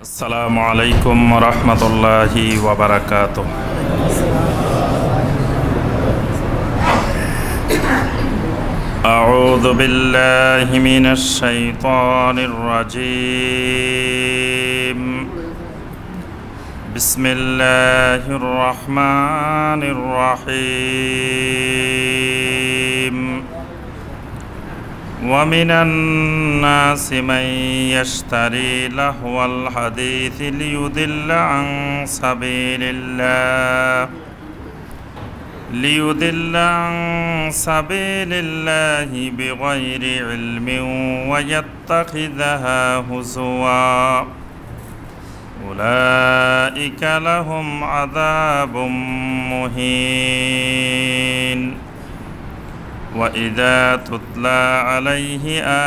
আসসালামু আলাইকুম রহমতুল্লাহি ওয়া বারাকাতুহ। আউযু বিল্লাহি মিনাশ শাইতানির রাজীম। বিসমিল্লাহির রহমানির রহিম। ومن الناس من يشتري لهو الحديث ليضل عن سبيل الله بغير علم ويتخذها هزوا أولئك لهم عذاب مهين وإذا تتلى عليه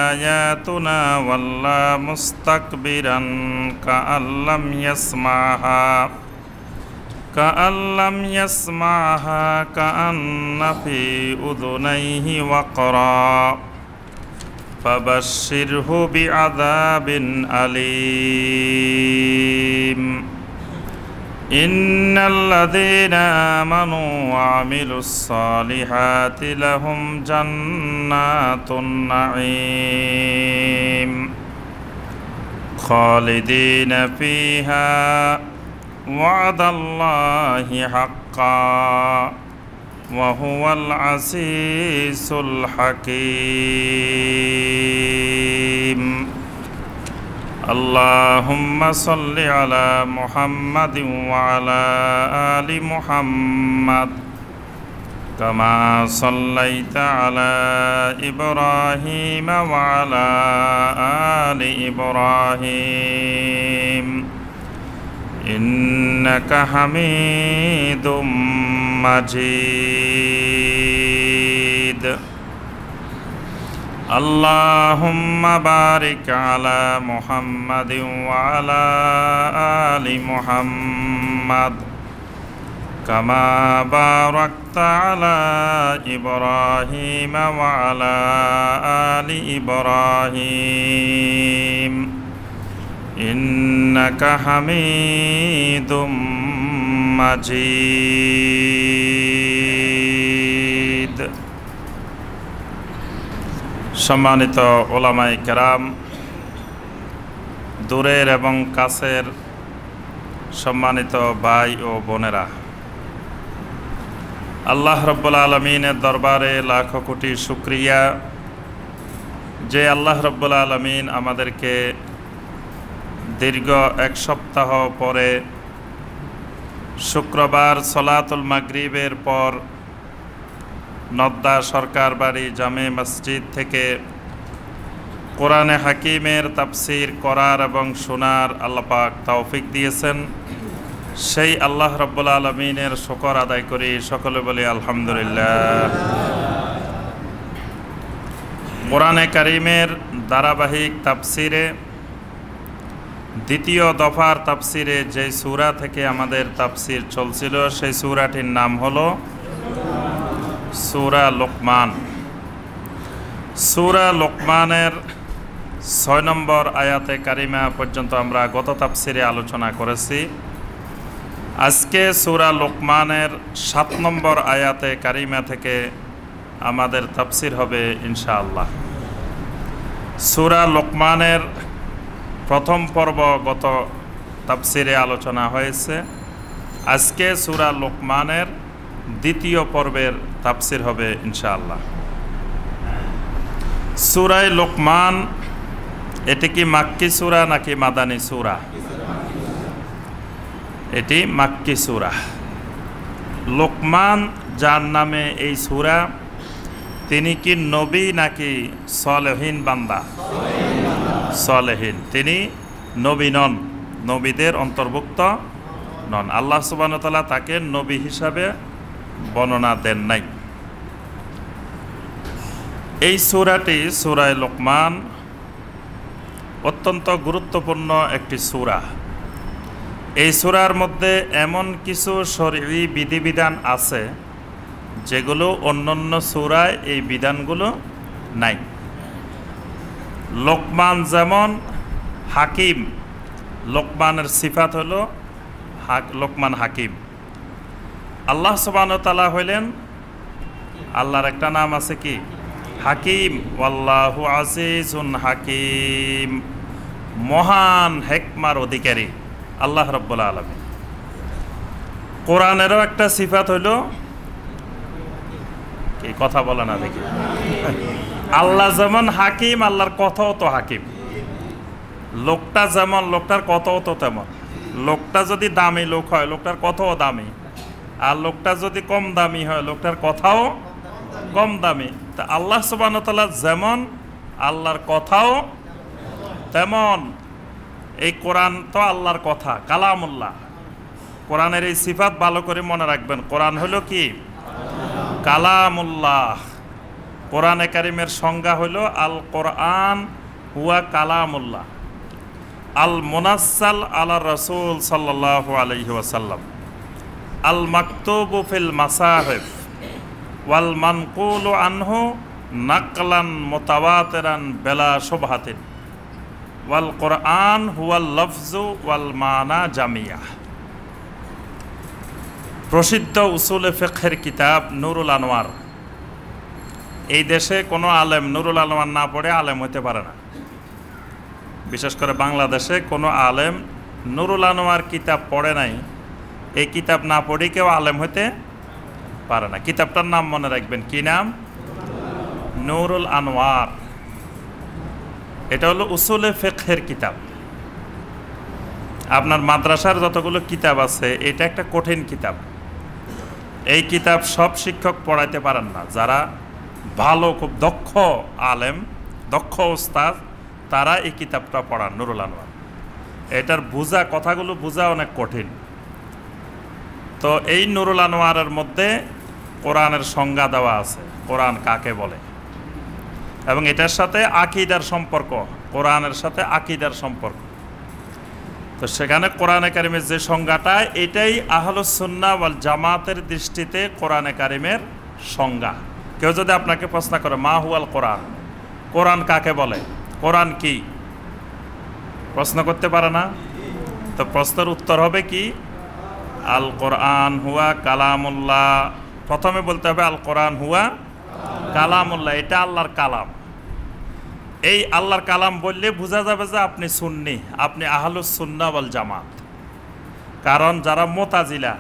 آياتنا ولى مستكبرا كأن لم يسمعها كأن في أذنيه وقرا فبشره بعذاب أليم إن الذين آمنوا وعملوا الصالحات لهم جنات النعيم خالدين فيها وعد الله حقا وهو العزيز الحكيم اللهم صل على محمد وعلى آل محمد كما صليت على إبراهيم وعلى آل إبراهيم إنك حميد مجيد اللهم بارك على محمد وعلى آل محمد كما باركت على إبراهيم وعلى آل إبراهيم إنك حميد مجيد সম্মানিত ওলামায়ে কেরাম, দূরের এবং কাছের সম্মানিত ভাই ও বোনেরা, আল্লাহ রাব্বুল আলামিনের দরবারে লাখো কোটি শুকরিয়া যে আল্লাহ রাব্বুল আলামিন আমাদেরকে দীর্ঘ এক সপ্তাহ পরে শুক্রবার সলাতুল মাগরিবের পর নদ্দা সরকার বাড়ি জামে মসজিদ থেকে কোরআনে হাকিমের তাফসীর করার এবং শোনার আল্লাহ পাক তৌফিক দিয়েছেন। সেই আল্লাহ রাব্বুল আলামিনের শুকর আদায় করি, সকলে বলি আলহামদুলিল্লাহ। কোরআনে কারীমের ধারাবাহিক তাফসীরে দ্বিতীয় দফার তাফসীরে যে সূরা থেকে আমাদের তাফসীর চলছিল সেই সূরাটির নাম হলো সূরা লুকমান। সূরা লুকমানের ৬ নম্বর আয়াতে কারিমা পর্যন্ত আমরা গত তাফসীরে আলোচনা করেছি। আজকে সূরা লুকমানের ৭ নম্বর আয়াতে কারিমা থেকে আমাদের তাফসীর হবে ইনশাআল্লাহ। সূরা লুকমানের প্রথম পর্ব গত তাফসীরে আলোচনা হয়েছে। আজকে সূরা লুকমানের দ্বিতীয় পর্বের তাফসীর হবে ইনশাআল্লাহ। সূরা লুকমান এটি কি মাক্কি সূরা নাকি মাদানী সূরা? এটি মাক্কি সূরা। লুকমান যার নামে এই সূরা, তিনি কি নবী নাকি সালেহীন বান্দা? সালেহীন। তিনি নবী নন, নবীদের অন্তর্ভুক্ত নন। আল্লাহ সুবহানাহু ওয়া তাআলা তাকে নবী হিসাবে বর্ণনা দেন নাই। এই সূরাটি সূরা লুকমান অত্যন্ত গুরুত্বপূর্ণ একটি সূরা। এই সূরার মধ্যে এমন কিছু শরঈ বিধিবিধান আছে যেগুলো অন্যান্য সূরায় এই বিধানগুলো নাই। লোকমান যেমন হাকিম, লোকমানের সিফাত হলো লোকমান হাকিম। আল্লাহ সুবহানাহু ওয়া তাআলা হইলেন, আল্লাহর একটা নাম আছে কি? হাকিম। ওয়াল্লাহু আজিজুন হাকিম, মহান হেকমার অধিকারী আল্লাহ রাব্বুল আলামিন। কোরআনেরও একটা সিফাত হইল কি? কথা বলে না দেখি। আল্লাহ যেমন হাকিম, আল্লাহর কথাও তো হাকিম। লোকটা যেমন, লোকটার কথাও তো তেমন। লোকটা যদি দামি লোক হয়, লোকটার কথাও দামি। আর লোকটা যদি কম দামি হয়, লোকটার কথাও কম দামি। তা আল্লাহ সুবহানাহু ওয়া তাআলা যেমন, আল্লাহর কথাও তেমন। এই কোরআন তো আল্লাহর কথা, কালামুল্লাহ। কোরআনের এই সিফাত ভালো করে মনে রাখবেন। কোরআন হলো কি? কালামুল্লাহ। কোরআনে কারিমের সংজ্ঞা হলো আল কোরআন হুয়া কালামুল্লাহ আল মুনাজ্জাল আলা রাসূল সাল্লাল্লাহু আলাইহি ওয়াসাল্লাম আল মাকতুবু ফিল মাসাহিফ ওয়াল মানকুলু আনহু নাকলান মুতাওয়াতিরান বিলা শুবহাতিন ওয়াল কোরআন হুয়াল লফজু ওয়াল মানা জামিয়া। প্রসিদ্ধ উসুলে ফিকহের কিতাব নুরুল আনোয়ার। এই দেশে কোনো আলেম নুরুল আনোয়ার না পড়ে আলেম হতে পারে না। বিশেষ করে বাংলাদেশে কোনো আলেম নুরুল আনোয়ার কিতাব পড়ে নাই, এই কিতাব না পড়ে কেউ আলেম হতে পারে না। কিতাবটার নাম মনে রাখবেন, কি নাম? নুরুল আনোয়ার। এটা হলো উসুলে ফিকহের কিতাব। আপনার মাদ্রাসার যতগুলো কিতাব আছে, এটা একটা কঠিন কিতাব। এই কিতাব সব শিক্ষক পড়াইতে পারেন না। যারা ভালো, খুব দক্ষ আলেম, দক্ষ ওস্তাদ, তারা এই কিতাবটা পড়ান, নুরুল আনোয়ার। এটার বুঝা, কথাগুলো বুঝা অনেক কঠিন। তো এই নুরুল আনোয়ারের মধ্যে কোরআনের সংজ্ঞা দেওয়া আছে, কোরআন কাকে বলে, এবং এটার সাথে আকীদার সম্পর্ক, কোরআনের সাথে আকীদার সম্পর্ক। তো সেখানে কোরআনে কারিমের যে সংজ্ঞাটা, এটাই আহলুস সুন্নাহ ওয়াল জামাতের দৃষ্টিতে কোরআনে কারিমের সংজ্ঞা। কেউ যদি আপনাকে প্রশ্ন করে মা হুয়াল কোরআন, কোরআন কাকে বলে, কোরআন কি, প্রশ্ন করতে পারে না? তো প্রশ্নের উত্তর হবে কি? আল কোরআন হুয়া কালামুল্লাহ। প্রথমে বলতে হবে আল কোরআন হুয়া কালামুল্লাহ, এটা আল্লাহর কালাম। এই আল্লাহর কালাম বললে বোঝা যাবে যে আপনি সুন্নি, আপনি আহলুস সুন্নাহ ওয়াল জামাত। কারণ যারা মুতাজিলা,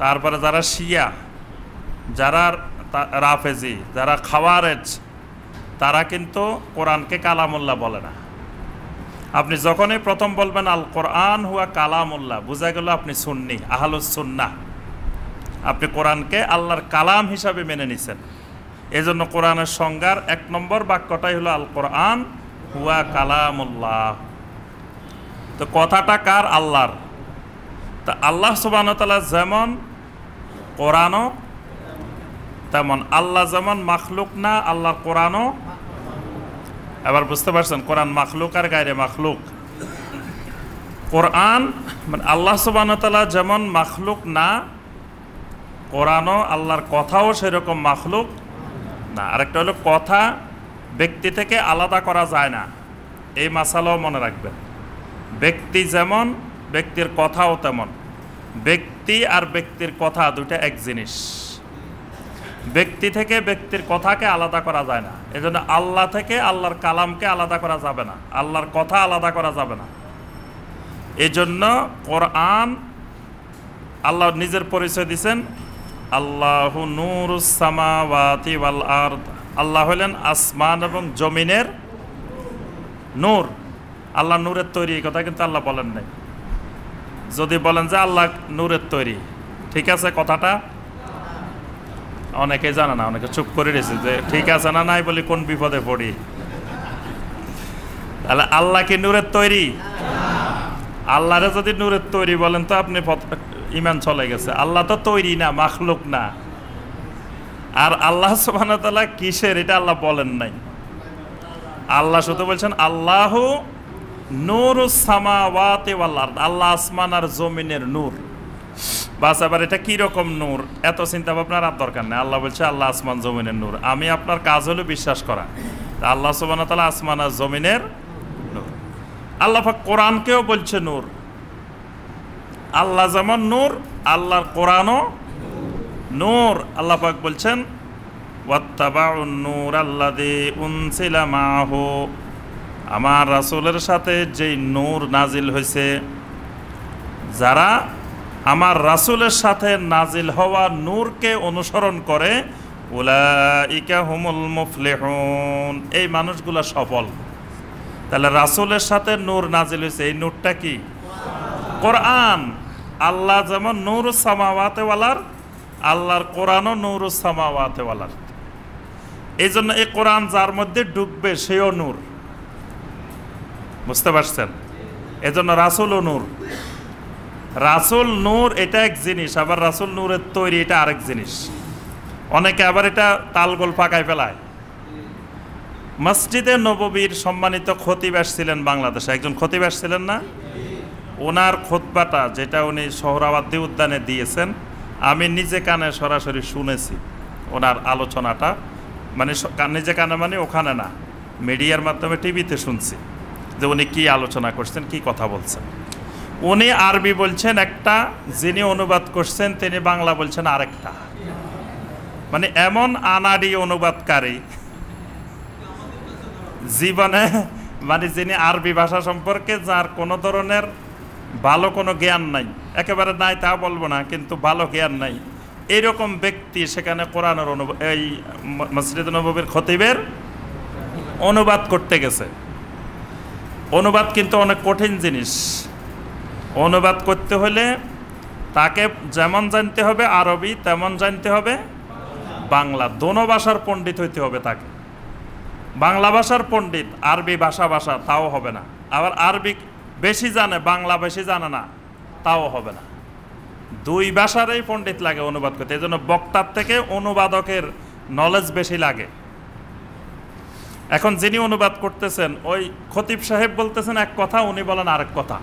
তারপরে যারা শিয়া, যারা রাফেজি, যারা খাওয়ারেজ, তারা কিন্তু কোরআনকে কালামুল্লাহ বলে না। আপনি যখনই প্রথম বলবেন আল কোরআন হুয়া কালামুল্লাহ, বোঝা গেল আপনি সুন্নি, আহলুস সুন্নাহ। আপনি কোরআনকে আল্লাহর কালাম হিসাবে মেনে নিছেন। এই জন্য কোরআনের সংজ্ঞার 1 নম্বর বাক্যটাই হলো আল কোরআন হুয়া কালামুল্লাহ। তো কথাটা কার? আল্লাহর। তা আল্লাহ সুবহানাহু ওয়া তাআলা যেমন, কোরআনও তেমন। আল্লাহ যেমন মাখলুক না, আল্লাহর কোরআনও। এবার বুঝতে পারছেন, কোরআন মাখলুক আর গায়রে মাখলুক। কোরআন মানে আল্লাহ সুবহানাহু ওয়া তাআলা যেমন মাখলুক না, কোরআনও, আল্লাহর কথাও সেরকম মাখলুক না। আরেকটা হলো কথা ব্যক্তি থেকে আলাদা করা যায় না, এই মাসালাও মনে রাখবেন। ব্যক্তি যেমন, ব্যক্তির কথাও তেমন। ব্যক্তি আর ব্যক্তির কথা দুইটা এক জিনিস। ব্যক্তি থেকে ব্যক্তির কথাকে আলাদা করা যায় না। এজন্য আল্লাহ থেকে আল্লাহর কালামকে আলাদা করা যাবে না, আল্লাহর কথা আলাদা করা যাবে না। এজন্য কোরআন, আল্লাহ নিজের পরিচয় দিয়েছেন, আল্লাহু নূরুস সামাওয়াতি ওয়াল আরদ। আল্লাহ হলেন আসমান এবং জমিনের নূর। আল্লাহ নূরের তৈরি, এই কথা কিন্তু আল্লাহ বলেন নাই। যদি বলেন যে আল্লাহ নূরের তৈরি, ঠিক আছে কথাটা? অনেকে জানে না, অনেকে চুপ করে রয়েছে যে ঠিক আছে না নাই বলি কোন বিপদে পড়ি। তাহলে আল্লাহ কি নূরের তৈরি? আল্লাহরে যদি নূরের তৈরি বলেন তো আপনি ইমান চলে গেছে। আল্লাহ তো তৈরি না, মাখলুক না। আর আল্লাহ সুবহানাহু ওয়া তাআলা কিসের, এটা আল্লাহ বলেন নাই। আল্লাহ শুধু বলছেন আল্লাহু নূরুস সামাওয়াতি ওয়াল আরদ, আল্লাহ আসমান আর জমিনের নূর। বাস, এবার এটা কি রকম নূর এত চিন্তা ভাবনার আর দরকার নেই। আল্লাহ বলছে আল্লাহ আসমান জমিনের নূর। আমি আপনার কাজ হলো বিশ্বাস করা আল্লাহ সুবহানাহু ওয়া তাআলা আসমান আর জমিনের নূর। আল্লাহ পাক কোরআনকেও বলছে নূর। আল্লাহ যেমন নূর, আল্লাহর কোরআনও নূর। আল্লাহ পাক বলছেন ওয়াত্তাবাউন নূর আল্লাযী উনসিলা মাহু, আমার রাসূলের সাথে যেই নূর নাজিল হয়েছে, যারা আমার রাসূলের সাথে নাজিল হওয়া নূরকে অনুসরণ করে, উলাইকা হুমুল মুফলিহুন, এই মানুষগুলা সফল। তাহলে রাসূলের সাথে নূর নাজিল হয়েছে, এই নূরটা কি? কোরআন। আল্লাহ যেমন নূরুস সামাওয়াতি ওয়ালার, আল্লাহর কোরআনও নূরুস সামাওয়াতি ওয়ালার। এই জন্য এই কোরআন যার মধ্যে ঢুকবে সেও নূর। বুঝতে পারছেন? এজন্য রাসূলও নূর। রাসূল নূর এটা এক জিনিস, আবার রাসূল নূরের তৈরি এটা আরেক জিনিস। অনেকে আবার এটা তালগোল পাকায় ফেলায়। মসজিদে নববীর সম্মানিত খতিব আসছিলেন বাংলাদেশে, একজন খতিব আসছিলেন না? ওনার খুতবাটা যেটা উনি সোহরাওয়ার্দী উদ্যানে দিয়েছেন, আমি নিজে কানে সরাসরি শুনেছি ওনার আলোচনাটা। মানে নিজে কানে মানে ওখানে না, মিডিয়ার মাধ্যমে টিভিতে শুনছি যে উনি কী আলোচনা করছেন, কি কথা বলছেন। উনি আরবি বলছেন একটা, যিনি অনুবাদ করছেন তিনি বাংলা বলছেন আরেকটা। মানে এমন আনাড়ি অনুবাদকারী জীবনে, মানে যিনি আরবি ভাষা সম্পর্কে যার কোনো ধরনের ভালো কোনো জ্ঞান নাই, একেবারে নাই তা বলবো না, কিন্তু ভালো জ্ঞান নাই, এইরকম ব্যক্তি সেখানে কোরআনের এই মসজিদে নববীর খতিবের অনুবাদ করতে গেছে। অনুবাদ কিন্তু অনেক কঠিন জিনিস। অনুবাদ করতে হলে তাকে যেমন জানতে হবে আরবি, তেমন জানতে হবে বাংলা। দোনো ভাষার পণ্ডিত হইতে হবে তাকে। বাংলা ভাষার পণ্ডিত, আরবি ভাষা তাও হবে না। আবার আরবি বেশি জানে, বাংলা বেশি জানে না, তাও হবে না। দুই ভাষারই পণ্ডিত লাগে অনুবাদ করতে। এই জন্য বক্তার থেকে অনুবাদকের নলেজ বেশি লাগে। এখন যিনি অনুবাদ করতেছেন ওই খতিব সাহেব বলতেছেন এক কথা, উনি বলেন আরেক কথা।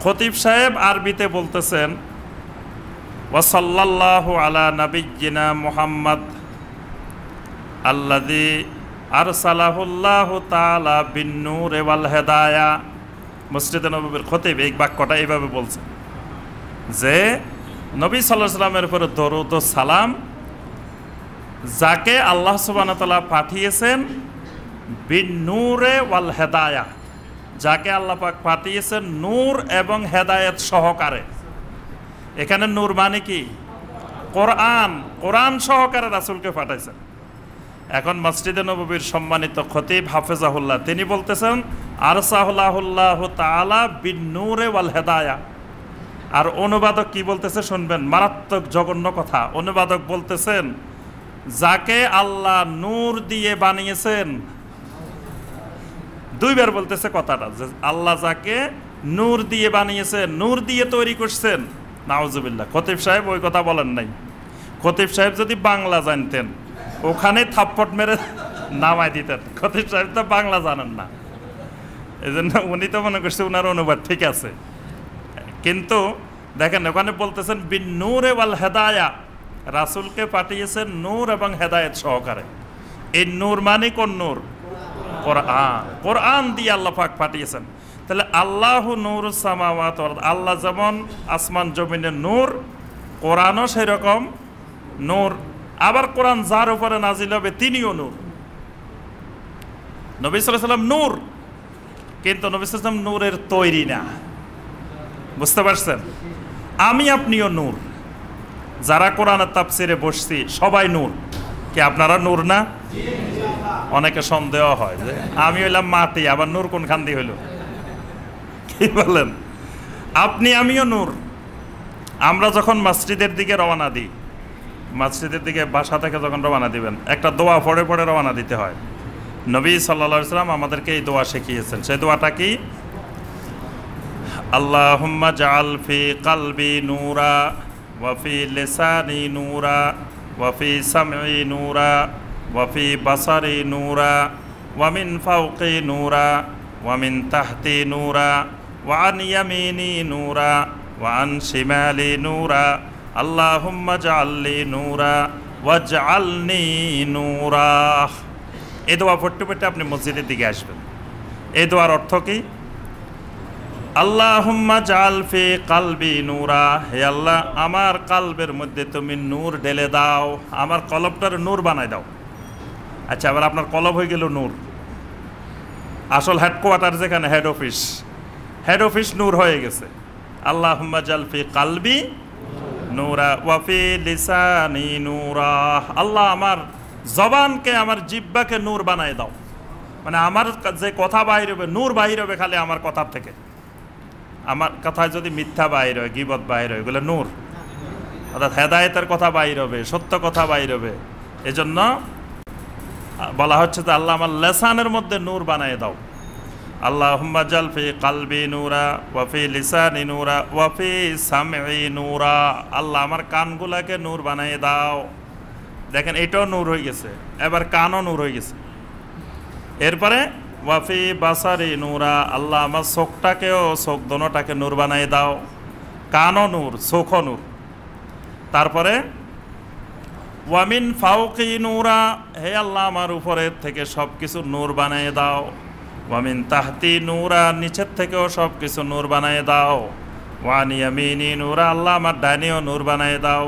খতিব সাহেব আরবিতে বলতেছেন ওয়া সাল্লাল্লাহু আলা নাবিয়্যিনা মুহাম্মদ আল্লাযী আরসালাহুল্লাহু তাআলা বিন-নূরি ওয়াল হিদায়া। মসজিদে নববীর খতিব এই বাক্যটা এইভাবে বলছেন যে নবী সাল্লাল্লাহু আলাইহি সাল্লামের উপরে দরুদ ও সালাম, যাকে আল্লাহ সুবহানাহু ওয়া তাআলা পাঠিয়েছেন বিন-নূরি ওয়াল হিদায়া, যাকে আল্লাহ পাক পাঠিয়েছেন নূর এবং হেদায়েত সহকারে। এখানে নূর মানে কি? কোরআন। কোরআন সহকারে রাসূলকে পাঠাইছেন। এখন মসজিদে নববীর সম্মানিত খতিব হাফেজাহুল্লাহ তিনি বলতেছেন আরসালাহুল্লাহু তাআলা বিন-নূরি ওয়াল হিদায়া। আর অনুবাদক কি বলতেছে শুনবেন, মারাত্মক জঘন্য কথা। অনুবাদক বলতেছেন যাকে আল্লাহ নূর দিয়ে বানিয়েছেন। দুইবার বলতেছে কথাটা, যে আল্লাহ যাকে নূর দিয়ে বানিয়েছেন, নূর দিয়ে তৈরি করছেন। নাউজুবিল্লাহ। খতিব সাহেব ওই কথা বলেন নাই। খতিব সাহেব যদি বাংলা জানতেন ওখানে থাপ্পট মেরে নামাই দিতেন। খতিব সাহেব তো বাংলা জানেন না, এই জন্য উনি তো মনে করছে ওনার অনুবাদ ঠিক আছে। কিন্তু দেখেন ওখানে বলতেছেন বিন-নূরি ওয়াল হিদায়া, রাসূলকে পাঠিয়েছেন নূর এবং হেদায়েত সহকারে। এই নূর মানে কোন নূর? কোরআন। কোরআন দিয়ে আল্লাহ পাক পাঠিয়েছেন। তাহলে আল্লাহু নূরুস সামাওয়াতি ওয়াল আরদ, আল্লাহ যেমন আসমান জমিনের নূর, কোরআনও সেরকম নূর। আবার কোরআন যার উপরে নাজিল হবে তিনিও নূর। নবী সাল্লাল্লাহু আলাইহি সাল্লাম নূর, কিন্তু নবী সাল্লাল্লাহু আলাইহি সাল্লাম নূরের তৈরি না। বুঝতে পারছেন? আমি আপনিও নূর। যারা কোরআনের তাফসিরে বসছি সবাই নূর। কি আপনারা নূর না? অনেকে সন্দেহ হয় যে আমি হইলাম মাটি, আবার নূর কোনখান দিয়ে হইল? কি বলেন? আপনি আমিও নূর। আমরা যখন মসজিদের দিকে রওনা দিই, মসজিদের দিকে বাসা থেকে যখন রওনা দিবেন, একটা দোয়া পড়ে পড়ে রওনা দিতে হয়। নবী সাল্লাল্লাহু আলাইহি সাল্লাম আমাদেরকে এই দোয়া শিখিয়েছেন। সেই দোয়াটা কি? আল্লাহুম্মা জাআল ফি কলবি নূরা ওয়া ফি লিসানি নূরা ওয়া ফি সামঈ নূরা ওয়া ফি বাসারি নূরা ওয়া মিন ফাওকি নূরা ওয়া মিন তাহতি নূরা ওয়া আন ইয়ামিনি নূরা ওয়া আন শিমালি নূরা আল্লাহুম্মা জাআলনি নূরা ওয়াজআলনি নূরা। এই দোয়া পড়তে পড়তে আপনি মসজিদের দিকে আসবেন। এই দোয়ার অর্থ কি? আল্লাহুম্মা জাল ফি কালবি নূরা, হে আল্লাহ আমার কালবের মধ্যে তুমি নূর ঢেলে দাও, আমার কলবটার নূর বানাই দাও। আচ্ছা, আবার আপনার কলব হয়ে গেল নূর। আসল হেডকোয়ার্টার যেখানে হেড অফিস নূর হয়ে গেছে। আল্লাহুম্মা জাল ফি কালবি নূরা ওয়া ফি লিসানি নূরা, আল্লাহ আমার জবানকে, আমার জিহ্বাকে নূর বানাই দাও। মানে আমার যে কথা বাহির হবে, নূর বাহির হবে খালি আমার কথার থেকে। আমার কথায় যদি মিথ্যা বাহির হয়, গীবত বাহির হয়, এগুলো নূর, অর্থাৎ হেদায়েতের কথা বাহির হবে, সত্য কথা বাহির হবে। এজন্য বলা হচ্ছে যে আল্লাহ আমার লেসানের মধ্যে নূর বানিয়ে দাও। আল্লাহুম্মা জাল ফি কালবি নূরা ওয়া ফি লিসানি নূরা ওয়া ফি সামঈ নূরা, আল্লাহ আমার কানগুলাকে নূর বানিয়ে দাও। দেখেন এটাও নূর হয়ে গেছে, এবার কানও নূর হয়ে গেছে। এরপরে ওয়া ফি বাসারি নূরা, আল্লাহ আমার চোখটাকেও, চোখ দোনোটাকে নূর বানিয়ে দাও। কানও নূর, চোখও নূর। তারপরে ওয়ামিন ফাওকি নূরা, হে আল্লাহ আমার উপরের থেকে সব কিছু নূর বানিয়ে দাও। ওয়ামিন তাহতি নূরা, নিচের থেকেও সব কিছু নূর বানিয়ে দাও। ওয়ান ইয়ামিনি নূরা, আল্লাহ আমার ডাইনেও নূর বানিয়ে দাও।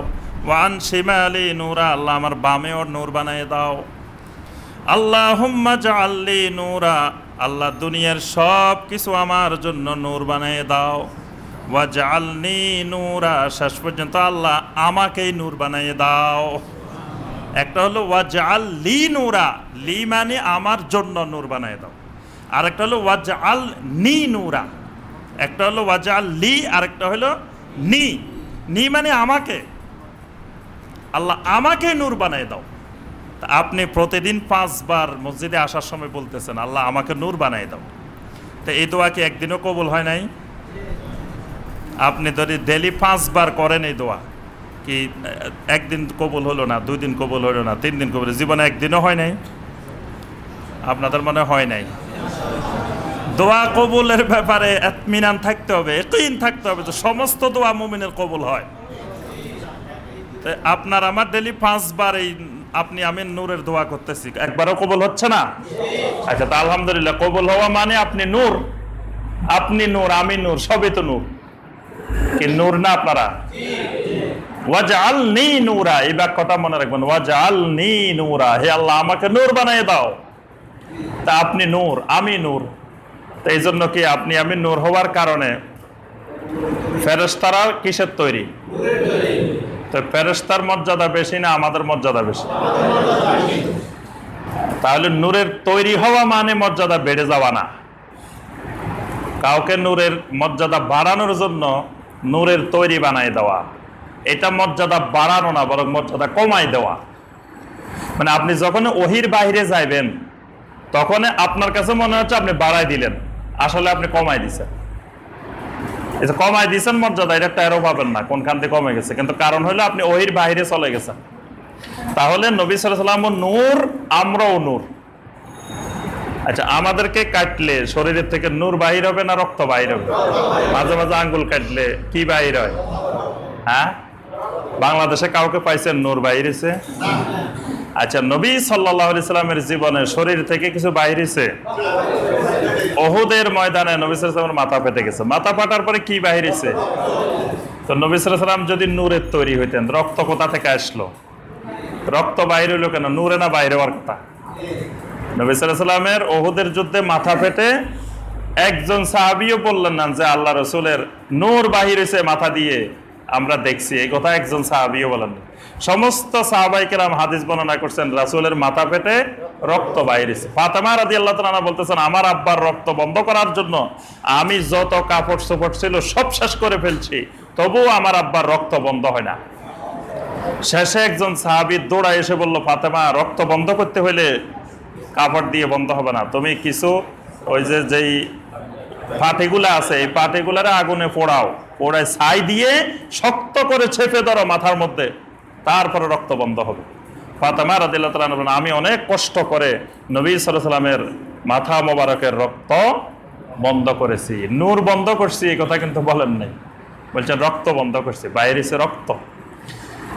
ওয়ান শিমালি নূরা, আল্লাহ আমার বামেও নূর বানিয়ে দাও। আল্লাহুম্মা জাআললি নূরা, আল্লাহ দুনিয়ার সব কিছু আমার জন্য নূর বানিয়ে দাও। ওয়া জাআলনি নূরা, শেষ পর্যন্ত আল্লাহ আমাকেই নূর বানিয়ে দাও। একটা হলো ওয়া জাআললি নূরা, লি মানে আমার জন্য নূর বানিয়ে দাও। আর একটা হলো ওয়া জাআলনি নূরা, একটা হলো ওয়া জাআললি, আর একটা হলো নি মানে আমাকে, আল্লাহ আমাকে নূর বানিয়ে দাও। আপনি প্রতিদিন 5 বার মসজিদে আসার সময় বলতেছেন আল্লাহ আমাকে নূর বানিয়ে দাও। তো এই দোয়া কি একদিনও কবুল হয় নাই? আপনি যদি ডেলি 5 বার করেন এই দোয়া, কি একদিন কবুল হলো না, 2 দিন কবুল হলো না, 3 দিন কবুল, জীবনে একদিনও হয় নাই? আপনাদের মনে হয় নাই? দোয়া কবুলের ব্যাপারে ইতমিনান থাকতে হবে, ইয়াকিন থাকতে হবে যে সমস্ত দোয়া মুমিনের কবুল হয়। তো আপনার আমার ডেলি 5 বার এই আপনি আমি নূরের দোয়া করতেছি, একবারও কবুল হচ্ছে না? আচ্ছা, তা আলহামদুলিল্লাহ, কবুল হওয়া মানে আপনি নূর, আমি নূর, সবই তো নূর। কি নূর না আপনারা? ওয়াজআলনি নূরা, এই বাক্যটা মনে রাখবেন, ওয়াজআলনি নূরা, হে আল্লাহ আমাকে নূর বানিয়ে দাও। তা আপনি নূর, আমি নূর। তো এই জন্য কি আপনি আমি নূর হওয়ার কারণে ফেরেশতারা কিসের তৈরি? তো ফেরেশতার মর্যাদা বেশি না আমাদের মর্যাদা বেশি? তাহলে নূরের তৈরি হওয়া মানে মর্যাদা বেড়ে যাওয়া না। কাউকে নূরের মর্যাদা বাড়ানোর জন্য নূরের তৈরি বানাই দেওয়া, এটা মর্যাদা বাড়ানো না, বরং মর্যাদা কমাই দেওয়া। মানে আপনি যখন ওহির বাইরে যাইবেন তখন আপনার কাছে মনে হচ্ছে আপনি বাড়াই দিলেন, আসলে আপনি কমাই দিচ্ছেন। কমাই দিচ্ছেন মর্যাদা, এটা টেরও পাবেন না কোনখান থেকে কমে গেছে, কিন্তু কারণ হলো আপনি ওহির বাইরে চলে গেছেন। তাহলে নবী সাল্লাল্লাহু আলাইহি ওয়াসাল্লাম নূর, আমরাও নূর। আচ্ছা, আমাদেরকে কাটলে শরীরের থেকে নূর বাহির হবে না রক্ত বাহির হবে? মাঝে মাঝে আঙ্গুল কাটলে কি বাহির হয়? হ্যাঁ, বাংলাদেশে কাউকে পাইছেন নূর বাহির হয়েছে? আচ্ছা, নবী সাল্লাল্লাহু আলাইহি সাল্লামের জীবনে শরীর থেকে কিছু বাহির হয়েছে? উহুদের ময়দানে নবী সাল্লাল্লাহু আলাইহি সাল্লামের মাথা ফেটে গেছে, মাথা ফাটার পরে কি বাহির হয়েছে? তো নবী সাল্লাল্লাহু আলাইহি সাল্লাম যদি নূরের তৈরি হইতেন, রক্ত কোথা থেকে আসলো? রক্ত বাইরে হইলো কেন? নূরে না বাইরে হওয়ার কথা? নবী সাল্লাল্লাহু আলাইহি সাল্লামের উহুদের যুদ্ধে মাথা ফেটে একজন সাহাবীও বললেন না যে আল্লাহ রাসূলের নূর বাহির হয়েছে মাথা দিয়ে, আমরা দেখছি, এই কথা একজন সাহাবীও বলেন। সমস্ত সাহাবায়ে কেরাম হাদিস বর্ণনা করছেন রাসূলের মাথা ফেটে রক্ত বাইর হয়েছে। ফাতেমা রাদিয়াল্লাহু তাআলা বলতেছেন আমার আব্বার রক্ত বন্ধ করার জন্য আমি যত কাপড় চোপড় ছিল সব শেষ করে ফেলছি, তবুও আমার আব্বার রক্ত বন্ধ হয় না। শেষে একজন সাহাবী দৌড়ায় এসে বলল, ফাতেমা, রক্ত বন্ধ করতে হইলে কাপড় দিয়ে বন্ধ হবে না, তুমি কিছু ওই যেই পাটিগুলা আছে এই পাটিগুলারে আগুনে পোড়াও, পোড়ায় ছাই দিয়ে শক্ত করে চেপে ধরো মাথার মধ্যে, তারপরে রক্ত বন্ধ হবে। ফাতেমা রাদিয়াল্লাহু তাআলা বলেন, আমি অনেক কষ্ট করে নবী সাল্লাল্লাহু আলাইহি ওয়াসাল্লামের মাথা মোবারকের রক্ত বন্ধ করেছি, নূর বন্ধ করছি এই কথা কিন্তু বলেন নাই, বলছেন রক্ত বন্ধ করছি, বাইরে সে রক্ত।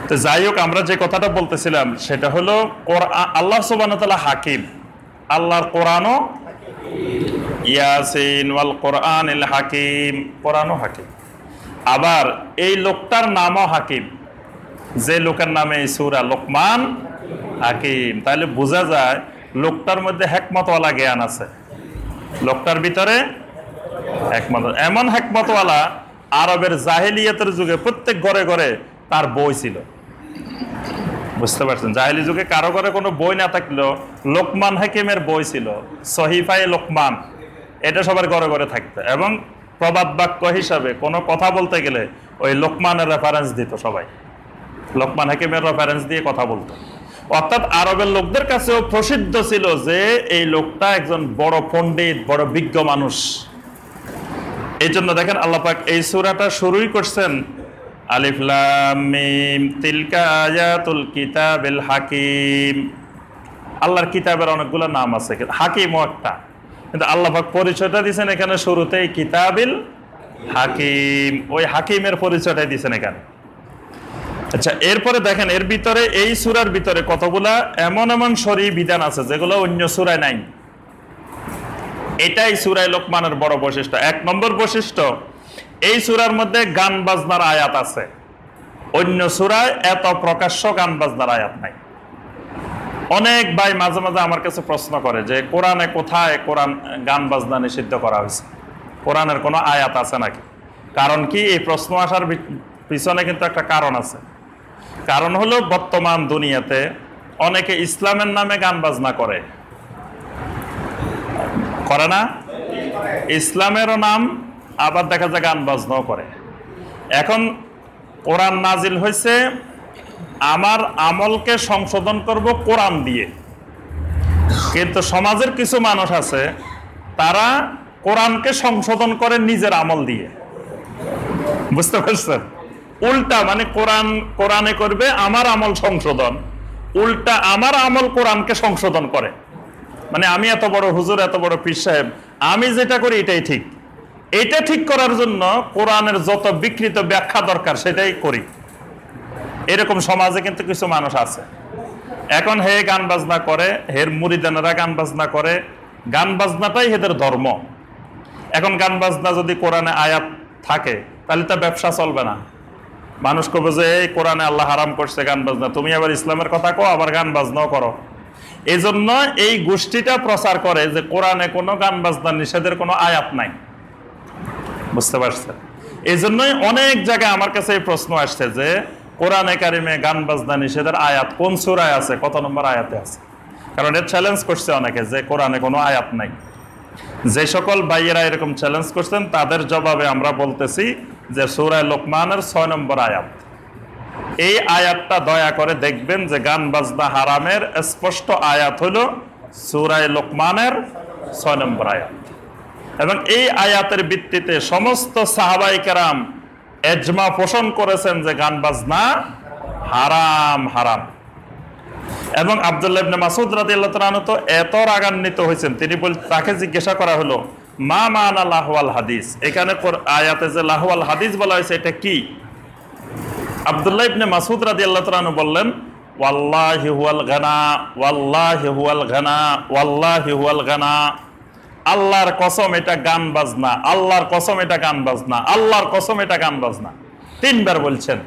তো যাই হোক, আমরা যে কথাটা বলতেছিলাম সেটা হলো আল্লাহ সুবহানাহু ওয়া তাআলা হাকিম, আল্লাহর কোরআনও ইয়াসিন ওয়াল কোরআনিল হাকিম, কোরআনও হাকিম। আবার এই লোকটার নামও হাকিম, যে লোকের নামে এই সূরা লোকমান হাকিম। তাহলে বোঝা যায় লোকটার মধ্যে হিকমতওয়ালা জ্ঞান আছে, লোকটার ভিতরে হিকমত। এমন হিকমতওয়ালা, আরবের জাহেলিয়াতের যুগে প্রত্যেক ঘরে ঘরে তার বই ছিল। বুঝতে পারছেন, জাহেলি যুগে কারো ঘরে কোনো বই না থাকলেও লোকমান হাকিমের বই ছিল, সহিফায়ে লোকমান, এটা সবার ঘরে ঘরে থাকতো। এবং প্রবাদ বাক্য হিসাবে কোনো কথা বলতে গেলে ওই লোকমানের রেফারেন্স দিত সবাই, লোকমান হাকিমের রেফারেন্স দিয়ে কথা বলতো। অর্থাৎ আরবের লোকদের কাছেও প্রসিদ্ধ ছিল যে এই লোকটা একজন বড় পণ্ডিত, বড় বিজ্ঞ মানুষ। এই জন্য দেখেন আল্লাহ পাক এই সূরাটা শুরুই করছেন আলিফ লাম মিম তিলকা আয়াতুল কিতাবিল হাকিম। আল্লাহর কিতাবের অনেকগুলো নাম আছে, হাকিমও একটা, কিন্তু আল্লাহ পাক পরিচয়টা দিয়েছেন এখানে শুরুতেই কিতাবিল হাকিম, ওই হাকিমের পরিচয়টা দিয়েছেন এখানে। আচ্ছা, এরপরে দেখেন এর ভিতরে, এই সূরার ভিতরে কতগুলা এমন এমন শরঈ বিধান আছে যেগুলো অন্য সূরায় নাই। এটাই সূরা লোকমানের বড় বৈশিষ্ট্য। 1 নম্বর বৈশিষ্ট্য, এই সূরার মধ্যে গান বাজনার আয়াত আছে, অন্য সূরায় এত প্রকাশ্য গান বাজনার আয়াত নাই। অনেক ভাই মাঝে মাঝে আমার কাছে প্রশ্ন করে যে কোরআনে কোথায় গান বাজনা নিষিদ্ধ করা হয়েছে, কোরআনের কোনো আয়াত আছে নাকি? কারণ কি, এই প্রশ্ন আসার পিছনে কিন্তু একটা কারণ আছে। কারণ হলো বর্তমান দুনিয়াতে অনেকে ইসলামের নামে গান বাজনা করে না? ইসলামেরও নাম, আবার দেখা যায় গান বাজনাও করে। এখন কোরআন নাজিল হয়েছে, আমার আমলকে সংশোধন করব কোরআন দিয়ে, কিন্তু সমাজের কিছু মানুষ আছে তারা কোরআনকে সংশোধন করে নিজের আমল দিয়ে। বুঝতে পারছেন? উল্টা, মানে কোরআনে করবে আমার আমল সংশোধন, উল্টা আমার আমল কোরআনকে সংশোধন করে। মানে আমি এত বড় হুজুর, এত বড় পীর সাহেব, আমি যেটা করি এটাই ঠিক, এটা ঠিক করার জন্য কোরআনের যত বিকৃত ব্যাখ্যা দরকার সেটাই করি। এরকম সমাজে কিন্তু কিছু মানুষ আছে। এখন হে গান বাজনা করে, হের মুরিদানেরা গান বাজনা করে, গান বাজনাটাই এদের ধর্ম। এখন গান বাজনা যদি কোরআনে আয়াত থাকে তাহলে তা ব্যবসা চলবে না। মানুষ কবে যে এই কোরআনে আল্লাহ হারাম করছে গান বাজনা, তুমি আবার ইসলামের কথা কো, আবার গান বাজনাও করো। এই জন্য এই গোষ্ঠীটা প্রচার করে যে কোরআনে কোনো গান বাজনা নিষেধের কোনো আয়াত নাই। বুঝতে পারছেন? এই জন্যই অনেক জায়গায় আমার কাছে এই প্রশ্ন আসছে যে কোরআনে কারিমে গান বাজনা নিষেধের আয়াত কোন সূরায় আছে, কত নম্বর আয়াতে আছে। কারণ এর চ্যালেঞ্জ করছে অনেকে যে কোরআনে কোনো আয়াত নাই। যে সকল ভাইয়েরা এরকম চ্যালেঞ্জ করছেন তাদের জবাবে আমরা বলতেছি যে সূরা লোকমানের 6 নম্বর আয়াত, এই আয়াতটা দয়া করে দেখবেন যে গান বাজনা হারামের স্পষ্ট আয়াত হলো সূরা লোকমানের 6 নম্বর আয়াত। এবং এই আয়াতের ভিত্তিতে সমস্ত সাহাবায়ে কেরাম ইজমা পোষণ করেছেন যে গান বাজনা হারাম হারাম। এবং আব্দুল্লাহ ইবনে মাসউদ রাদিয়াল্লাহু তাআলা তো এত রাগান্বিত হয়েছেন, তিনি তাকে জিজ্ঞাসা করা হলো মা মানা লাহওয়াল হাদিস, এখানে আয়াতে যে লাহওয়াল হাদিস বলা হয়েছে এটা কি? আব্দুল্লাহ ইবনে মাসউদ রাদিয়াল্লাহু তাআলা বললেন ওয়াল্লাহি হুয়াল গানা, ওয়াল্লাহি হুয়াল গানা, ওয়াল্লাহি হুয়াল গানা, আল্লাহর কসম এটা গান বাজনা, আল্লাহর কসম এটা গান বাজনা, আল্লাহর কসম এটা গান বাজনা, 3 বার বলছেন।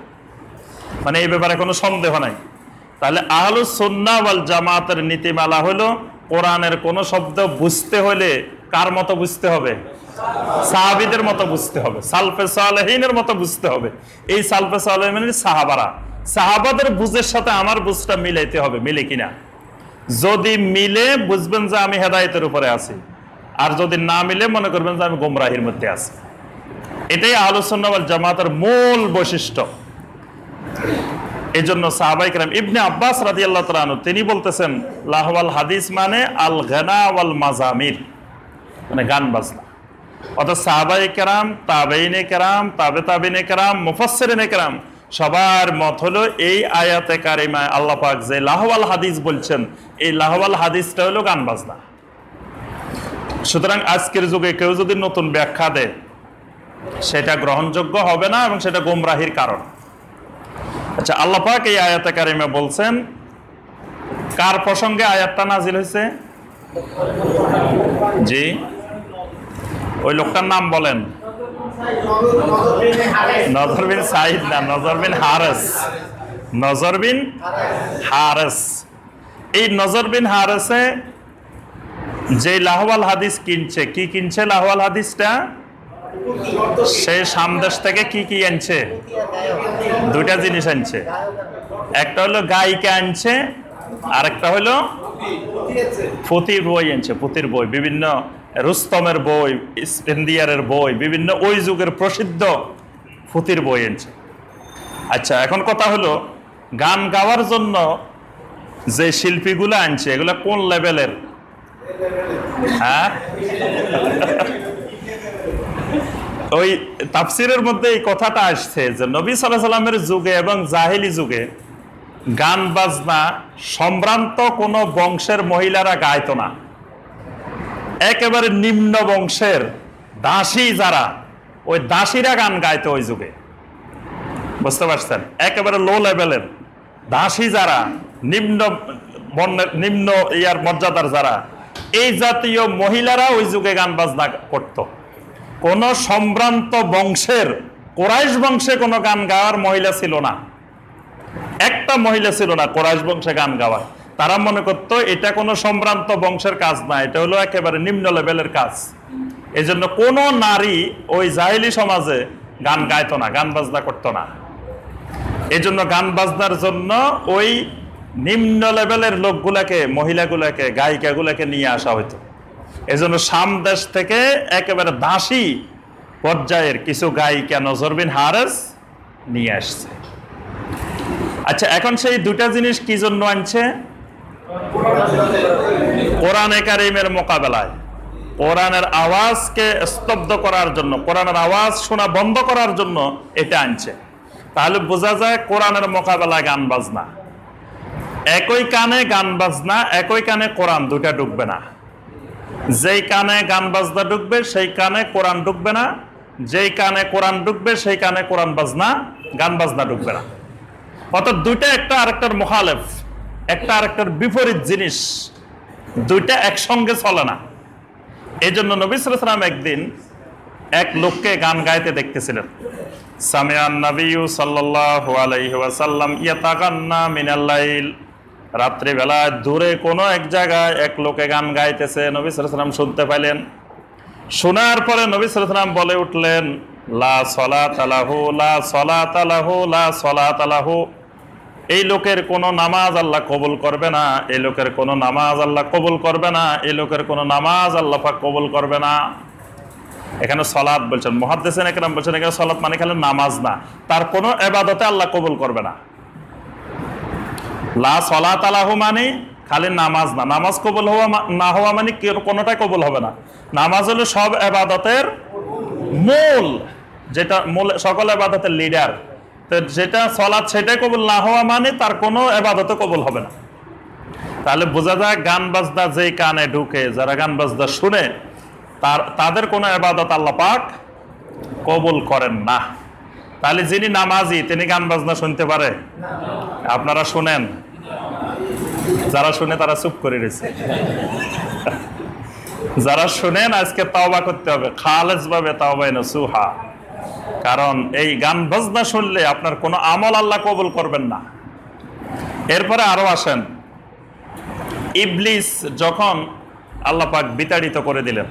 মানে এই ব্যাপারে কোনো সন্দেহ নাই। তাহলে আহলুস সুন্নাহ ওয়াল জামাতের নীতিমালা হলো কোরআনের কোন শব্দ বুঝতে হলে কার মতো বুঝতে হবে? সাহাবীদের মতো বুঝতে হবে, সালফে সালেহিনের মতো বুঝতে হবে। এই সালফে সালেহিন মানে সাহাবারা, সাহাবাদের বুঝের সাথে আমার বুঝটা মিলাইতে হবে, মিলে কিনা। যদি মিলে বুঝবেন যে আমি হেদায়েতের উপরে আছি, আর যদি না মিলে মনে করবেন যে আমি গোমরাহির মধ্যে আছি। এটাই আহলুস সুন্নাহ ওয়াল জামাতের মূল বৈশিষ্ট্য। এই জন্য সাহাবায়ে কেরাম, ইবনে আব্বাস রাদিয়াল্লাহু তাআলা আনহু তিনি বলতেছেন লাহওয়াল হাদিস মানে আল গানা ওয়াল মাজামির, মানে গান বাজনা। অর্থাৎ সাহাবায়ে কেরাম, তাবেঈনে কেরাম, তাবেঈনে কেরাম, মুফাসসিরিনে কেরাম সবার মত হলো এই আয়াতে কারিমায় আল্লাহ পাক যে লাহওয়াল হাদিস বলছেন, এই লাহওয়াল হাদিসটা হলো গান বাজনা। সুতরাং আজকের যুগে কেউ যদি নতুন ব্যাখ্যা দেয় সেটা গ্রহণযোগ্য হবে না এবং সেটা গোমরাহির কারণ। আচ্ছা, আল্লাহ পাক এই আয়াতে কারিমে বলছেন, কার প্রসঙ্গে আয়াতটা নাজিল হয়েছে? জি, ওই লোকটার নাম বলেন। নজর বিন সাইদ না, নজর বিন হারেস। নজর বিন হারেস। এই নজর বিন হারেসে যে লাহওয়াল হাদিস কিনছে, কি কিনছে লাহওয়াল হাদিসটা? সে সামদেশ থেকে কি কি আনছে? দুইটা জিনিস আনছে। একটা হলো গায়িকা আনছে, আর একটা হলো পুঁথির বই আনছে। পুঁথির বই, বিভিন্ন রুস্তমের বই, ইস্পেন্দিয়ারের বই, বিভিন্ন ওই যুগের প্রসিদ্ধ পুঁথির বই আনছে। আচ্ছা, এখন কথা হলো গান গাওয়ার জন্য যে শিল্পীগুলো আনছে এগুলো কোন লেভেলের? হ্যাঁ, ওই তাফসিরের মধ্যে এই কথাটা আসছে যে নবী সাল্লাল্লাহু আলাইহি সাল্লামের যুগে এবং জাহেলি যুগে গান বাজনা সম্ভ্রান্ত কোনো বংশের মহিলারা গাইতো না। একেবারে নিম্ন বংশের দাসী যারা, ওই দাসীরা গান গাইতো ওই যুগে। বুঝতে পারছেন? একেবারে লো লেভেলের দাসী যারা, নিম্ন বর্ণের, নিম্ন ইয়ার মর্যাদার যারা, এই জাতীয় মহিলারা ওই যুগে গান বাজনা করত। কোন সম্ভ্রান্ত বংশের, কোরাইশ বংশে কোনো গান গাওয়ার মহিলা ছিল না। একটা মহিলা ছিল না কোরাইশ বংশে গান গাওয়ার। তারা মনে করত এটা কোনো সম্ভ্রান্ত বংশের কাজ না, এটা হলো একেবারে নিম্ন লেভেলের কাজ। এই জন্য কোনো নারী ওই জাহেলি সমাজে গান গাইতো না, গান বাজনা করতো না। এই জন্য গান বাজনার জন্য ওই নিম্ন লেভেলের লোকগুলাকে, মহিলাগুলাকে, গায়িকাগুলাকে নিয়ে আসা হইতো। এই জন্য সামদেশ থেকে একেবারে দাসী পর্যায়ের কিছু গায়িকা নজর বিন হারেস নিয়ে আসছে। আচ্ছা, এখন সেই দুটা জিনিস কি জন্য আনছে? কোরআনে কারীমের মোকাবেলায়, কোরআনের আওয়াজকে স্তব্ধ করার জন্য, কোরআনের আওয়াজ শোনা বন্ধ করার জন্য এটা আনছে। তাহলে বোঝা যায় কোরআনের মোকাবেলায় গান বাজনা। একই কানে গান বাজনা, একই কানে কোরআন দুটা ঢুকবে না। যেই কানে গান বাজনা ঢুকবে সেই কানে কোরআন ঢুকবে না, যেই কানে কোরআন ঢুকবে সেই কানে কোরআন বাজনা, গান বাজনা ঢুকবে না। অর্থাৎ দুইটা একটা আরেকটার মুখালেফ, একটা আরেকটার বিপরীত জিনিস, দুইটা একসঙ্গে চলে না। এই জন্য নবী সাল্লাল্লাহু আলাইহি ওয়াসাল্লাম একদিন এক লোককে গান গাইতে দেখতেছিলেন। সামিআন নবিয়্যু সাল্লাল্লাহু আলাইহি ওয়াসাল্লাম ইয়াতাগান্না মিনাল লাইল। রাত্রিবেলা দূরে কোনো এক জায়গায় এক লোকে গান গাইতেছে, নবী সাল্লাল্লাহু আলাইহি ওয়াসাল্লাম শুনতে পাইলেন। শোনার পরে নবী সাল্লাল্লাহু আলাইহি ওয়াসাল্লাম বলে উঠলেন, লা সলাতা লাহু, লা সলাতা লাহু, লা সলাতা লাহু। এই লোকের কোনো নামাজ আল্লাহ কবুল করবে না, এই লোকের কোনো নামাজ আল্লাহ কবুল করবে না, এই লোকের কোনো নামাজ আল্লাহ পাক কবুল করবে না। এখানে সলাত বলছেন, মুহাদ্দিসিন একরাম বলছেন এখানে সলাত মানে খালি নামাজ না, তার কোনো ইবাদতে আল্লাহ কবুল করবে না। লা সলাতা লাহু মানে খালি নামাজ না, নামাজ কবুল হওয়া না হওয়া মানে কোনোটাই কবুল হবে না। নামাজ হলো সব ইবাদতের মূল, যেটা মূল, সকল ইবাদতের লিডার। তো যেটা সলাত সেটাই কবুল না হওয়া মানে তার কোনো ইবাদতে কবুল হবে না। তাহলে বোঝা যায় গান বাজনা যেই কানে ঢুকে, যারা গান বাজনা শুনে, তাদের কোনো ইবাদত আল্লাহ পাক কবুল করেন না। তাহলে যিনি নামাজি তিনি গান বাজনা শুনতে পারে? আপনারা শুনেন? যারা শুনে তারা চুপ করে রয়েছে। যারা শুনেন আজকে তাওবা করতে হবে, খালেস ভাবে তাওবা নসুহা। কারণ এই গান বাজনা শুনলে আপনার কোনো আমল আল্লাহ কবুল করবেন না। এরপরে আরো আসেন, ইবলিস যখন আল্লাহ পাক বিতাড়িত করে দিলেন,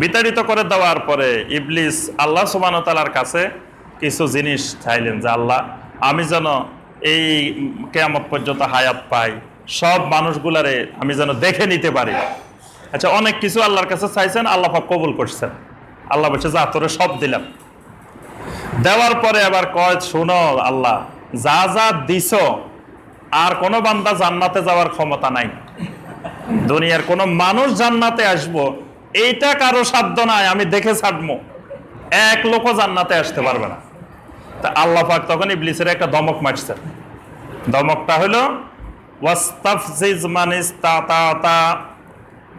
বিতাড়িত করে দেওয়ার পরে ইবলিস আল্লাহ সুবহানাহু ওয়া তাআলার কাছে কিছু জিনিস চাইলেন যে আল্লাহ, আমি যেন এই কিয়ামত পর্যন্ত হায়াত পাই, সব মানুষগুলারে আমি যেন দেখে নিতে পারি। আচ্ছা, অনেক কিছু আল্লাহর কাছে চাইছেন, আল্লাহ পাক কবুল করছেন। আল্লাহ বলছে যা তোরে সব দিলাম। দেওয়ার পরে আবার কয়, শুনো আল্লাহ, যা যা দিছ আর কোনো বান্দা জান্নাতে যাওয়ার ক্ষমতা নাই। দুনিয়ার কোনো মানুষ জান্নাতে আসবো এইটা কারো সাধ্য নাই, আমি দেখে ছাড়বো, এক লোকও জান্নাতে আসতে পারবে না। তা আল্লাহ পাক তখন ইবলিসের একটা ধমক মারছেন। ধমকটা হলো ওয়াস্তাফজিজ মানিস্তাতা,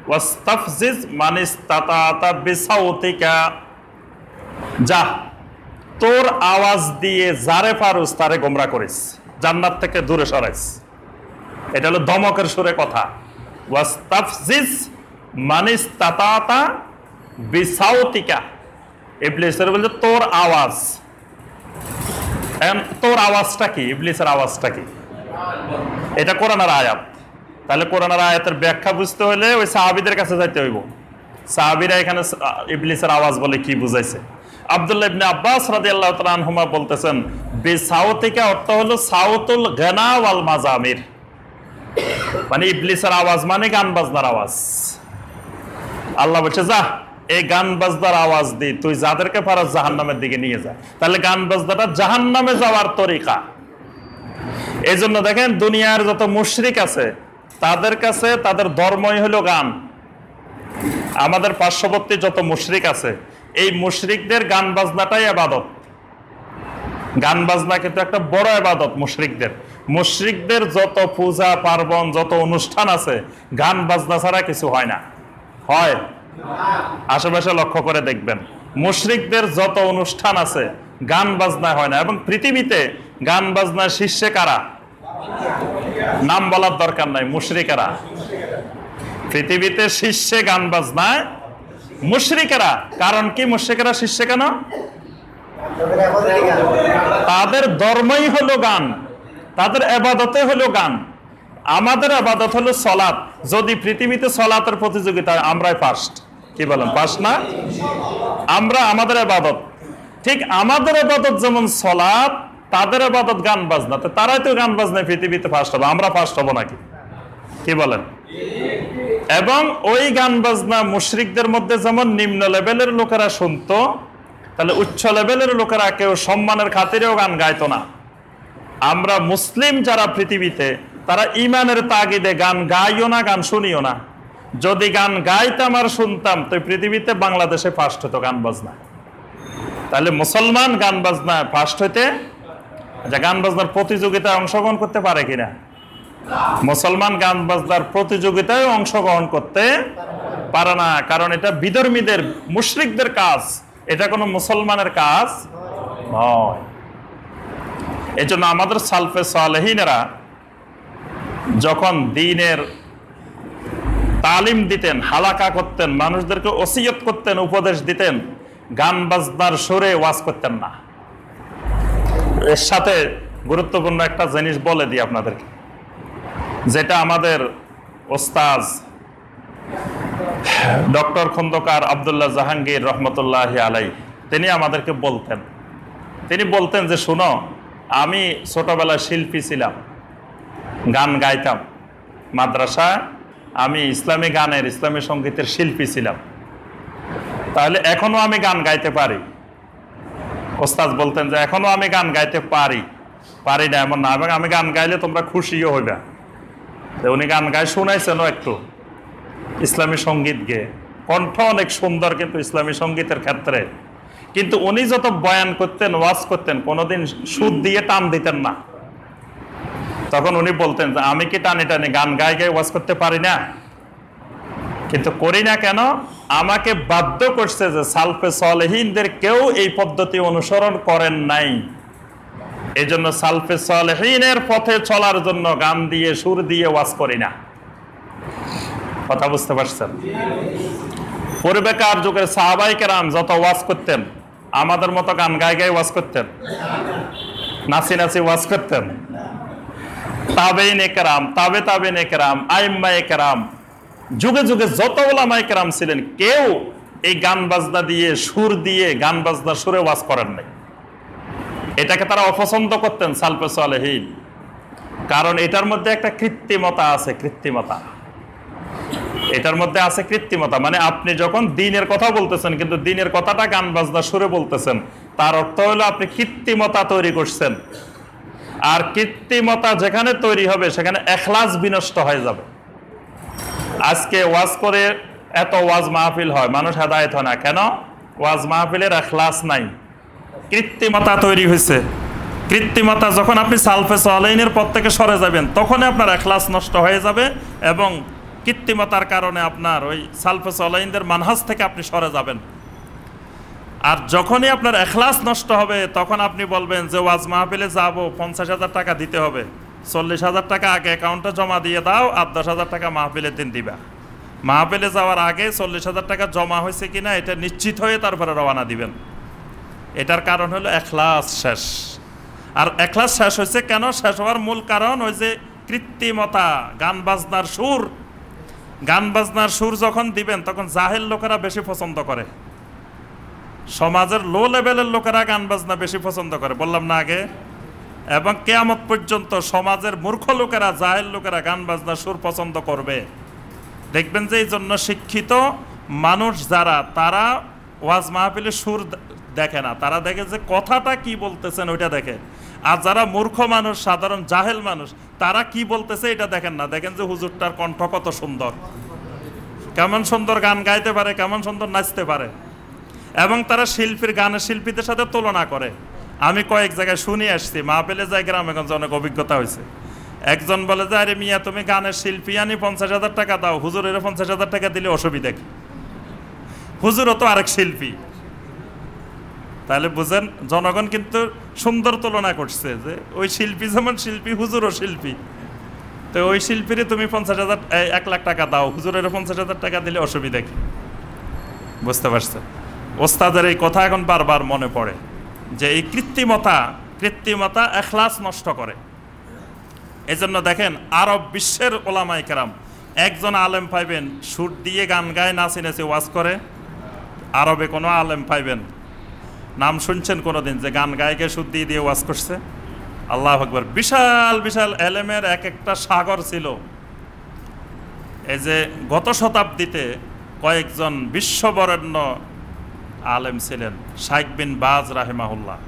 ওয়াস্তাফজিজ মানিস্তাতা বিসাউতিকা। যা, তোর আওয়াজ দিয়ে যারে পারুস তারে গোমরা করিস, জান্নাত থেকে দূরে সরাইস। এটা হলো ধমকের সুরে কথা। ওয়াস্তাফজিজ মানিস্তাতা বিসাউতিকা, ইবলিসের বলছে তোর আওয়াজ। তোর আওয়াজটা কি? ইবলিসের আওয়াজটা কি? এটা কোরআনের আয়াত। তাহলে কোরআনের আয়াতের ব্যাখ্যা বুঝতে হলে ওই সাহাবীদের কাছে যাইতে হইব। সাহাবীরা এখানে ইবলিসের আওয়াজ বলে কি বুঝাইছে। আব্দুল্লাহ ইবনে আব্বাস রাদিয়াল্লাহু তাআলা আনহুমা বলতেছেন, বিসাউতিকা অর্থ হলো সাউতুল গানা ওয়াল মাজামির, মানে ইবলিসের আওয়াজ মানে গান বাজনার আওয়াজ। আল্লাহ বলছে, যা এই গান বাজনার আওয়াজ দি তুই যাদেরকে পারস জাহান্নামের দিকে নিয়ে যা। তাহলে গান বাজনাটা জাহান্নামে যাওয়ার তরিকা। এই জন্য দেখেন দুনিয়ার যত মুশরিক আছে তাদের কাছে তাদের ধর্মই হলো গান। আমাদের পার্শ্ববর্তী যত মুশরিক আছে এই মুশরিকদের গান বাজনাটাই ইবাদত। গান বাজনা কিন্তু একটা বড় ইবাদত মুশরিকদের। মুশরিকদের যত পূজা পার্বণ যত অনুষ্ঠান আছে গান বাজনা ছাড়া কিছু হয় না। হয়? আশেপাশে লক্ষ্য করে দেখবেন মুশরিকদের যত অনুষ্ঠান আছে গান বাজনা হয় না। এবং পৃথিবীতে গান বাজনার শীর্ষে কারা? নাম বলার দরকার নাই, মুশরিকেরা। পৃথিবীতে শীর্ষে গান বাজনায় মুশরিকেরা। কারণ কি মুশরিকেরা শীর্ষে কেন? তাদের ধর্মই হলো গান, তাদের ইবাদতে হলো গান। আমাদের ইবাদত হলো সালাত। যদি পৃথিবীতে সালাতের প্রতিযোগিতা আমরাই ফার্স্ট। কি বলেন, ফার্স্ট না? আমরা আমাদের ইবাদত, ঠিক আমাদের ইবাদত যেমন সালাত, তাদের ইবাদত গান বাজনা। তো তারাই তো গান বাজনায় পৃথিবীতে ফার্স্ট হবে, আমরা ফার্স্ট হব নাকি? কি বলেন? এবং ওই গান বাজনা মুশরিকদের মধ্যে যেমন নিম্ন লেভেলের লোকেরা শুনতো, তাহলে উচ্চ লেভেলের লোকেরা কেউ সম্মানের খাতিরেও গান গাইতো না। আমরা মুসলিম যারা পৃথিবীতে, তারা ইমানের তাগিদে গান গাইও না, গান শুনিও না। যদি গান গাইতাম আর শুনতাম তো পৃথিবীতে বাংলাদেশে ফার্স্ট হতো গান বাজনা। তাহলে মুসলমান গান বাজনা ফার্স্ট হইতে, গান বাজনার প্রতিযোগিতায় অংশগ্রহণ করতে পারে কিনা? মুসলমান গান বাজনার প্রতিযোগিতায় অংশগ্রহণ করতে পারে না, কারণ এটা বিধর্মীদের মুশরিকদের কাজ, এটা কোনো মুসলমানের কাজ নয়। এই জন্য আমাদের সালফে সালেহিনেরা যখন দ্বীনের তালিম দিতেন, হালাকা করতেন, মানুষদেরকে ওসিয়ত করতেন, উপদেশ দিতেন, গান বাজনার সুরে ওয়াজ করতেন না। এর সাথে গুরুত্বপূর্ণ একটা জিনিস বলে দিই আপনাদেরকে, যেটা আমাদের ওস্তাজ ডক্টর খন্দকার আব্দুল্লাহ জাহাঙ্গীর রহমতুল্লাহ আলাই তিনি আমাদেরকে বলতেন। তিনি বলতেন যে, শোনো, আমি ছোটবেলায় শিল্পী ছিলাম, গান গাইতাম মাদ্রাসায়, আমি ইসলামী গানের, ইসলামী সঙ্গীতের শিল্পী ছিলাম, তাহলে এখনো আমি গান গাইতে পারি। ওস্তাদ বলতেন যে এখনো আমি গান গাইতে পারি না এমন না, এবং আমি গান গাইলে তোমরা খুশিও হইবে। উনি গান গায়ে শুনাইছেন একটু ইসলামী সঙ্গীত গেয়ে, কণ্ঠ অনেক সুন্দর কিন্তু ইসলামী সঙ্গীতের ক্ষেত্রে। কিন্তু উনি যত বয়ান করতেন, ওয়াজ করতেন, কোনোদিন সুদ দিয়ে টান দিতেন না। তখন উনি বলতেন যে আমি কি টানে টানে গান গায়ে গায়ে ওয়াজ করতে পারি না? কিন্তু করি না কেন? আমাকে বাধ্য করছে যে সালফে সালেহিনদের কেউ এই পদ্ধতি অনুসরণ করেন নাই। এই জন্য সালফে সালেহিনের পথে চলার জন্য গান দিয়ে সুর দিয়ে ওয়াজ করি না। কথা বুঝতে পারছেন? পূর্বেকার যুগের সাহাবাই কেরাম যত ওয়াজ করতেন, আমাদের মতো গান গায়ে গায়ে ওয়াজ করতেন? নাচি নাচি ওয়াজ করতেন? তাবেইন কেরাম, তাবেইন কেরাম, আইম্মায়ে কেরাম, যুগে যুগে যত উলামায়ে কেরাম ছিলেন, কেউ এই গান বাজনা দিয়ে, সুর দিয়ে, গান বাজনা সুরে ওয়াজ করেন নাই। এটাকে তারা অপছন্দ করতেন সালফে সালেহিন, কারণ এটার মধ্যে একটা কৃত্রিমতা আছে। এটার মধ্যে আছে কৃত্রিমতা, মানে আপনি যখন দ্বীনের কথা বলতেছেন কিন্তু দ্বীনের কথাটা গান বাজনা সুরে বলতেছেন, তার অর্থ হলো আপনি কৃত্রিমতা তৈরি করছেন। আর কৃত্রিমতা যেখানে তৈরি হবে সেখানে ইখলাস বিনষ্ট হয়ে যাবে। আজকে ওয়াজ করে এত ওয়াজ মাহফিল হয়, মানুষ হেদায়েত হয় না কেন? ওয়াজ মাহফিলের ইখলাস নাই, কৃত্রিমতা তৈরি হয়েছে। কৃত্রিমতা যখন আপনি সালফে সালেহিনের পথ থেকে সরে যাবেন, তখনই আপনার ইখলাস নষ্ট হয়ে যাবে, এবং কৃত্রিমতার কারণে আপনার ওই সালফে সালেহিনদের মানহাজ থেকে আপনি সরে যাবেন। আর যখনই আপনার ইখলাস নষ্ট হবে, তখন আপনি বলবেন যে ওয়াজ মাহফিলে যাবো, 50,000 টাকা দিতে হবে, 40,000 টাকা আগে অ্যাকাউন্টে জমা দিয়ে দাও, আর 10,000 টাকা মাহফিলের দিন দিবা। মাহফিলে যাওয়ার আগে 40,000 টাকা জমা হয়েছে কিনা এটা নিশ্চিত হয়ে তারপরে রওনা দিবেন। এটার কারণ হলো এখলাস শেষ। আর এখলাস শেষ হয়েছে কেন? শেষ হওয়ার মূল কারণ ওই যে কৃত্রিমতা, গান বাজনার সুর। গান বাজনার সুর যখন দিবেন তখন জাহেল লোকেরা বেশি পছন্দ করে, সমাজের লো লেভেলের লোকেরা গান বাজনা বেশি পছন্দ করে, বললাম না আগে। এবং কিয়ামত পর্যন্ত সমাজের মূর্খ লোকেরা, জাহেল লোকেরা গান বাজনার সুর পছন্দ করবে। দেখবেন যে এই জন্য শিক্ষিত মানুষ যারা, তারা ওয়াজ মাহফিলে সুর দেখে না, তারা দেখে যে কথাটা কি বলতেছেন ওইটা দেখে। আর যারা মূর্খ মানুষ, সাধারণ জাহেল মানুষ, তারা কি বলতেছে এটা দেখেন না, দেখেন যে হুজুরটার কণ্ঠ কত সুন্দর, কেমন সুন্দর গান গাইতে পারে, কেমন সুন্দর নাচতে পারে। এবং তারা শিল্পীর, গানের শিল্পীদের সাথে তুলনা করে। আমি কয়েক জায়গায় শুনে আসছি, মাহফিলে যাই গ্রামেগঞ্জে অনেক অভিজ্ঞতা হয়েছে। একজন বলে যে আরে মিয়া তুমি গানের শিল্পী, আনি 50,000 টাকা দাও, হুজুরের 50,000 টাকা দিলে অসুবিধা কি? হুজুরও তো আরেক শিল্পী। তাহলে বুঝেন, জনগণ কিন্তু সুন্দর তুলনা করছে যে ওই শিল্পী যেমন শিল্পী, হুজুরও শিল্পী। তো ওই শিল্পীরে তুমি 50,000, 1 লাখ টাকা দাও, হুজুরের 50,000 টাকা দিলে অসুবিধা কি? বুঝতে পারছে? ওস্তাদের এই কথা এখন বারবার মনে পড়ে যে এই কৃত্রিমতা এখলাস নষ্ট করে। এই জন্য দেখেন আরব বিশ্বের ওলামায়ে কেরাম, একজন আলেম পাইবেন সুর দিয়ে গান গায়, নাচে নাচে ওয়াজ করে। আরবে কোনো আলেম পাইবেন, নাম শুনছেন কোনোদিন যে গান গায়কে সুর দিয়ে দিয়ে ওয়াজ করছে? আল্লাহু আকবার। বিশাল বিশাল এলেমের এক একটা সাগর ছিল। এই যে গত শতাব্দীতে কয়েকজন বিশ্ববরেণ্য আলেম ছিলেন, শাইখ বিন বাজ রাহিমাহুল্লাহ,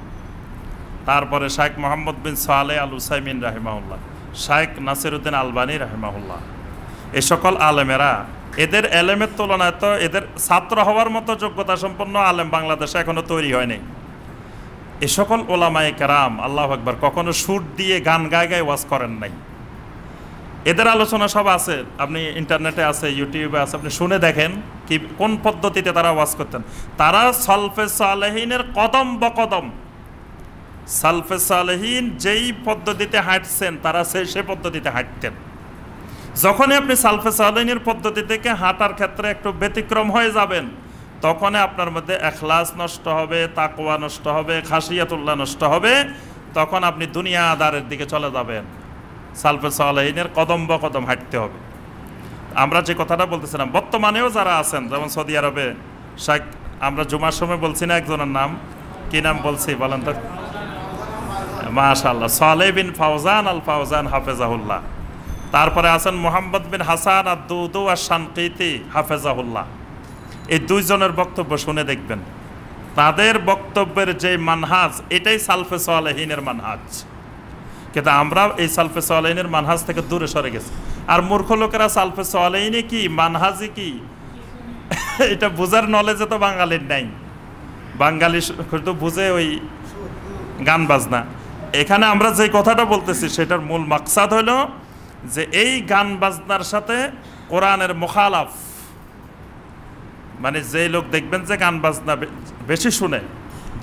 তারপরে শাইখ মোহাম্মদ বিন সালেহ আল উসাইমিন রাহিমাহুল্লাহ, শাইখ নাসিরউদ্দিন আলবানী রাহিমাহুল্লাহ। এই সকল আলেমেরা, এদের এলেমের তুলনায় তো এদের ছাত্র হওয়ার মতো যোগ্যতা সম্পন্ন আলেম বাংলাদেশে এখনো তৈরি হয়নি। এ সকল ওলামায়ে কেরাম, আল্লাহু আকবার, কখনো সুর দিয়ে গান গায়ে গায়ে ওয়াজ করেন নাই। এদের আলোচনা সব আছে, আপনি ইন্টারনেটে আছে, ইউটিউবে আছে, আপনি শুনে দেখেন কি কোন পদ্ধতিতে তারা ওয়াজ করতেন। তারা সালফে সালেহিনের কদম বকদম, সালফে সালেহিন যেই পদ্ধতিতে হাঁটছেন তারা সে পদ্ধতিতে হাঁটতেন। যখনই আপনি সালফে সালেহিনের পদ্ধতি থেকে হাঁটার ক্ষেত্রে একটু ব্যতিক্রম হয়ে যাবেন, তখন আপনার মধ্যে এখলাস নষ্ট হবে, তাকওয়া নষ্ট হবে, খাশিয়াতুল্লাহ নষ্ট হবে, তখন আপনি দুনিয়াদারের দিকে চলে যাবেন। সালফে সালেহিনের কদম বকদম হাঁটতে হবে। আমরা যে কথাটা বলতেছিলাম, বর্তমানেও যারা আছেন, যেমন সৌদি আরবে শাইখ, আমরা জুমার সময় বলছি না একজনের নাম, কি নাম বলছি বলেন তো? মাশাআল্লাহ, সালেহ বিন ফাওজান আল ফাওজান হাফেজাহুল্লাহ। তারপরে আছেন মুহাম্মদ বিন হাসান আদ-দুদু আশ-শানকিতি হাফেজাহুল্লাহ। এই দুইজনের বক্তব্য শুনে দেখবেন, তাদের বক্তব্যের যে মানহাজ, এটাই সালফে সালেহিনের মানহাজ। কিন্তু আমরা এই সালফে সালেহিনের মানহাজ থেকে দূরে সরে গেছি। আর মূর্খ লোকেরা সালফে সালেহিনে কি, মানহাজি কি, এটা বুঝার নলেজে তো বাঙালির নাই। বাঙালি শুধু বুঝে ওই গান বাজনা। এখানে আমরা যে কথাটা বলতেছি সেটার মূল মাকসাদ হলো যে এই গান বাজনার সাথে কোরআনের মুখালাফ, মানে যেই লোক দেখবেন যে গান বাজনা বেশি শুনে,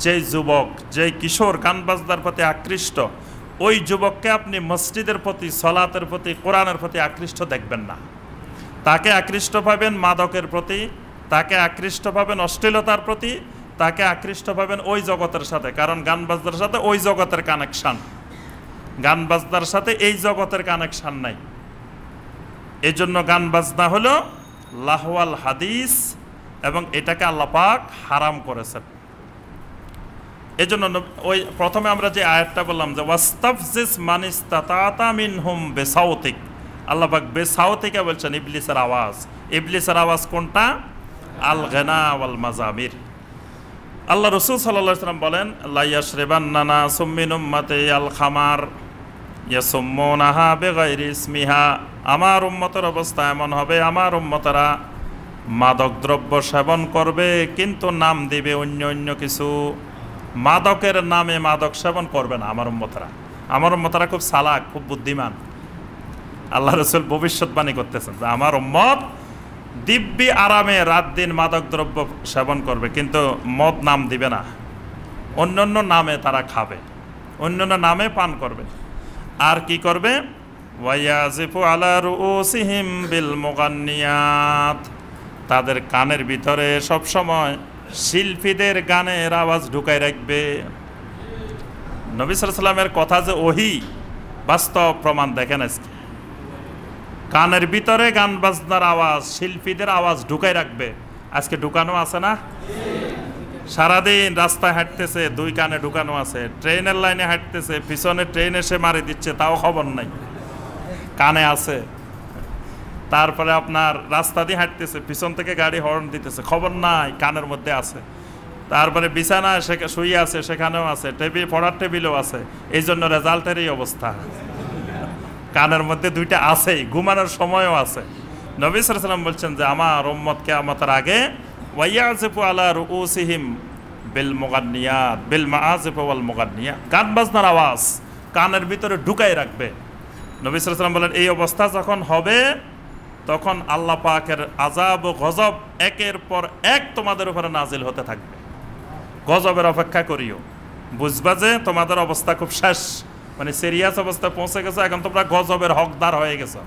যেই যুবক, যেই কিশোর গান বাজনার প্রতি আকৃষ্ট, ওই যুবককে আপনি মসজিদের প্রতি, সলাতের প্রতি, কোরআনের প্রতি আকৃষ্ট দেখবেন না। তাকে আকৃষ্ট পাবেন মাদকের প্রতি, তাকে আকৃষ্ট পাবেন অশ্লীলতার প্রতি, তাকে আকৃষ্ট পাবেন ওই জগতের সাথে। কারণ গান বাজনার সাথে ওই জগতের কানেকশান, গান বাজনার সাথে এই জগতের কানেকশান নাই। এই জন্য গান বাজনা হলো লাহওয়াল হাদিস, এবং এটাকে আল্লাহ পাক হারাম করেছেন। এই জন্য ওই প্রথমে আমরা যে আয়াতটা বললাম যে ওয়াস্তাফজিস মান ইসতাতা মিনহুম বিসাউতিক, আল্লাহ পাক বিসাউতিকে বলছেন ইবলিসের আওয়াজ। ইবলিসের আওয়াজ কোনটা? আল গানা ওয়াল মাজামির। আল্লাহ রাসূল সাল্লাল্লাহু আলাইহি ওয়াসাল্লাম বলেন লা ইয়াশরিবান্না নাসুম মিন উম্মতি আল খামার ইয়াসুম্মুনাহা বিগাইরি ইসমিহা। আমার উম্মতের অবস্থা এমন হবে, আমার উম্মতেরা মাদক দ্রব্য সেবন করবে কিন্তু নাম দিবে অন্য অন্য কিছু, মাদকের নামে মাদক সেবন করবে না আমার উম্মতেরা। আমার উম্মতেরা খুব চালাক, খুব বুদ্ধিমান। আল্লাহ রাসূল ভবিষ্যৎবাণী করতেছেন যে আমার উম্মত দিব্যি আরামে রাত দিন মাদক দ্রব্য সেবন করবে, কিন্তু মদ নাম দিবে না, অন্যান্য নামে তারা খাবে, অন্যান্য নামে পান করবে। আর কি করবে? ওয়ায়াজিফু আলা রুউসিহিম বিল মুগান্নিয়াত, তাদের কানের ভিতরে সব সময় শিল্পীদের গানের আওয়াজ ঢুকাই রাখবে। নবী সাল্লাল্লাহু আলাইহি ওয়াসাল্লামের কথা যে ওহী, বাস্তব প্রমাণ দেখেন আজকে। কানের ভিতরে গান বাজনার আওয়াজ, শিল্পীদের আওয়াজ ঢুকাই রাখবে। আজকে ঢুকানো আছে না? সারাদিন রাস্তায় হাঁটতেছে, দুই কানে ঢুকানো আছে। ট্রেনের লাইনে হাঁটতেছে, পিছনে ট্রেন এসে মারি দিচ্ছে, তাও খবর নাই, কানে আছে। তারপরে আপনার রাস্তা দিয়ে হাঁটতেছে, পিছন থেকে গাড়ি হর্ন দিতেছে, খবর নাই, কানের মধ্যে আছে। তারপরে বিছানায় শুয়ে আছে, সেখানেও আছে, পড়ার টেবিলও আছে। এই জন্য রেজাল্টের এই অবস্থা, কানের মধ্যে দুইটা আছেই, ঘুমানোর সময়ও আছে। নবী সাল্লাল্লাহু আলাইহি ওয়াসাল্লাম বলছেন যে আমার উম্মত কিয়ামতের আগে ওয়ায়াজিফু আলা রুউসিহিম বিল মুগান্নিয়াত বিল মাআজিফ ওয়াল মুগান্নিয়াত, গান বাজনার আওয়াজ কানের ভিতরে ঢুকাই রাখবে। নবী সাল্লাল্লাহু আলাইহি ওয়াসাল্লাম বলেন এই অবস্থা যখন হবে তখন আল্লাহ পাকের আযাব ও গজব একের পর এক তোমাদের উপরে নাজিল হতে থাকবে। গজবের অপেক্ষা করিও, বুঝবা যে তোমাদের অবস্থা খুব শেষ, মানে সিরিয়াস অবস্থা পৌঁছে গেছে, এখন তোমরা গজবের হকদার হয়ে গেছো।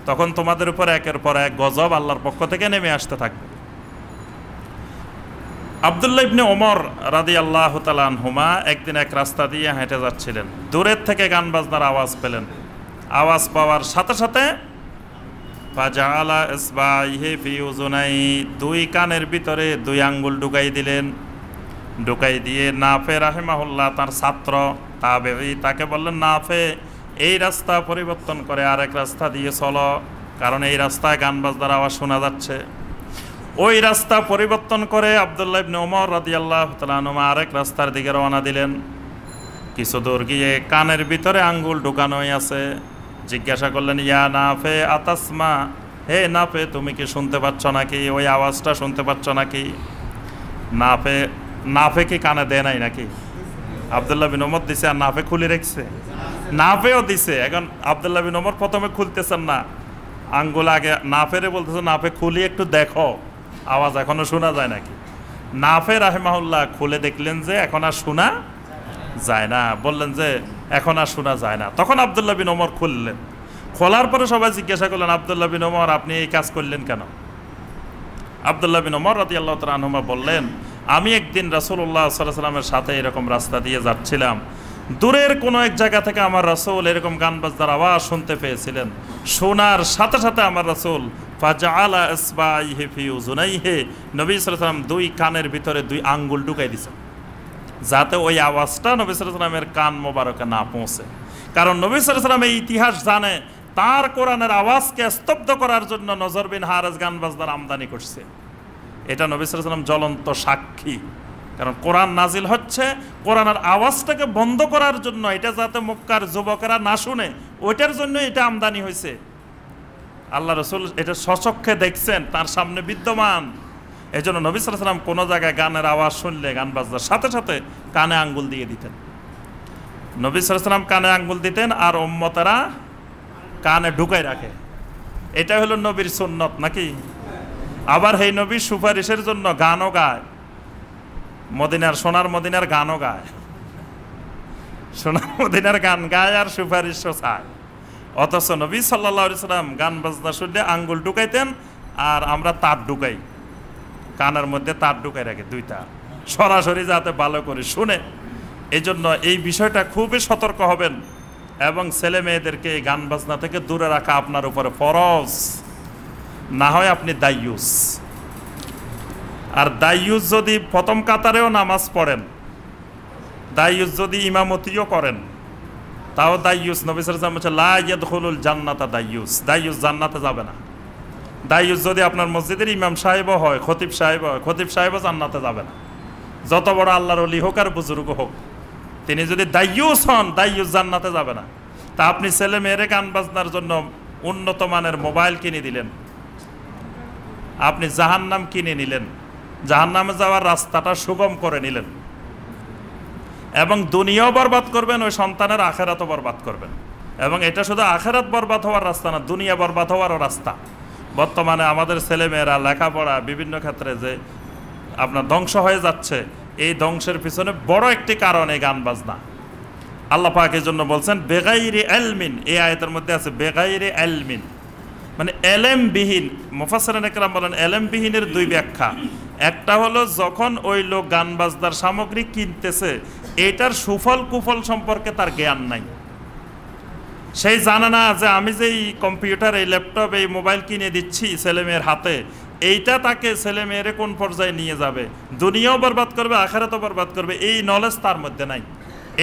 তখন তোমাদের উপর একের পর এক গজব আল্লাহর পক্ষ থেকে নেমে আসতে থাকবে। আব্দুল্লাহ ইবনে ওমর রাদিয়াল্লাহু তাআলা আনহুমা একদিন এক রাস্তা দিয়ে হেঁটে যাচ্ছিলেন, দূরের থেকে গান বাজনার আওয়াজ পেলেন। আওয়াজ পাওয়ার সাথে সাথে ফাজাআলা ইসবাইহি ফি উযুনাই, দুই কানের ভিতরে দুই আঙ্গুল ঢুকাই দিলেন। ঢুকাই দিয়ে নাফে রাহিমাহুল্লাহ তার ছাত্র তাবেঈ, তাকে বললেন নাফে এই রাস্তা পরিবর্তন করে আরেক রাস্তা দিয়ে চলো, কারণ এই রাস্তায় গান বাজনার আওয়াজ শোনা যাচ্ছে। ওই রাস্তা পরিবর্তন করে আব্দুল্লাহ ইবনে ওমর রাদিয়াল্লাহু তাআলা আনহু আরেক রাস্তার দিকে রওনা দিলেন। কিছু দূর গিয়ে কানের ভিতরে আঙ্গুল ঢুকানোই আছে। জিজ্ঞাসা করলেন ইয়া নাফে আতাসমা, হে নাফে তুমি কি শুনতে পাচ্ছ নাকি, ওই আওয়াজটা শুনতে পাচ্ছ নাকি? নাফে কি কানে দেয় নাই নাকি? আব্দুল্লাহ বিন ওমর দিছে আর নাফে খুলে রেখেছে, নাফেও দিছে। এখন আব্দুল্লাহ বিন ওমর প্রথমে খুলতেছেন না, আঙ্গুল আগে নাফেরে বলতেছে নাফে খুলি একটু দেখো আওয়াজ এখনো শোনা যায় নাকি। নাফে রাহিমাহুল্লাহ খুলে দেখলেন যে এখন আর শোনা যায় না, বললেন যে এখন আর শোনা যায় না। তখন আব্দুল্লাহ বিন ওমর খুললেন। খোলার পরে সবাই জিজ্ঞাসা করলেন আব্দুল্লাহ বিন ওমর আপনি এই কাজ করলেন কেন? আব্দুল্লাহ বিন ওমর রাদিয়াল্লাহু তাআলা আনহু বললেন আমি একদিন রাসূলুল্লাহ সাল্লাল্লাহু আলাইহি ওয়াসাল্লামের সাথে এরকম রাস্তা দিয়ে যাচ্ছিলাম, দূরের কোনো এক জায়গা থেকে আমার রাসূল এরকম গান বাজনার আওয়াজ শুনতে পেয়েছিলেন। শোনার সাথে সাথে আমার রাসূল ফাজাআলা ইসবাইহি ফি উযুনাইহি, নবী সাল্লাল্লাহু আলাইহি ওয়াসাল্লাম দুই কানের ভিতরে দুই আঙ্গুল ঢুকাই দিয়েছেন, যাতে ওই আওয়াজটা নবী সাল্লাল্লাহু আলাইহি ওয়াসাল্লামের কান মোবারকে না পৌঁছে। কারণ নবী সাল্লাল্লাহু আলাইহি ওয়াসাল্লাম এই ইতিহাস জানে, তার কোরআনের আওয়াজকে স্তব্ধ করার জন্য নজর বিন হারেস গান বাজনার আমদানি করছে। এটা নবী সাল্লাল্লাহু আলাইহি ওয়াসাল্লাম জ্বলন্ত সাক্ষী। কারণ কোরআন নাজিল হচ্ছে কোরআনের আওয়াজটাকে বন্ধ করার জন্য, এটা যাতে মক্কার যুবকেরা না শুনে ওইটার জন্য এটা আমদানি হয়েছে। আল্লাহ রসুল এটা সচক্ষে দেখছেন, তার সামনে বিদ্যমান। এই জন্য নবী সাল্লাল্লাহু আলাইহি ওয়াসাল্লাম কোনো জায়গায় গানের আওয়াজ শুনলে গান বাজনার সাথে সাথে কানে আঙ্গুল দিয়ে দিতেন। নবী সাল্লাল্লাহু আলাইহি ওয়াসাল্লাম কানে আঙ্গুল দিতেন আর উম্মতেরা কানে ঢুকাই রাখে। এটা হলো নবীর সুন্নত নাকি? আবার এই নবীর সুপারিশের জন্য গানও গায়, মদিনার সোনার মদিনার গানও গায়, সোনার মদিনার গান গায় আর সুপারিশও চায়। অথচ নবী সাল্লাল্লাহু আলাইহি ওয়াসাল্লাম গান বাজনা শুনলে আঙ্গুল ঢুকাইতেন, আর আমরা তার ঢুকাই, কানের মধ্যে তার ঢুকাই রাখে দুইটা, সরাসরি যাতে ভালো করে শুনে। এই জন্য এই বিষয়টা খুবই সতর্ক হবেন এবং ছেলে মেয়েদেরকে এই গান বাজনা থেকে দূরে রাখা আপনার উপরে ফরজ, না হয় আপনি দায়ুস। আর দায়ুস যদি প্রথম কাতারেও নামাজ পড়েন, দায়ুস যদি ইমামতিও করেন, তাও দায়ুস। নবী সাল্লাল্লাহু আলাইহি ওয়াসাল্লাম বলেছেন লা ইয়াদখুলুল জান্নাতা দায়ুস, দায়ুস জান্নাতে যাবে না। দায়ুস যদি আপনার মসজিদের ইমাম সাহেবও হয়, খতিব সাহেব হয়, খতিব সাহেবও জান্নাতে যাবে না। যত বড় আল্লাহর ওলি হোক আর বুজুর্গ হোক, তিনি যদি দায়ুস হন, দায়ুস জান্নাতে যাবে না। তা আপনি ছেলে মেয়েরে গান বাজনার জন্য উন্নত মানের মোবাইল কিনে দিলেন, আপনি জাহান্নাম কিনে নিলেন, জাহান্নামে যাওয়ার রাস্তাটা সুগম করে নিলেন, এবং দুনিয়াও বরবাদ করবেন, ওই সন্তানের আখেরাতও বরবাদ করবেন। এবং এটা শুধু আখেরাত বরবাদ হওয়ার রাস্তা না, দুনিয়া বরবাদ হওয়ারও রাস্তা। বর্তমানে আমাদের ছেলেমেয়েরা লেখাপড়া বিভিন্ন ক্ষেত্রে যে আপনার ধ্বংস হয়ে যাচ্ছে, এই ধ্বংসের পিছনে বড় একটি কারণ এই গান বাজনা। আল্লাহ পাক এর জন্য বলছেন বেগাইরে ইলমিন, এই আয়াতের মধ্যে আছে বেগাইরে ইলমিন, মানে এলেমবিহীন। মুফাসসিরিন একরাম বলেন এলেমবিহীনের দুই ব্যাখ্যা। একটা হলো যখন ওই লোক গান বাজনার সামগ্রী কিনতেছে এটার সুফল কুফল সম্পর্কে তার জ্ঞান নাই, সেই জানে না যে আমি যে এই কম্পিউটার, এই ল্যাপটপ, এই মোবাইল কিনে দিচ্ছি ছেলেমেয়ের হাতে, এইটা তাকে ছেলেমেয়েরে কোন পর্যায়ে নিয়ে যাবে, দুনিয়াও বরবাদ করবে আখিরাতও বরবাদ করবে, এই নলেজ তার মধ্যে নাই।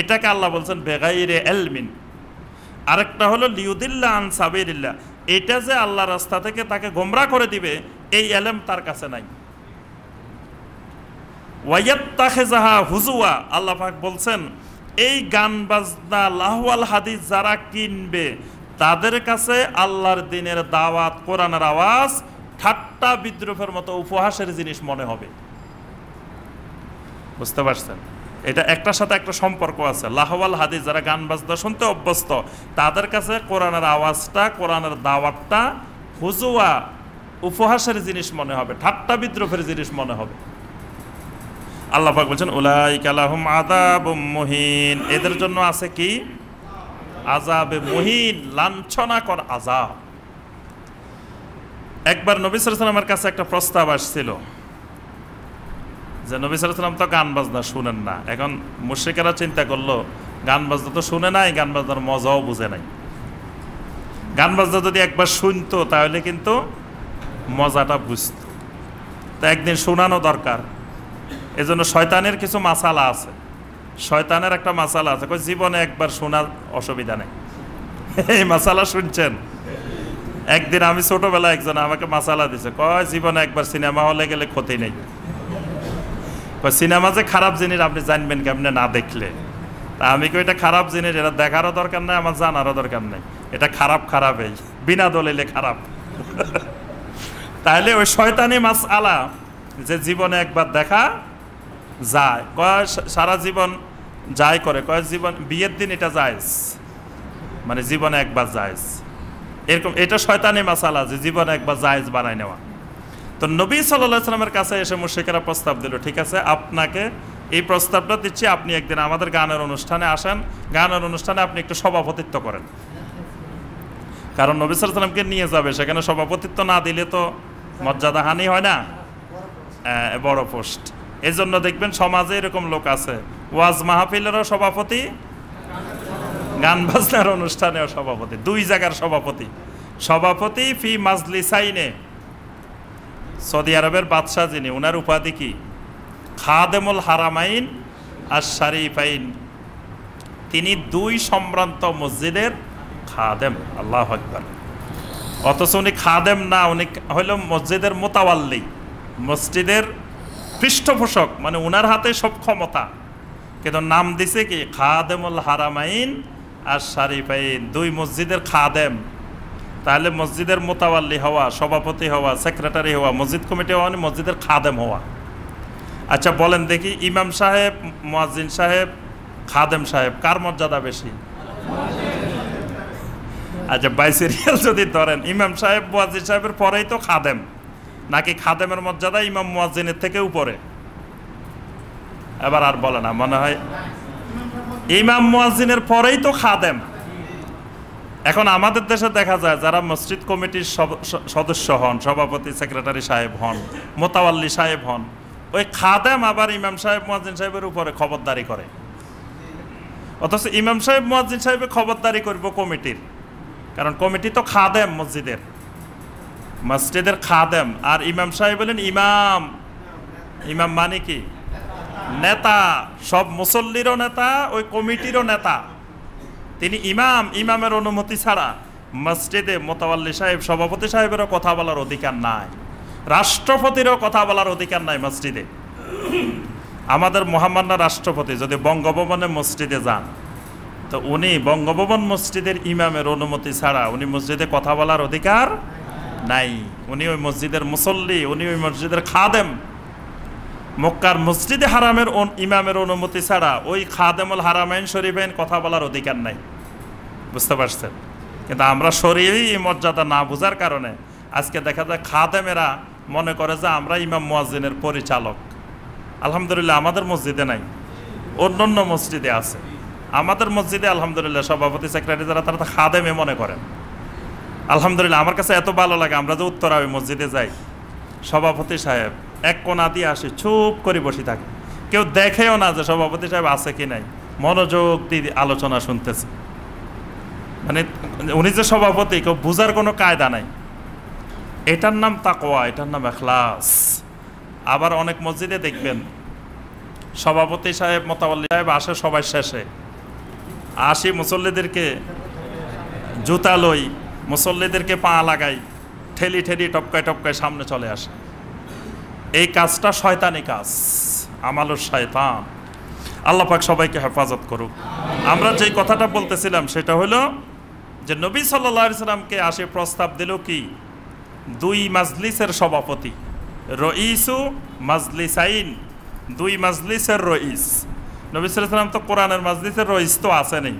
এটাকে আল্লাহ বলছেন বেগাইরে ইলমিন। আরেকটা হলো লিউদিল্লাহ আন সাবিলিল্লাহ, এটা যে আল্লাহ রাস্তা থেকে তাকে গোমরাহ করে দিবে এই ইলম তার কাছে নাই। ওয়ায়াত্তাখিযাহা হুজুয়া, আল্লাহ পাক বলছেন এই গান বাজনা লাহওয়াল হাদিস যারা কিনবে তাদের কাছে আল্লাহর দিনের দাওয়াত, কোরআনের আওয়াজ ঠাট্টা বিদ্রুপের মতো উপহাসের জিনিস মনে হবে। বুঝতে পারছেন? এটা একটার সাথে একটা সম্পর্ক আছে। লাহওয়াল হাদিস যারা গান বাজনা শুনতে অভ্যস্ত তাদের কাছে কোরআনের আওয়াজটা, কোরআনের দাওয়াতটা হুজুয়া, উপহাসের জিনিস মনে হবে, ঠাট্টা বিদ্রুপের জিনিস মনে হবে। আল্লাহ পাক বলছেন উলাইকা লাহুম আযাবুম মুহিন, এদের জন্য আছে কি? আযাবে মুহিন, লাঞ্ছনাকর আযাব। একবার নবী সাল্লাল্লাহু আলাইহি ওয়াসাল্লামের কাছে একটা প্রস্তাব আসছিল যে নবী সাল্লাল্লাহু আলাইহি ওয়াসাল্লাম তো গান বাজনা শুনেন না। এখন মুশরিকেরা চিন্তা করলো গান বাজনা তো শুনে নাই, গান বাজনার মজাও বুঝে নাই, গান বাজনা যদি একবার শুনতো তাহলে কিন্তু মজাটা বুঝত। তা একদিন শোনানো দরকার। এজন্য শয়তানের কিছু মাসালা আছে, শয়তানের একটা মাসালা আছে, কই জীবনে একবার শোনার অসুবিধা নেই। এই মাসালা শুনছেন? একদিন আমি ছোটবেলা একজন আমাকে মাসালা দিছে, কয় জীবনে একবার সিনেমা হলে গেলে ক্ষতি নেই। কয় সিনেমা যে খারাপ জিনিস আপনি জানবেন কেমনে না দেখলে? তা আমি কই এটা খারাপ জিনিস, এটা দেখারও দরকার নাই, আমার জানারও দরকার নেই, এটা খারাপ খারাপই, বিনা দলিলে খারাপ। তাহলে ওই শয়তানি মাসআলা যে জীবনে একবার দেখা যায়, কয় সারা জীবন যায় করে, কয় জীবন বিয়ের দিন এটা জায়েজ, মানে জীবনে একবার জায়েজ, এরকম এটা শয়তানি মাসালা যে জীবনে একবার জায়েজ বানায় নেওয়া। তো নবী সাল্লাল্লাহু আলাইহি ওয়াসাল্লামের কাছে এসে মুশরিকেরা প্রস্তাব দিল, ঠিক আছে আপনাকে এই প্রস্তাবটা দিচ্ছি, আপনি একদিন আমাদের গানের অনুষ্ঠানে আসেন, গানের অনুষ্ঠানে আপনি একটু সভাপতিত্ব করেন। কারণ নবী সাল্লাল্লাহু আলাইহি ওয়াসাল্লামকে নিয়ে যাবে, সেখানে সভাপতিত্ব না দিলে তো মর্যাদা হানি হয় না, বড় পোস্ট। এই জন্য দেখবেন সমাজে এরকম লোক আছে, ওয়াজ মাহফিলেরও সভাপতি, গান বাজনার অনুষ্ঠানেও সভাপতি, দুই জায়গার সভাপতি। সভাপতি ফি মাজলিসাইনে, সৌদি আরবের বাদশাহ যিনি, ওনার উপাধি কি? খাদেমুল হারামাইন আর শরীফাইন, তিনি দুই সম্ভ্রান্ত মসজিদের খাদেম। আল্লাহু আকবার। অথচ উনি খাদেম না, উনি হইল মসজিদের মোতাওয়াল্লি, মসজিদের পৃষ্ঠপোষক, মানে উনার হাতে সব ক্ষমতা, কিন্তু নাম দিছে কি? খাদেমুল হারামাইন আর শরীফাইন, দুই মসজিদের খাদেম। তাহলে মসজিদের মোতাওয়াল্লি হওয়া, সভাপতি হওয়া, সেক্রেটারি হওয়া, মসজিদ কমিটি হওয়া, মসজিদের খাদেম হওয়া। আচ্ছা বলেন দেখি, ইমাম সাহেব, মুয়াজ্জিন সাহেব, খাদেম সাহেব, কার মর্যাদা বেশি? আচ্ছা বাইসেরিয়াল যদি ধরেন, ইমাম সাহেব মুয়াজ্জিন সাহেবের পরেই তো খাদেম, নাকি খাদেমের মর্যাদা ইমাম মুয়াজ্জিনের থেকে উপরে? এবার আর বলে না, মনে হয় ইমাম মুয়াজ্জিনের পরেই তো খাদেম। এখন আমাদের দেশে দেখা যায় যারা মসজিদ কমিটির সদস্য হন, সভাপতি, সেক্রেটারি সাহেব হন, মোতাওয়াল্লি সাহেব হন, ওই খাদেম আবার ইমাম সাহেব মুয়াজ্জিন সাহেবের উপরে খবরদারি করে। অথচ ইমাম সাহেব মুয়াজ্জিন সাহেবের খবরদারি করব কমিটির, কারণ কমিটি তো খাদেম মসজিদের, মসজিদের খাদেম। আর ইমাম সাহেব বলেন ইমাম, ইমাম মানে কি? নেতা, সব মুসল্লিরও নেতা, ওই কমিটিরও নেতা। তিনি ইমাম, ইমামের অনুমতি ছাড়া মসজিদে মোতাওয়াল্লি সাহেব, সভাপতি সাহেবেরও কথা বলার অধিকার নাই, রাষ্ট্রপতিরও কথা বলার অধিকার নাই মসজিদে। আমাদের মহামান্য রাষ্ট্রপতি যদি বঙ্গভবনে মসজিদে যান, তো উনি বঙ্গভবন মসজিদের ইমামের অনুমতি ছাড়া উনি মসজিদে কথা বলার অধিকার নাই। উনি ওই মসজিদের মুসল্লি, উনি ওই মসজিদের খাদেম। মক্কার মসজিদে হারামের ইমামের অনুমতি ছাড়া ওই খাদেমুল হারামাইন শরীফাইন কথা বলার অধিকার নাই। বুঝতে পারছেন? কিন্তু আমরা শরীয়ই এই মর্যাদা না বোঝার কারণে আজকে দেখা যায় খাদেমেরা মনে করে যে আমরা ইমাম মুয়াজ্জিনের পরিচালক। আলহামদুলিল্লাহ আমাদের মসজিদে নাই, অন্য অন্য মসজিদে আছে। আমাদের মসজিদে আলহামদুলিল্লাহ সভাপতি সেক্রেটারি যারা তারা তো খাদেমে মনে করেন। আলহামদুলিল্লাহ আমার কাছে এত ভালো লাগে, আমরা যে উত্তরা ওই মসজিদে যাই, সভাপতি সাহেব এক কোণা দিয়ে আসে, চুপ করে বসে থাকে, কেউ দেখেও না যে সভাপতি সাহেব আছে কি নাই, মনোযোগ দিয়ে আলোচনা শুনতেছে। মানে উনি যে সভাপতি কেউ বুঝার কোনো কায়দা নাই। এটার নাম তাকওয়া, এটার নাম ইখলাস। আবার অনেক মসজিদে দেখবেন সভাপতি সাহেব মোতাওয়াল্লি সাহেব আসে সবাই শেষে, আসি মুসল্লিদেরকে জুতা লই, মুসল্লিদেরকে পা লাগাই, ঠেলি ঠেলি টপকায় টপকায় সামনে চলে আসে। এই কাজটা শয়তানি কাজ, আমালুর শয়তান। আল্লাহ পাক সবাইকে হেফাজত করুক। আমরা যেই কথাটা বলতেছিলাম সেটা হলো যে নবী সাল্লাল্লাহু আলাইহি সাল্লামকে আসে প্রস্তাব দিল কি, দুই মাজলিসের সভাপতি, রইসু মাজলিসাইন, দুই মাজলিসের রইস। নবী সাল্লাল্লাহু আলাইহি সাল্লাম তো কোরআনের মাজলিসের রইস তো আছে নেই,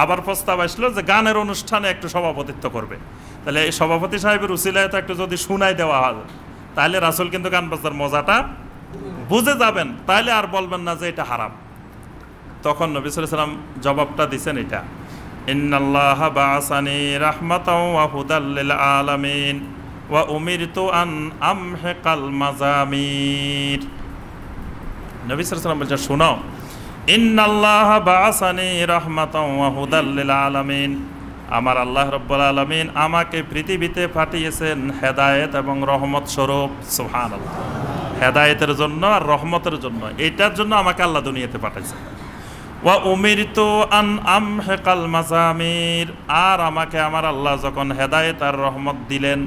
আবার প্রস্তাব আসলো যে গানের অনুষ্ঠানে একটু সভাপতিত্ব করবে। তাহলে এই সভাপতি সাহেবের উসিলায় তো একটু যদি শুনাই দেওয়া হয়, তাহলে রাসূল কিন্তু গান বাজনার মজাটা বুঝে যাবেন, তাহলে আর বলবেন না যে এটা হারাম। তখন নবী সাল্লাল্লাহু আলাইহি সাল্লাম জবাবটা দিছেন এটা, ইন্নাল্লাহা বাআসানি রাহমাতাও ওয়া হুদাল লিল আলামিন ওয়া উমিরতু আন আমহিকাল মাযামির। নবী সাল্লাল্লাহু আলাইহি সাল্লাম বলেন, শোনো, ইন্নাল্লাহা বাআসানি রাহমাতাও ওয়া হুদাল লিল আলামিন, আমার আল্লাহ রাব্বুল আলামিন আমাকে পৃথিবীতে পাঠিয়েছেন হেদায়েত এবং রহমত স্বরূপ। সুবহানাল্লাহ, হেদায়েতের জন্য আর রহমতের জন্য, এটার জন্য আমাকে আল্লাহ দুনিয়াতে পাঠাইছেন। ওয়া উমিরতু আন আমহিকাল মাযামির, আর আমাকে আমার আল্লাহ যখন হেদায়েত আর রহমত দিলেন,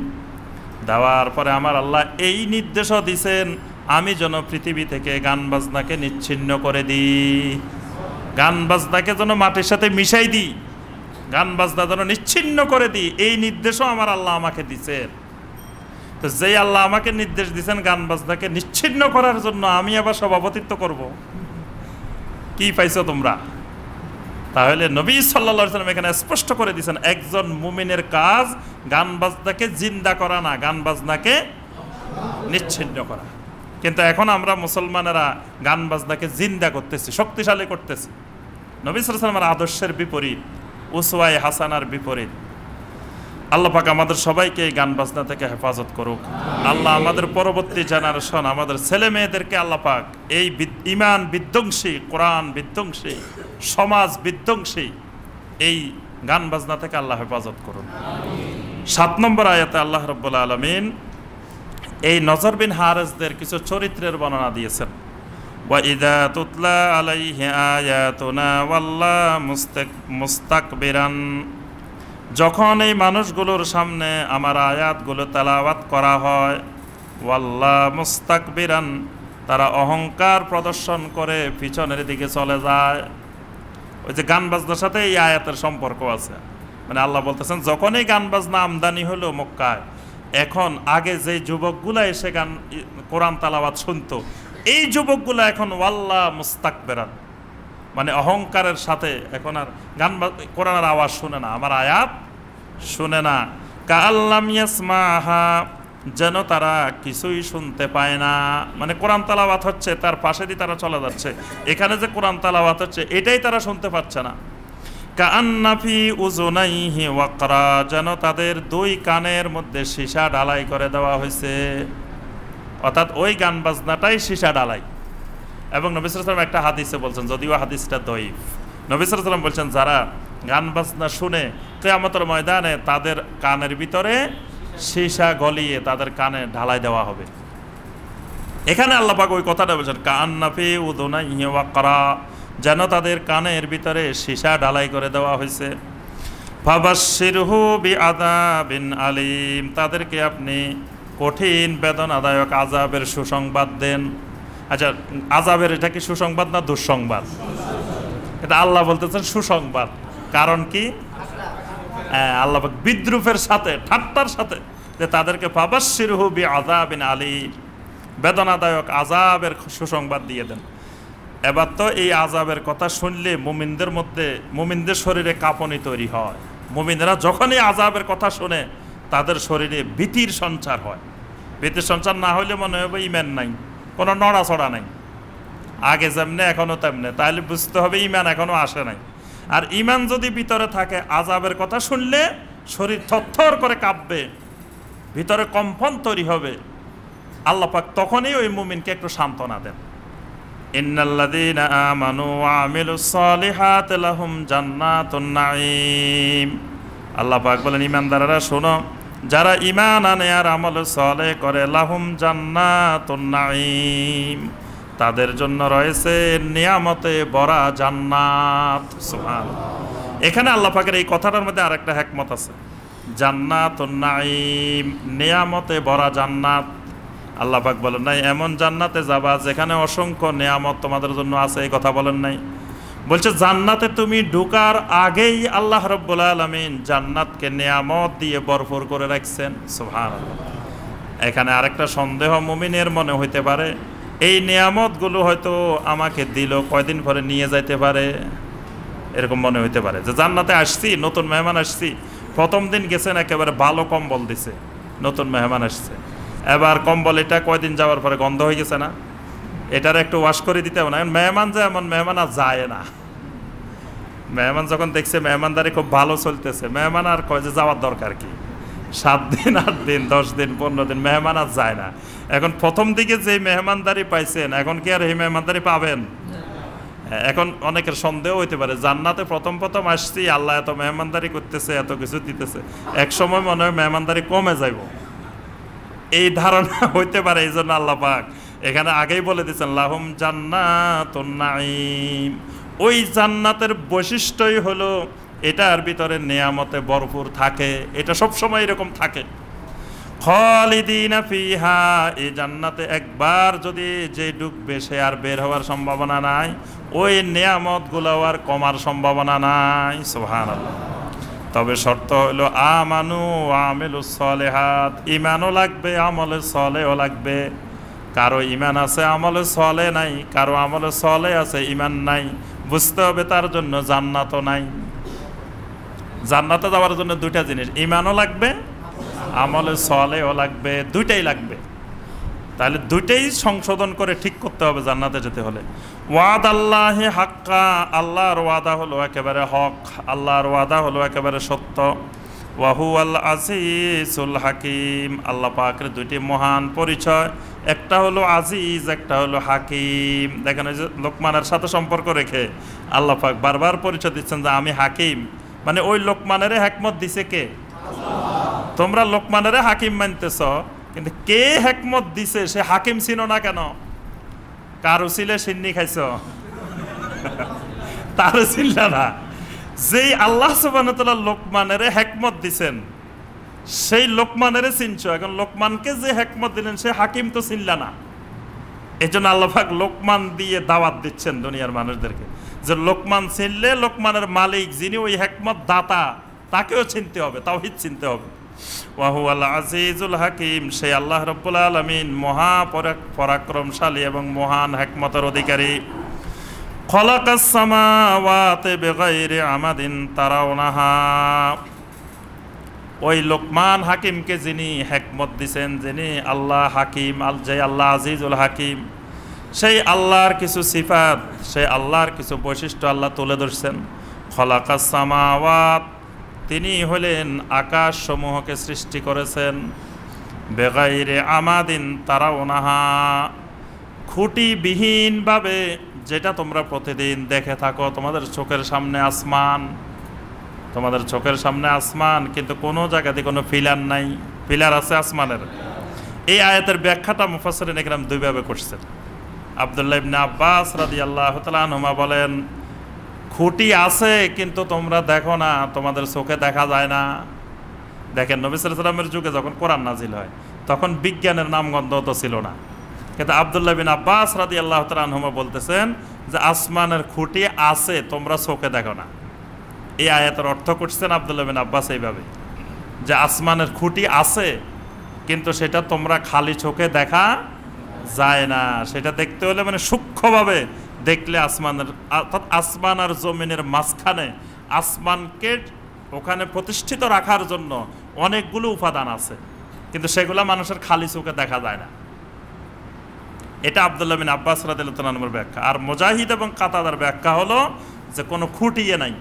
দেওয়ার পরে আমার আল্লাহ এই নির্দেশও দিছেন আমি যেন পৃথিবী থেকে গান বাজনাকে নিচ্ছিন্ন করে দিই, গান বাজনাকে যেন মাটির সাথে মিশাই দিই, গান বাজনা যেন নিচ্ছিন্ন করে দিই, এই নির্দেশও আমার আল্লাহ আমাকে দিছেন। তো যেই আল্লাহ আমাকে নির্দেশ দিছেন গান বাজনাকে নিচ্ছিন্ন করার জন্য, আমি আবার সভাপতিত্ব করব, কি পাইছো তোমরা? তাহলে নবী সাল্লাল্লাহু আলাইহি ওয়াসাল্লাম এখানে স্পষ্ট করে দিয়েছেন একজন মুমিনের কাজ গান বাজনাকে জিন্দা করা না, গান বাজনাকে নিচ্ছিন্ন করা। কিন্তু এখন আমরা মুসলমানেরা গান বাজনাকে জিন্দা করতেছি, শক্তিশালী করতেছি, নবী সাল্লাল্লাহু আলাইহি ওয়াসাল্লামের আদর্শের বিপরীত, উসওয়ায়ে হাসানার বিপরীত। আল্লাহ পাক আমাদের সবাইকে এই গান বাজনা থেকে হেফাজত করুক। আল্লাহ আমাদের পরবর্তী জেনারেশন, আমাদের ছেলে মেয়েদেরকে আল্লাহ পাক এই ইমান বিধ্বংসী, কোরআন বিধ্বংসী, সমাজ বিধ্বংসী এই গান বাজনা থেকে আল্লাহ হেফাজত করুন। 7 নম্বর আয়াতে আল্লাহ রাব্বুল আলামিন এই নজর বিন হারেসদের কিছু চরিত্রের বর্ণনা দিয়েছেন। ওয়া ইযা তুতলা আলাইহি আয়াতুনা ওয়াল্লা মুস্তাকবিরান, যখন এই মানুষগুলোর সামনে আমার আয়াতগুলো তেলাওয়াত করা হয়, ওয়াল্লা মুস্তাকবিরান, তারা অহংকার প্রদর্শন করে পিছনের দিকে চলে যায়। ওই যে গান বাজনার সাথে এই আয়াতের সম্পর্ক আছে। মানে আল্লাহ বলতেছেন যখনই গান বাজনা আমদানি হলো মক্কায়, এখন আগে যে যুবকগুলা এসে কোরআন তেলাওয়াত শুনতো, এই যুবকগুলা এখন ওয়াল্লা মুস্তাকবিরান, মানে অহংকারের সাথে এখন আর কোরআনের আওয়াজ শুনে না, আমার আয়াত শুনে না। কাআল্লাম ইয়াসমাহা, যেন তারা কিছুই শুনতে পায় না। মানে কোরআন তেলাওয়াত হচ্ছে, তার পাশে দিয়ে তারা চলে যাচ্ছে, এখানে যে কোরআন তেলাওয়াত হচ্ছে এটাই তারা শুনতে পাচ্ছে না। কাআন্না ফি উযুনাইহি ওয়াকরা, যেন তাদের 2 কানের মধ্যে সীসা ঢালাই করে দেওয়া হয়েছে, অর্থাৎ ওই গান বাজনাটাই সীসা ঢালাই। এবং নবী সাল্লাল্লাহু আলাইহি ওয়াসাল্লাম একটা হাদিসে বলছেন, যদিও হাদিসটা দঈফ, নবী সাল্লাল্লাহু আলাইহি ওয়াসাল্লাম বলছেন যারা গান বাজনা শুনে কিয়ামতের ময়দানে তাদের কানের ভিতরে সীসা গলিয়ে তাদের কানে ঢালাই দেওয়া হবে। এখানে আল্লাহ পাক ওই কথাটা বলছেন কাআন্না ফি উযুনাইহি ওয়াকরা, যেন তাদের কানের ভিতরে সীসা ঢালাই করে দেওয়া হয়েছে। ফাবাশশিরহু বিআযাবিন আলীম, তাদেরকে আপনি কঠিন বেদনাদায়ক আযাবের সুসংবাদ দেন। আচ্ছা, আযাবের এটা কি সুসংবাদ না দুঃসংবাদ? এটা আল্লাহ বলতেছেন সুসংবাদ। কারণ কি? আল্লাহ বিদ্রুপের সাথে, ঠাট্টার সাথে, যে তাদেরকে ফাবাশশিরহু বিআযাবিন আলীম, বেদনাদায়ক আযাবের সুসংবাদ দিয়ে দেন। এবার তো এই আযাবের কথা শুনলে মুমিনদের মধ্যে, মুমিনদের শরীরে কাঁপুনি তৈরি হয়। মুমিনরা যখনই আযাবের কথা শুনে তাদের শরীরে ভীতির সঞ্চার হয়। ভীতির সঞ্চার না হইলে মনে হবে ঈমান নাই, কোনো নড়াচড়া নাই, আগে যেমনে এখনো তেমনে, তাহলে বুঝতে হবে ঈমান এখনো আসে নাই। আর ঈমান যদি ভিতরে থাকে, আযাবের কথা শুনলে শরীর থরথর করে কাঁপবে, ভিতরে কম্পন তৈরি হবে। আল্লাহ পাক তখনই ওই মুমিনকে একটু সান্ত্বনা দেন। ইন্নাল্লাযীনা আমানু ওয়া আমিলুস সালিহাতি লাহুম জান্নাতুন নাঈম। আল্লাহ পাক বলেন, ঈমানদাররা শোনো, যারা ঈমান আনে আর আমল সালেহ করে, লাহুম জান্নাতুন নাঈম, তাদের জন্য রয়েছে নিয়ামতে ভরা জান্নাত। সুবহানাল্লাহ। এখানে আল্লাহ পাকের এই কথাটার মধ্যে আরেকটা হিকমত আছে, জান্নাতুন নাঈম, নিয়ামতে ভরা জান্নাত। আল্লাহ পাক বলেন নাই এমন জান্নাতে যাবা যেখানে অসংখ্য নিয়ামত তোমাদের জন্য আছে, এই কথা বলেন নাই। বলছে জান্নাতে তুমি ঢোকার আগেই আল্লাহ রাব্বুল আলামিন জান্নাতকে নিয়ামত দিয়ে ভরপুর করে রাখছেন। সুবহানাল্লাহ। এখানে আরেকটা সন্দেহ মুমিনের মনে হইতে পারে, এই নিয়ামতগুলো হয়তো আমাকে দিল, কয়দিন পরে নিয়ে যাইতে পারে, এরকম মনে হইতে পারে। যে জান্নাতে আসছি, নতুন মেহমান আসছি, প্রথম দিন গেছেন একেবারে ভালো কম্বল দিছে, নতুন মেহমান আসছে, এবার কম্বল এটা কয়দিন যাওয়ার পরে গন্ধ হয়ে গেছে না, এটার একটু ওয়াশ করে দিতে হবে না। মেহমান যায়, এমন মেহমান আর যায় না। মেহমান যখন দেখছে মেহমানদারি খুব ভালো চলতেছে, মেহমান আর কয় যে যাওয়ার দরকার কি, 7 দিন 8 দিন 10 দিন 15 দিন মেহমান আর যায় না। এখন প্রথম দিকে যে মেহমানদারি পাইছেন, এখন কি আর এই মেহমানদারি পাবেন? এখন অনেকের সন্দেহ হইতে পারে, জান্নাতে প্রথম প্রথম আসছি, আল্লাহ এত মেহমানদারি করতেছে, এত কিছু দিতেছে, এক সময় মনে হয় মেহমানদারি কমে যাইব, এই ধারণা হইতে পারে। এই জন্য আল্লাহ পাক এখানে আগেই বলে দিচ্ছেন লাহুম জান্নাতুন নাঈম। ওই জান্নাতের বৈশিষ্ট্যই হলো এটার ভিতরে নিয়ামতে ভরপুর থাকে, এটা সব সময় এরকম থাকে। খালিদিনা ফিহা, এই জান্নাতে একবার যদি যে ঢুকবে সে আর বের হওয়ার সম্ভাবনা নাই, ওই নিয়ামতগুলো আর কমার সম্ভাবনা নাই। সুবহানাল্লাহ। তবে শর্ত হলো আমানু ওয়া আমিলুস সালিহাত, ঈমানও লাগবে, আমলে সালেহও লাগবে। কারো ঈমান আছে আমলে সালেহ নাই, কারো আমলে সালেহ আছে ঈমান নাই, বুঝতে হবে তার জন্য জান্নাতও নাই। জান্নাতে যাওয়ার জন্য দুইটা জিনিস, ঈমানও লাগবে, আমলে সালেহও লাগবে, দুইটাই লাগবে। তাহলে দুইটাই সংশোধন করে ঠিক করতে হবে জান্নাতে যেতে হলে। ওয়াদ আল্লাহি হাক্কা, আল্লাহর ওয়াদা হলো একেবারে হক, আল্লাহর ওয়াদা হলো একেবারে সত্য। ওয়াহুয়াল আজিজুল হাকিম, আল্লাহ পাকের দুইটি মহান পরিচয়, একটা হলো আজিজ, একটা হলো হাকিম। দেখেন ওই যে লোকমানের সাথে সম্পর্ক রেখে আল্লাহ পাক বারবার পরিচয় দিচ্ছেন যে আমি হাকিম, মানে ওই লোকমানেরে হিকমত দিছে কে? তোমরা লোকমানেরে হাকিম মানতেছ, কিন্তু কে হিকমত দিছে সে হাকিম ছিল না কেন? কার উসিলে সিন্নি খাইছ? তার উসিলা না, যেই আল্লাহ সুবহানাহু ওয়া তাআলা লোকমানেরে হিকমত দিছেন সেই লোকমানেরে চিনছ। এখন লোকমানকে যে হিকমত দিলেন সে হাকিম তো চিনলা না। এই জন্য আল্লাহ পাক লোকমান দিয়ে দাওয়াত দিচ্ছেন দুনিয়ার মানুষদেরকে, যে লোকমান চিনলে লোকমানের মালিক যিনি ওই হিকমত দাতা তাকেও চিনতে হবে, তাওহীদ চিনতে হবে। ওয়াহুয়াল আজিজুল হাকিম, সেই আল্লাহ রাব্বুল আলামিন মহা পরাক্রমশালী এবং মহান হিকমতের অধিকারী। খলাকাস সামাওয়াতি বিগাইরি আমাদিন তারাউনাহা, ওই লোকমান হাকিমকে যিনি হিকমত দিছেন, যিনি আল্লাহ হাকিম, যে আল্লাহ আজিজুল হাকিম, সেই আল্লাহর কিছু সিফাত, সেই আল্লাহর কিছু বৈশিষ্ট্য আল্লাহ তুলে ধরছেন। খলাকাস সামাওয়াত, তিনি হলেন আকাশ সমূহকে সৃষ্টি করেছেন। বেগাইরে আমাদিন তারাউনাহা, খুঁটিবিহীনভাবে, যেটা তোমরা প্রতিদিন দেখে থাকো, তোমাদের চোখের সামনে আসমান, তোমাদের চোখের সামনে আসমান, কিন্তু কোনো জায়গাতে কোনো পিলার নাই। পিলার আছে আসমানের। এই আয়াতের ব্যাখ্যাটা মুফাসসিরিন ইকরাম দুইভাবে করছেন। আব্দুল্লাহ ইবনে আব্বাস রাদিয়াল্লাহু তাআলা আনহুমা বলেন, খুঁটি আছে কিন্তু তোমরা দেখো না, তোমাদের চোখে দেখা যায় না। দেখেন নবী সাল্লাল্লাহু আলাইহি ওয়াসাল্লামের যুগে যখন কোরআন নাজিল হয় তখন বিজ্ঞানের নামগন্ধ তো ছিল না, কিন্তু আব্দুল্লাহ বিন আব্বাস রাদিয়াল্লাহু তাআলা আনহুমা বলতেছেন যে আসমানের খুঁটি আছে, তোমরা চোখে দেখো না। এই আয়াতের অর্থ করছেন আব্দুল্লাহ বিন আব্বাস এইভাবে, যে আসমানের খুঁটি আছে কিন্তু সেটা তোমরা খালি চোখে দেখা যায় না, সেটা দেখতে হলে মানে সূক্ষ্মভাবে দেখলে আসমানের, অর্থাৎ আসমান আর জমিনের মাঝখানে আসমানকে ওখানে প্রতিষ্ঠিত রাখার জন্য অনেকগুলো উপাদান আছে, কিন্তু সেগুলো মানুষের খালি চোখে দেখা যায় না। এটা আব্দুল্লাহ বিন আব্বাস রাদিয়াল্লাহু তাআলা আনহুর ব্যাখ্যা। আর মুজাহিদ এবং কাতাদার ব্যাখ্যা হলো যে কোনো খুঁটিয়ে নাই,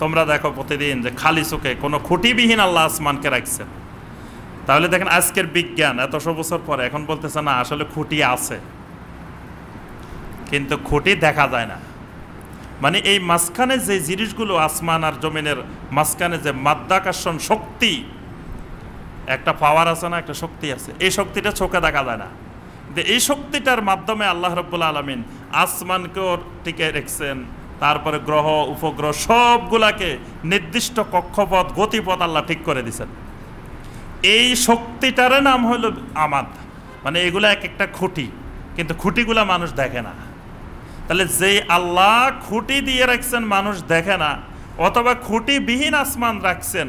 তোমরা দেখো প্রতিদিন যে খালি চোখে কোনো খুঁটিবিহীন আল্লাহ আসমানকে রাখছেন। তাহলে দেখেন আজকের বিজ্ঞান এতশো বছর পরে এখন বলতেছে না আসলে খুঁটি আছে, কিন্তু খুঁটি দেখা যায় না। মানে এই মাঝখানে যে জিনিসগুলো আসমান আর জমিনের মাঝখানে যে মাধ্যাকর্ষণ শক্তি, একটা পাওয়ার আছে না, একটা শক্তি আছে, এই শক্তিটা চোখে দেখা যায় না। এই শক্তিটার মাধ্যমে আল্লাহ রাব্বুল আলামিন আসমানকেও টিকে রেখেছেন, তারপরে গ্রহ উপগ্রহ সবগুলাকে নির্দিষ্ট কক্ষপথ গতিপথ আল্লাহ ঠিক করে দিয়েছেন। এই শক্তিটার নাম হলো আমাদ। মানে এগুলা এক একটা খুঁটি, কিন্তু খুঁটিগুলা মানুষ দেখে না। তাহলে যে আল্লাহ খুঁটি দিয়ে রাখছেন মানুষ দেখে না, অথবা খুঁটিবিহীন আসমান রাখছেন,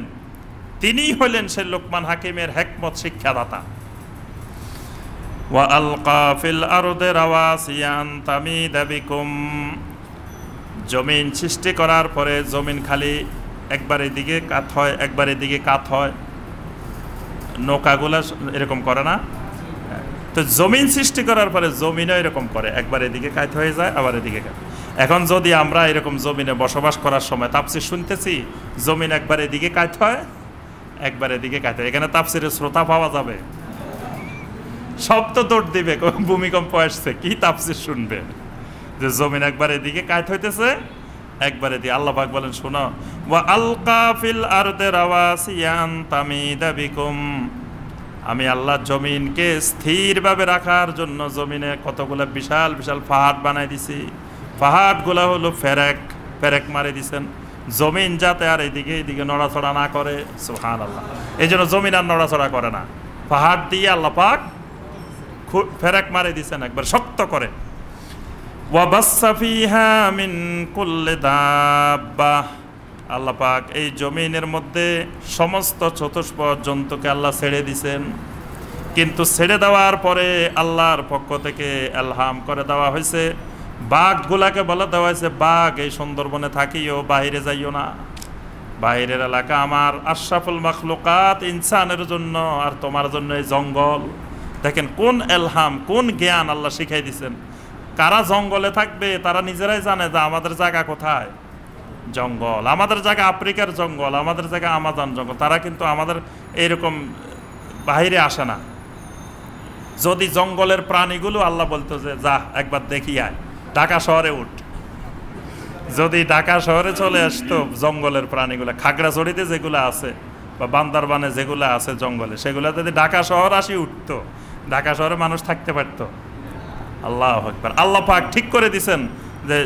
তিনিই হলেন সে লোকমান হাকিমের হিকমত শিক্ষাদাতা। ওয়া আলকা ফিল আরদি রাওয়াসিয়া আন তামিদা বিকুম, জমিন সৃষ্টি করার পরে জমিন খালি একবার এদিকে কাত হয় একবার এদিকে কাত হয়, নৌকাগুলা এরকম করে না? তো জমিন সৃষ্টি করার পরে জমিনও এরকম করে, একবার এদিকে কাত হয়ে যায় আবার এদিকে কাত। এখন যদি আমরা এরকম জমিনে বসবাস করার সময় তাফসীর শুনতেছি, জমিন একবার এদিকে কাত হয় একবার এদিকে কাত হয়, এখানে তাফসীরের শ্রোতা পাওয়া যাবে? সব তো দৌড় দিবে, ভূমিকম্প আসছে, কি তাফসীর শুনবে? যে জমিন একবার এদিকে কাত হইতেছে একবার এদিকে। আল্লাহ পাক বলেন শোনো, ওয়া আলকা ফিল আরদি রাওয়াসিয়া আন তামিদা বিকুম, আমি আল্লাহ জমিনকে স্থিরভাবে রাখার জন্য জমিনে কতগুলো বিশাল বিশাল পাহাড় বানাই দিছি। পাহাড়গুলো হলো ফেরেক মারে দিছেন, জমিন যাতে আর এদিকে নড়াচড়া না করে। সুবহানাল্লাহ, এই জন্য জমিন আর নড়াচড়া করে না, পাহাড় দিয়ে আল্লাহ পাক ফেরেক মারে দিছেন একবার শক্ত করে। ওয়া বাসসা ফিহা মিন কুল্লি দাব্বা, আল্লাহ পাক এই জমিনের মধ্যে সমস্ত চতুষ্পদ জন্তুকে আল্লাহ ছেড়ে দিছেন। কিন্তু ছেড়ে দেওয়ার পরে আল্লাহর পক্ষ থেকে ইলহাম করে দেওয়া হয়েছে, বাঘগুলাকে বলে দেওয়া হয়েছে, বাঘ এই সুন্দরবনে থাকিও, বাইরে যাইও না, বাইরের এলাকা আমার। আশরাফুল মাখলুকাত ইনসানের জন্য আর তোমার জন্য এই জঙ্গল। দেখেন কোন এলহাম, কোন জ্ঞান আল্লাহ শিখাই দিছেন। কারা জঙ্গলে থাকবে তারা নিজেরাই জানে যে আমাদের জায়গা কোথায়, জঙ্গল। আমাদের জায়গা আফ্রিকার জঙ্গল, আমাদের জায়গা আমাজন জঙ্গল। তারা কিন্তু আমাদের এইরকম বাইরে আসে না। যদি জঙ্গলের প্রাণীগুলো আল্লাহ বলতো যে যা একবার দেখি আয়, ঢাকা শহরে উঠ, যদি ঢাকা শহরে চলে আসতো জঙ্গলের প্রাণীগুলো, খাগড়াছড়িতে যেগুলো আছে বা বান্দরবানে যেগুলো আছে জঙ্গলে, সেগুলো যদি ঢাকা শহর আসি উঠতো, ঢাকা শহরে মানুষ থাকতে পারতো। আল্লাহু আকবার। আল্লাহ পাক ঠিক করে দিছেন যে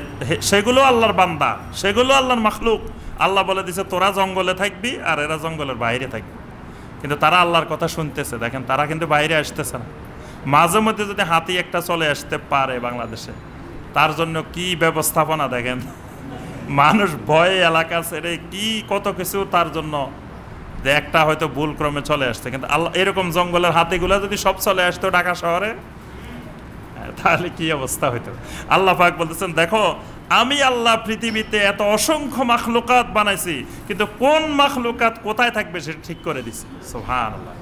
সেগুলো আল্লাহর বান্দা, সেগুলো আল্লাহর মাখলুক। আল্লাহ বলে দিছে তোরা জঙ্গলে থাকবি আর এরা জঙ্গলের বাইরে থাকবে। কিন্তু তারা আল্লাহর কথা শুনতেছে। দেখেন তারা কিন্তু বাইরে আসতেছে না। মাঝে মধ্যে যদি হাতি একটা চলে আসতে পারে বাংলাদেশে, তার জন্য কি ব্যবস্থাপনা দেখেন, মানুষ ভয়ে এলাকা ছেড়ে কি কত কিছু তার জন্য, যে একটা হয়তো ভুল ক্রমে চলে আসছে। কিন্তু আল্লাহ এরকম জঙ্গলের হাতিগুলো যদি সব চলে আসতো ঢাকা শহরে, তাহলে কি অবস্থা হইতো। আল্লাহ পাক বলতেছেন দেখো আমি আল্লাহ পৃথিবীতে এত অসংখ্য মাখলুকাত বানাইছি, কিন্তু কোন মাখলুকাত কোথায় থাকবে সেটা ঠিক করে দিছি। সুবহানাল্লাহ।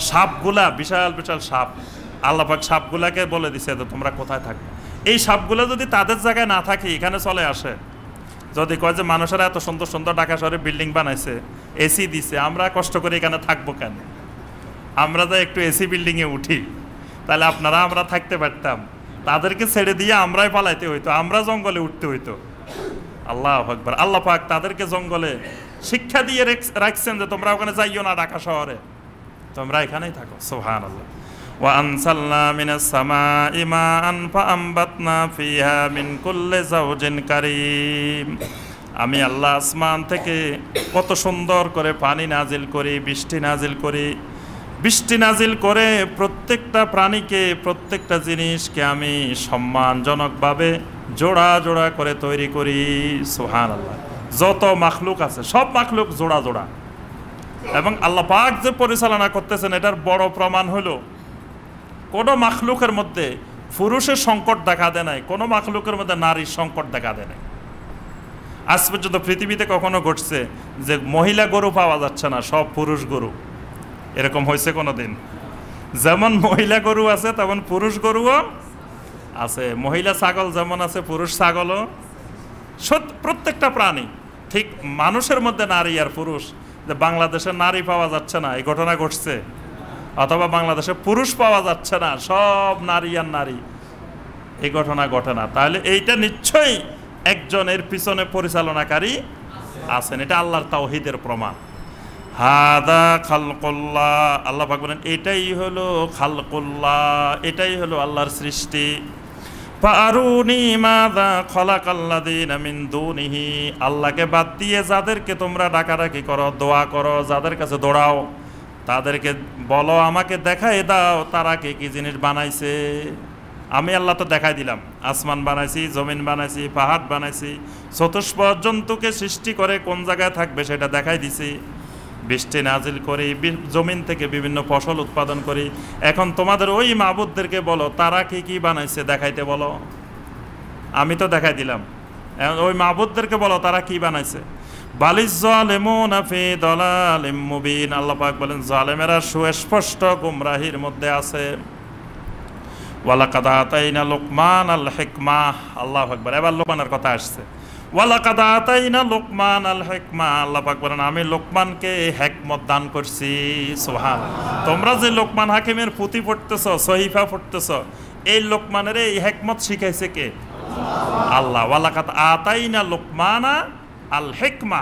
সাপগুলা বিশাল বিশাল সাপ, আল্লাহ পাক সাপগুলাকে বলে দিছে যে তোমরা কোথায় থাকবে। এই সাপগুলো যদি তাদের জায়গায় না থাকে এখানে চলে আসে, যদি কয় যে মানুষেরা এত সুন্দর সুন্দর ঢাকা শহরে বিল্ডিং বানাইছে, এসি দিছে, আমরা কষ্ট করে এখানে থাকবো কেন? আমরা যা একটু এসি বিল্ডিংয়ে উঠি, তাহলে আপনারা আমরা থাকতে পারতাম। তাদেরকে ছেড়ে দিয়ে আমরাই পালাইতে হইতো, আমরা জঙ্গলে উঠতে হইতো। আল্লাহু আকবার। আল্লাহ পাক তাদেরকে জঙ্গলে শিক্ষা দিয়ে রাখছেন যে তোমরা ওখানে যাইও না, ঢাকা শহরে তোমরা এখানেই থাকো। সুবহানাল্লাহ। ওয়া আনসালনা মিনাস সামাই মাআন ফাআমবাতনা ফিহা মিন কুল্লি যাওজিন কারীম, আমি আল্লাহ আসমান থেকে কত সুন্দর করে পানি নাজিল করি, বৃষ্টি নাজিল করি। বৃষ্টি নাজিল করে প্রত্যেকটা প্রাণীকে, প্রত্যেকটা জিনিসকে আমি সম্মানজনকভাবে জোড়া জোড়া করে তৈরি করি। সুবহানাল্লাহ। যত মাখলুক আছে সব মাখলুক জোড়া জোড়া। এবং আল্লাহ পাক যে পরিচালনা করতেছেন এটার বড় প্রমাণ হলো কোনো মাখলুকের মধ্যে পুরুষের সংকট দেখা দেয় নাই, কোনো মাখলুকের মধ্যে নারীর সংকট দেখা দেয় নাই। আজ পর্যন্ত পৃথিবীতে কখনো ঘটছে যে মহিলা গরু পাওয়া যাচ্ছে না, সব পুরুষ গরু? এরকম হয়েছে কোনো দিন? যেমন মহিলা গরু আছে তেমন পুরুষ গরুও আছে, মহিলা ছাগল যেমন আছে পুরুষ ছাগলও। প্রত্যেকটা প্রাণী ঠিক মানুষের মধ্যে নারী আর পুরুষ, যে বাংলাদেশে নারী পাওয়া যাচ্ছে না এই ঘটনা ঘটছে, অথবা বাংলাদেশে পুরুষ পাওয়া যাচ্ছে না, সব নারী আর নারী, এই ঘটনা ঘটে না, তাহলে এইটা নিশ্চয়ই একজনের পিছনে পরিচালনাকারী আছেন। এটা আল্লাহর তাওহীদের প্রমাণ। হাদা খালকুল্লাহ, আল্লাহ পাক বলেন এটাই হলো খালকুল্লাহ, এটাই হলো আল্লাহর সৃষ্টি। ফাআরুনি মাযা খালাকাল্লাযীনা মিন দুনিহি, আল্লাহকে বাদ দিয়ে যাদেরকে তোমরা ডাকাডাকি করো, দোয়া করো, যাদের কাছে দৌড়াও, তাদেরকে বলো আমাকে দেখাই দাও তারা কি কি জিনিস বানাইছে। আমি আল্লাহ তো দেখাই দিলাম, আসমান বানাইছি, জমিন বানাইছি, পাহাড় বানাইছি, চতুষ্পদ জন্তুকে সৃষ্টি করে কোন জায়গায় থাকবে সেটা দেখাই দিছি, বৃষ্টি নাজিল করি, জমিন থেকে বিভিন্ন ফসল উৎপাদন করি। এখন তোমাদের ওই মাবুদদেরকে বলো তারা কি কি বানাইছে দেখাইতে বলো, আমি তো দেখাই দিলাম, ওই মাবুদদেরকে বলো তারা কি বানাইছে। বালিজ যালিমুনা ফি দালালিম মুবিন, আল্লাহ পাক বলেন জালেমেরা সুস্পষ্ট গুমরাহির মধ্যে আছে। ওয়ালাকাদ আতাইনা লুকমানাল হিকমা, আল্লাহু আকবার, এবার লোকমানের কথা আসছে। ওয়ালাকাদ আতাইনা লুকমানাল হিকমা, আল্লাহ পাক বলেন আমি লোকমানকে হিকমত দান করছি। সুবহানাল্লাহ। তোমরা যে লোকমান হাকিমের পুঁথি পড়তেছো, সহিফা পড়তেছো, এই লোকমানের এই হিকমত শিখাইছে কে? আল্লাহ। ওয়ালাকাদ আতাইনা লুকমানা আল হিকমা,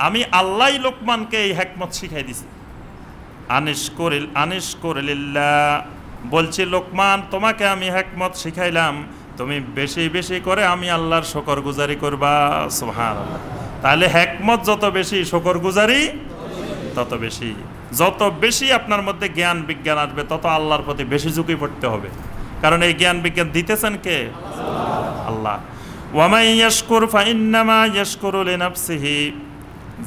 আমি আল্লাহ লোকমানকে এই হিকমত শিখাই দিছি। আনিশকুরিল্লাহ, বলছি লোকমান তোমাকে আমি হিকমত শিখাইলাম, তুমি বেশি বেশি করে আমি আল্লাহর শুকরগুজারি করবা। সুবহানাল্লাহ। তাহলে হিকমত যত বেশি, শুকরগুজারি তত বেশি। যত বেশি আপনার মধ্যে জ্ঞান বিজ্ঞান আসবে তত আল্লাহর প্রতি বেশি ঝুঁকি পড়তে হবে, কারণ এই জ্ঞান বিজ্ঞান দিতেছেন কে? আল্লাহ। ওয়ামান ইয়াশকুর ফাইন্নামা ইয়াশকুরু লিনাফসিহি,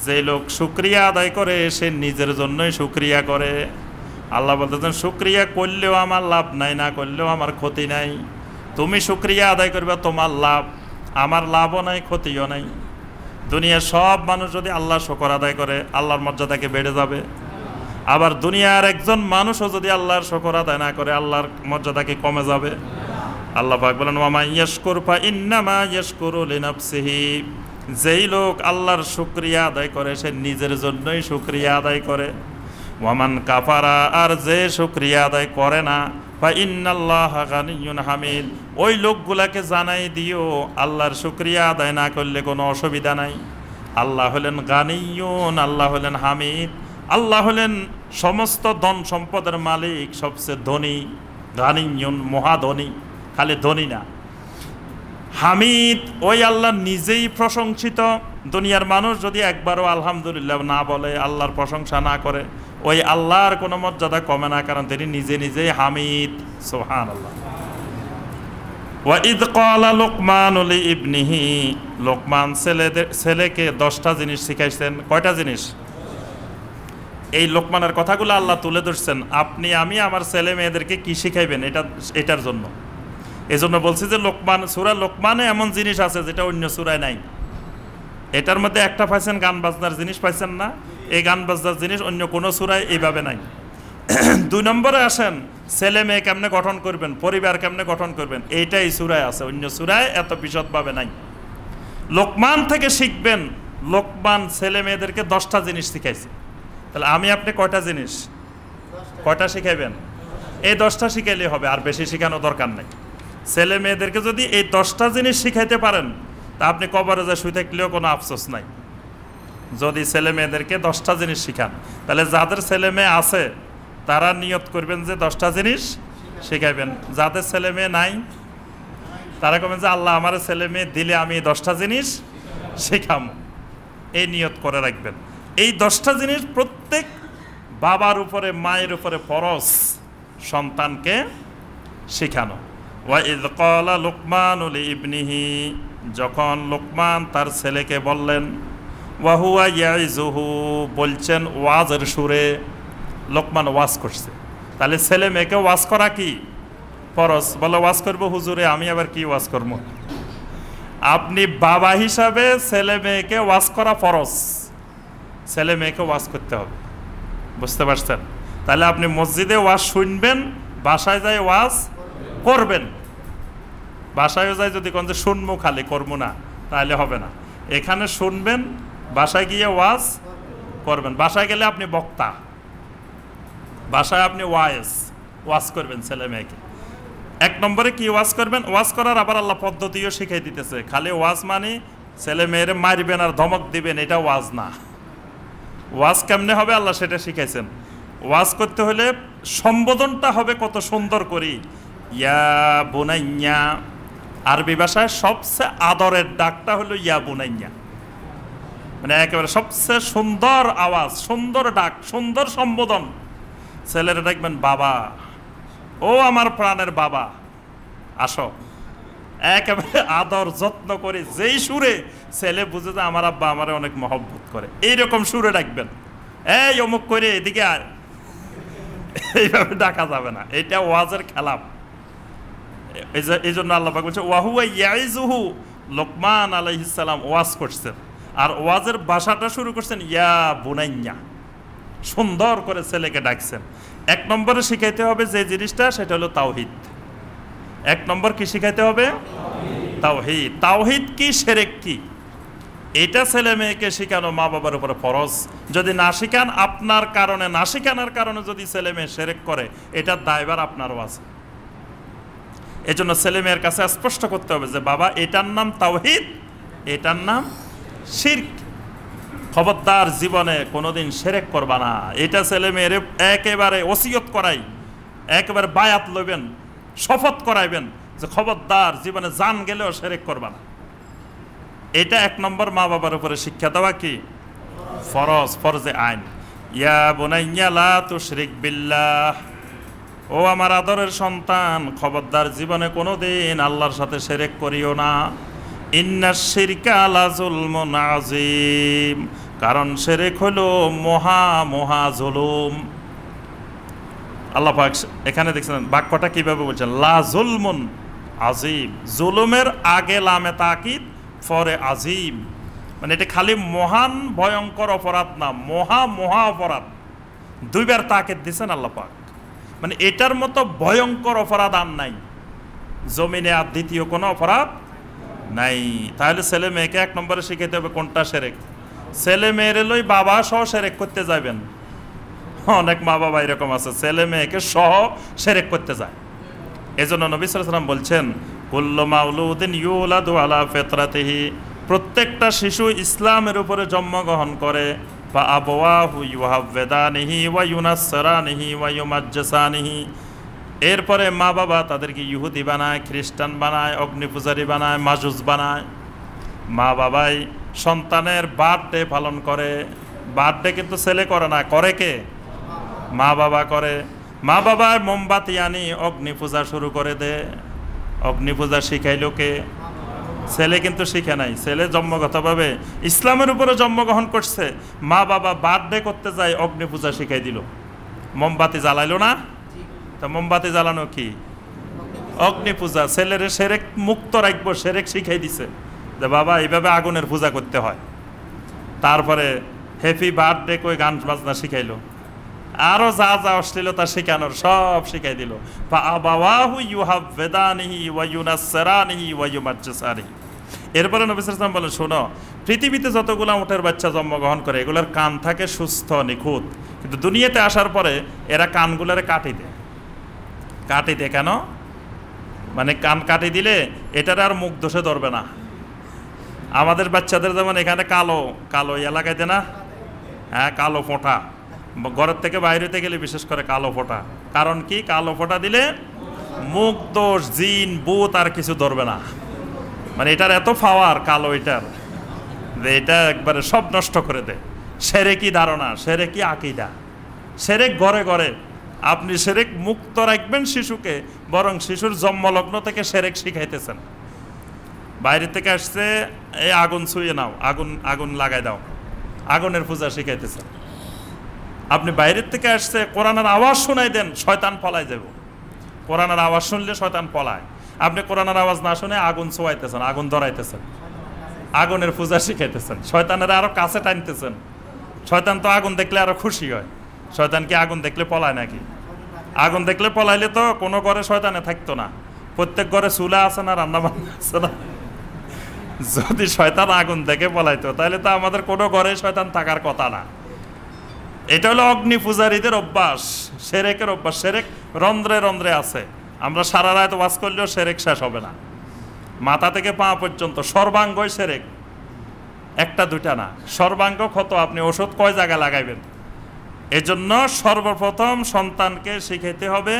যে লোক শুকরিয়া আদায় করে সে নিজের জন্যই শুকরিয়া করে। আল্লাহ বলতেছেন শুকরিয়া করলেও আমার লাভ নাই, না করলেও আমার ক্ষতি নাই। তুমি শুকরিয়া আদায় করবে তোমার লাভ, আমার লাভও নাই ক্ষতিও নাই। দুনিয়ার সব মানুষ যদি আল্লাহ শুকর আদায় করে আল্লাহর মর্যাদাকে বেড়ে যাবে, আবার দুনিয়ার একজন মানুষও যদি আল্লাহর শুকর আদায় না করে আল্লাহর মর্যাদাকে কমে যাবে। আল্লাহ পাক বলেন ওয়ামান ইয়াশকুর ফাইন্নামা ইয়াশকুরু লিনাফসিহি, যেই লোক আল্লাহর শুকরিয়া আদায় করে সে নিজের জন্যই শুকরিয়া আদায় করে। ওয়ামান কাফারা, আর যে শুকরিয়া আদায় করে না, ফাইন্নাল্লাহা গানিয়্যুন হামিদ, ওই লোকগুলাকে জানাই দিও আল্লাহর শুকরিয়া আদায় না করলে কোনো অসুবিধা নাই। আল্লাহ হলেন গানিয়্যুন, আল্লাহ হলেন হামিদ, আল্লাহ হলেন সমস্ত ধন সম্পদের মালিক, সবচেয়ে ধনী। গানিয়্যুন মহাধনী, খালি ধনী না, হামিদ ওই আল্লাহ নিজেই প্রশংসিত। দুনিয়ার মানুষ যদি একবারও আলহামদুলিল্লাহ না বলে, আল্লাহর প্রশংসা না করে, ওই আল্লাহর কোনো মর্যাদা কমে না, কারণ তিনি নিজে নিজেই হামিদ। সুবহানাল্লাহ। ওয়া ইদ ক্বালা লুকমানু লিইবনিহি, লোকমান ছেলেকে 10টা জিনিস শিখাইছেন। কয়টা জিনিস? এই লোকমানের কথাগুলো আল্লাহ তুলে ধরছেন, আপনি আমি আমার ছেলে মেয়েদেরকে কি শিখাইবেন এটার জন্য। এজন্য বলছি যে লোকমান, সূরা লোকমানে এমন জিনিস আছে যেটা অন্য সূরায় নাই। এটার মধ্যে একটা পাইছেন গান বাজনার জিনিস, পাইছেন না? এই গান বাজনার জিনিস অন্য কোনো সূরায় এইভাবে নাই। 2 নম্বরে আসেন ছেলে মেয়ে কেমনে গঠন করবেন, পরিবার কেমনে গঠন করবেন, এইটাই সূরায় আছে, অন্য সূরায় এত বিশদভাবে নাই। লোকমান থেকে শিখবেন, লোকমান ছেলে মেয়েদেরকে 10টা জিনিস শিখাইছে। তাহলে আমি আপনি কয়টা জিনিস, কয়টা শিখাইবেন? এই 10টা শিখাইলে হবে, আর বেশি শিখানো দরকার নেই। ছেলে মেয়েদেরকে যদি এই 10টা জিনিস শিখাইতে পারেন তা আপনি কবরে যা শুয়ে থাকলেও কোনো আফসোস নাই। যদি ছেলে মেয়েদেরকে 10টা জিনিস শিখান, তাহলে যাদের ছেলে মেয়ে আছে তারা নিয়ত করবেন যে 10টা জিনিস শিখাইবেন। যাদের ছেলে মেয়ে নাই তারা কবেন যে আল্লাহ আমার ছেলে মেয়ে দিলে আমি 10টা জিনিস শিখাম, এই নিয়ত করে রাখবেন। এই 10টা জিনিস প্রত্যেক বাবার উপরে মায়ের উপরে ফরজ সন্তানকে শিখানো। ওয়া ইয ক্বালা লুকমানু লিইবনিহি, যখন লোকমান তার ছেলেকে বললেন, ওয়া হুয়া ইয়াইজুহু, বলছেন ওয়াজের সুরে। লোকমান ওয়াজ করছে, তাহলে ছেলে মেয়েকে ওয়াজ করা কি ফরজ? বলে ওয়াজ করবো হুজুরে, আমি আবার কি ওয়াজ করবো? আপনি বাবা হিসাবে ছেলে মেয়েকে ওয়াজ করা ফরজ, ছেলে মেয়েকে ওয়াজ করতে হবে। বুঝতে পারছেন? তাহলে আপনি মসজিদে ওয়াজ শুনবেন, বাসায় যাই ওয়াজ করবেন। বাসায়ও যাই যদি কোন যে শুনবো খালি করবো না, তাহলে হবে না। এখানে শুনবেন, বাসায় গিয়ে ওয়াজ করবেন। বাসায় গেলে আপনি বক্তা, বাসায় আপনি ওয়াজ করবেন ছেলে মেয়েকে। 1 নম্বরে কি ওয়াজ করবেন? ওয়াজ করার আবার আল্লাহ পদ্ধতিও শিখাই দিতেছে। খালি ওয়াজ মানে ছেলে মেয়েরে মারবেন আর ধমক দিবেন, এটা ওয়াজ না। ওয়াজ কেমনে হবে আল্লাহ সেটা শিখাইছেন। ওয়াজ করতে হলে সম্বোধনটা হবে কত সুন্দর করি, ইয়া বুনাইয়া। আরবি ভাষায় সবচেয়ে আদরের ডাকটা হলো ইয়া বুনাইয়া, মানে একেবারে সবচেয়ে সুন্দর আওয়াজ, সুন্দর ডাক, সুন্দর সম্বোধন। ছেলেরা দেখবেন বাবা, ও আমার প্রাণের বাবা, আসো। একেবারে আদর যত্ন করে যেই সুরে ছেলে বুঝে যে আমার আব্বা আমারে অনেক মহব্বত করে, এইরকম সুরে ডাকবেন। এই অমুক করে এদিকে আয়, এইভাবে ডাকা যাবে না, এটা ওয়াজের খেলাফ। এই জন্য আল্লাহ পাক বলছে ওয়াহুয়া ইয়াইজুহু, লোকমান আলাইহিস সালাম ওয়াজ করছেন, আর ওয়াজের ভাষাটা শুরু করছেন ইয়া বুনাইয়া, সুন্দর করে ছেলেকে ডাকছেন। 1 নম্বরে শিখাইতে হবে যে জিনিসটা, সেটা হলো তাওহীদ। 1 নম্বর কি শিখাইতে হবে? তাওহীদ। তাওহীদ কি, শিরক কি, এটা ছেলে মেয়েকে শেখানো মা বাবার উপরে ফরজ। যদি না শিখান, আপনার কারণে, না শিখানোর কারণে যদি ছেলে মেয়ে শিরক করে, এটার দায়ভার আপনারও আছে। এজন্য ছেলে মেয়ের কাছে স্পষ্ট করতে হবে যে বাবা, এটার নাম তাওহীদ, এটার নাম শিরক। খবরদার জীবনে কোনোদিন শিরক করবা না। এটা ছেলে মেয়ের একেবারে ওসিয়ত করাই, একেবারে বায়াত লইবেন, শপথ করাইবেন যে খবরদার জীবনে জান গেলেও শিরক করবা না। এটা 1 নম্বর মা বাবার উপরে শিক্ষা দেওয়া কি ফরজ, ফরজে আইন। ইয়া বুনাইয়া লা তুশরিক বিল্লাহ, ও আমার আদরের সন্তান, খবরদার জীবনে কোনোদিন আল্লাহর সাথে শিরক করিও না। ইন্নাশ শিরকা লাযুলমুন আযীম, কারণ শিরক হলো মহা মহা জুলুম। আল্লাহ পাক এখানে দেখছেন বাক্যটা কিভাবে বলছেন, লাযুলমুন আযীম, জুলুমের আগে লামে তাকিদ, পরে আজিম, মানে এটা খালি মহান ভয়ঙ্কর অপরাধ না, মহা মহা অপরাধ। 2 বার তাকিদ দিয়েছেন আল্লাহ পাক, মানে এটার মতো ভয়ঙ্কর অপরাধ আর নাই জমিনে, আর দ্বিতীয় কোনো অপরাধ নাই। তাহলে ছেলে মেয়েকে 1 নম্বরে শিখাইতে হবে কোনটা শিরক। ছেলে মেয়েরে লই বাবা সহ শিরক করতে যাবেন। অনেক মা বাবা এরকম আছে, ছেলে মেয়েকে সহ শিরক করতে যায়। এজন্য নবী সাল্লাল্লাহু আলাইহি ওয়াসাল্লাম বলছেন, কুল্লু মাউলুদিন ইউলাদু আলা ফিতরাতিহি, প্রত্যেকটা শিশু ইসলামের উপরে জন্মগ্রহণ করে। বা আবওয়াহু ইউহাওয়িদানিহি ওয়া ইউনাসসিরানিহি ওয়া ইউমাজ্জিসানিহি, এরপরে মা বাবা তাদেরকে ইহুদি বানায়, খ্রিস্টান বানায়, অগ্নিপূজারী বানায়, মাজুস বানায়। মা বাবাই সন্তানের বার্থডে পালন করে। বার্থডে কিন্তু ছেলে করে না, করে কে? মা বাবা করে। মা বাবার মোমবাতি আনি অগ্নিপূজা শুরু করে দে। অগ্নিপূজা শিখাইল কে? ছেলে কিন্তু শিখে নাই। ছেলে জন্মগতভাবে ইসলামের উপরে জন্মগ্রহণ করছে, মা বাবা বার্থডে করতে যায়, অগ্নিপূজা শিখাই দিল। মোমবাতি জ্বালাইলো না? তা মোমবাতি জ্বালানো কি? অগ্নিপূজা। ছেলেরে শিরক মুক্ত রাখবো, শিরক শিখাই দিছে যে বাবা এইভাবে আগুনের পূজা করতে হয়। তারপরে হ্যাপি বার্থডে কই গান বাজনা শিখাইলো, আরো যা যা অশ্লীলতা শিখানোর সব শিখাই দিল। ফাআবাওয়াহু ইউহাওয়িদানিহি ওয়া ইউনাসসিরানিহি ওয়া ইউমাজ্জিসানিহি। এরপরে নবী সাল্লাল্লাহু আলাইহি ওয়াসাল্লাম বলেন, শোনো, পৃথিবীতে যতগুলো উটের বাচ্চা জন্মগ্রহণ করে এগুলোর কান থাকে সুস্থ, নিখুঁত, কিন্তু দুনিয়াতে আসার পরে এরা কানগুলোরে কাটি দেয়। কাটি দেয় কেন? মানে কান কাটি দিলে এটার আর মুখ দোষে ধরবে না। আমাদের বাচ্চাদের যেমন এখানে কালো কালো এলাকায় না, হ্যাঁ, কালো ফোঁটা, ঘরের থেকে বাইরেতে গেলে বিশেষ করে কালো ফোঁটা। কারণ কি? কালো ফোঁটা দিলে মুখ দোষ, জিন, ভূত আর কিছু ধরবে না। মানে এটার এত পাওয়ার কালো এটার, যে এটা একবারে সব নষ্ট করে দেয়। শিরকি ধারণা, শিরকি আকীদা, শিরক ঘরে ঘরে। আপনি শিরক মুক্ত রাখবেন শিশুকে, বরং শিশুর জন্মলগ্ন থেকে শিরক শিখাইতেছেন। বাইরে থেকে আসছে, এই আগুন ছুঁয়ে নাও, আগুন আগুন লাগাই দাও, আগুনের পূজা শিখাইতেছেন। আপনি বাইরের থেকে আসছে, কোরআনের আওয়াজ শোনাই দেন, শয়তান পলায় যাব। কোরআনের আওয়াজ শুনলে শয়তান পলায়। আপনি কোরআনের আওয়াজ না শুনে আগুন ছোঁয়াইতেছেন, আগুন ধরাইতেছেন, আগুনের পূজা শিখাইতেছেন, শয়তানের আরো কাছে টানতেছেন। শয়তান তো আগুন দেখলে আরো খুশি হয়। শয়তান কি আগুন দেখলে পলায় নাকি? আগুন দেখলে পলাইলে তো কোনো ঘরে শয়তানে থাকতো না। প্রত্যেক ঘরে চুলা আছে না, রান্না বান্না আছে না? যদি শয়তান আগুন দেখে পলাইতো তাহলে তো আমাদের কোনো ঘরে শয়তান থাকার কথা না। এটা হলো অগ্নি পূজারীদের অভ্যাস, সেরেকের অভ্যাস। সেরেক রন্ধ্রে রন্ধ্রে আছে। আমরা সারা রাত ওয়াজ করলেও সেরেক শেষ হবে না। মাথা থেকে পা পর্যন্ত সর্বাঙ্গই সেরেক, একটা দুইটা না, সর্বাঙ্গ ক্ষত। আপনি ওষুধ কয় জায়গায় লাগাইবেন? এজন্য সর্বপ্রথম সন্তানকে শিখাইতে হবে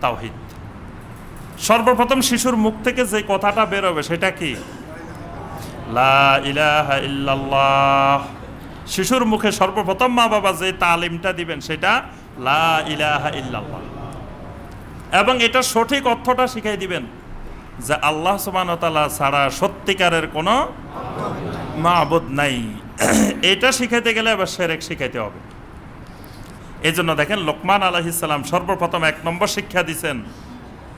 তাওহীদ। সর্বপ্রথম শিশুর মুখ থেকে যে কথাটা বের হবে সেটা কি? লা ইলাহা ইল্লাল্লাহ। শিশুর মুখে সর্বপ্রথম মা বাবা যে তালিমটা দিবেন সেটা লা ইলাহা ইল্লাল্লাহ, এবং এটা সঠিক অর্থটা শিখাই দিবেন যে আল্লাহ সুবহানাহু ওয়া তাআলা ছাড়া সত্যিকারের কোনো মাবুদ নাই। এটা শিখাইতে গেলে আবার শিরক শিখাইতে হবে। এই জন্য দেখেন লোকমান আলাইহিস সালাম সর্বপ্রথম 1 নম্বর শিক্ষা দিয়েছেন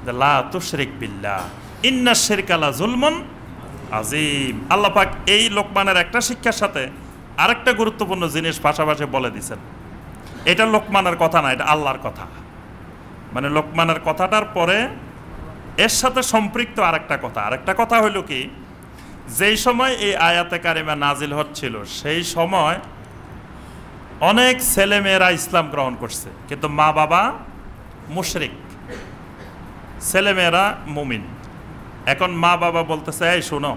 যে লা তুশরিক বিল্লাহ ইন্নাশ শিরকা লা যুলমুন আযীম। আল্লাহ পাক এই লোকমানের একটা শিক্ষার সাথে আরেকটা গুরুত্বপূর্ণ জিনিস পাশাপাশি বলে দিয়েছেন। এটা লোকমানের কথা না, এটা আল্লাহর কথা। মানে লোকমানের কথাটার পরে এর সাথে সম্পৃক্ত আরেকটা কথা হইল কি, যেই সময় এই আয়াতে কারিমা নাজিল হচ্ছিল সেই সময় অনেক ছেলেমেয়েরা ইসলাম গ্রহণ করছে, কিন্তু মা বাবা মুশরিক, ছেলেমেয়েরা মুমিন। এখন মা বাবা বলতেছে, এই শোনো,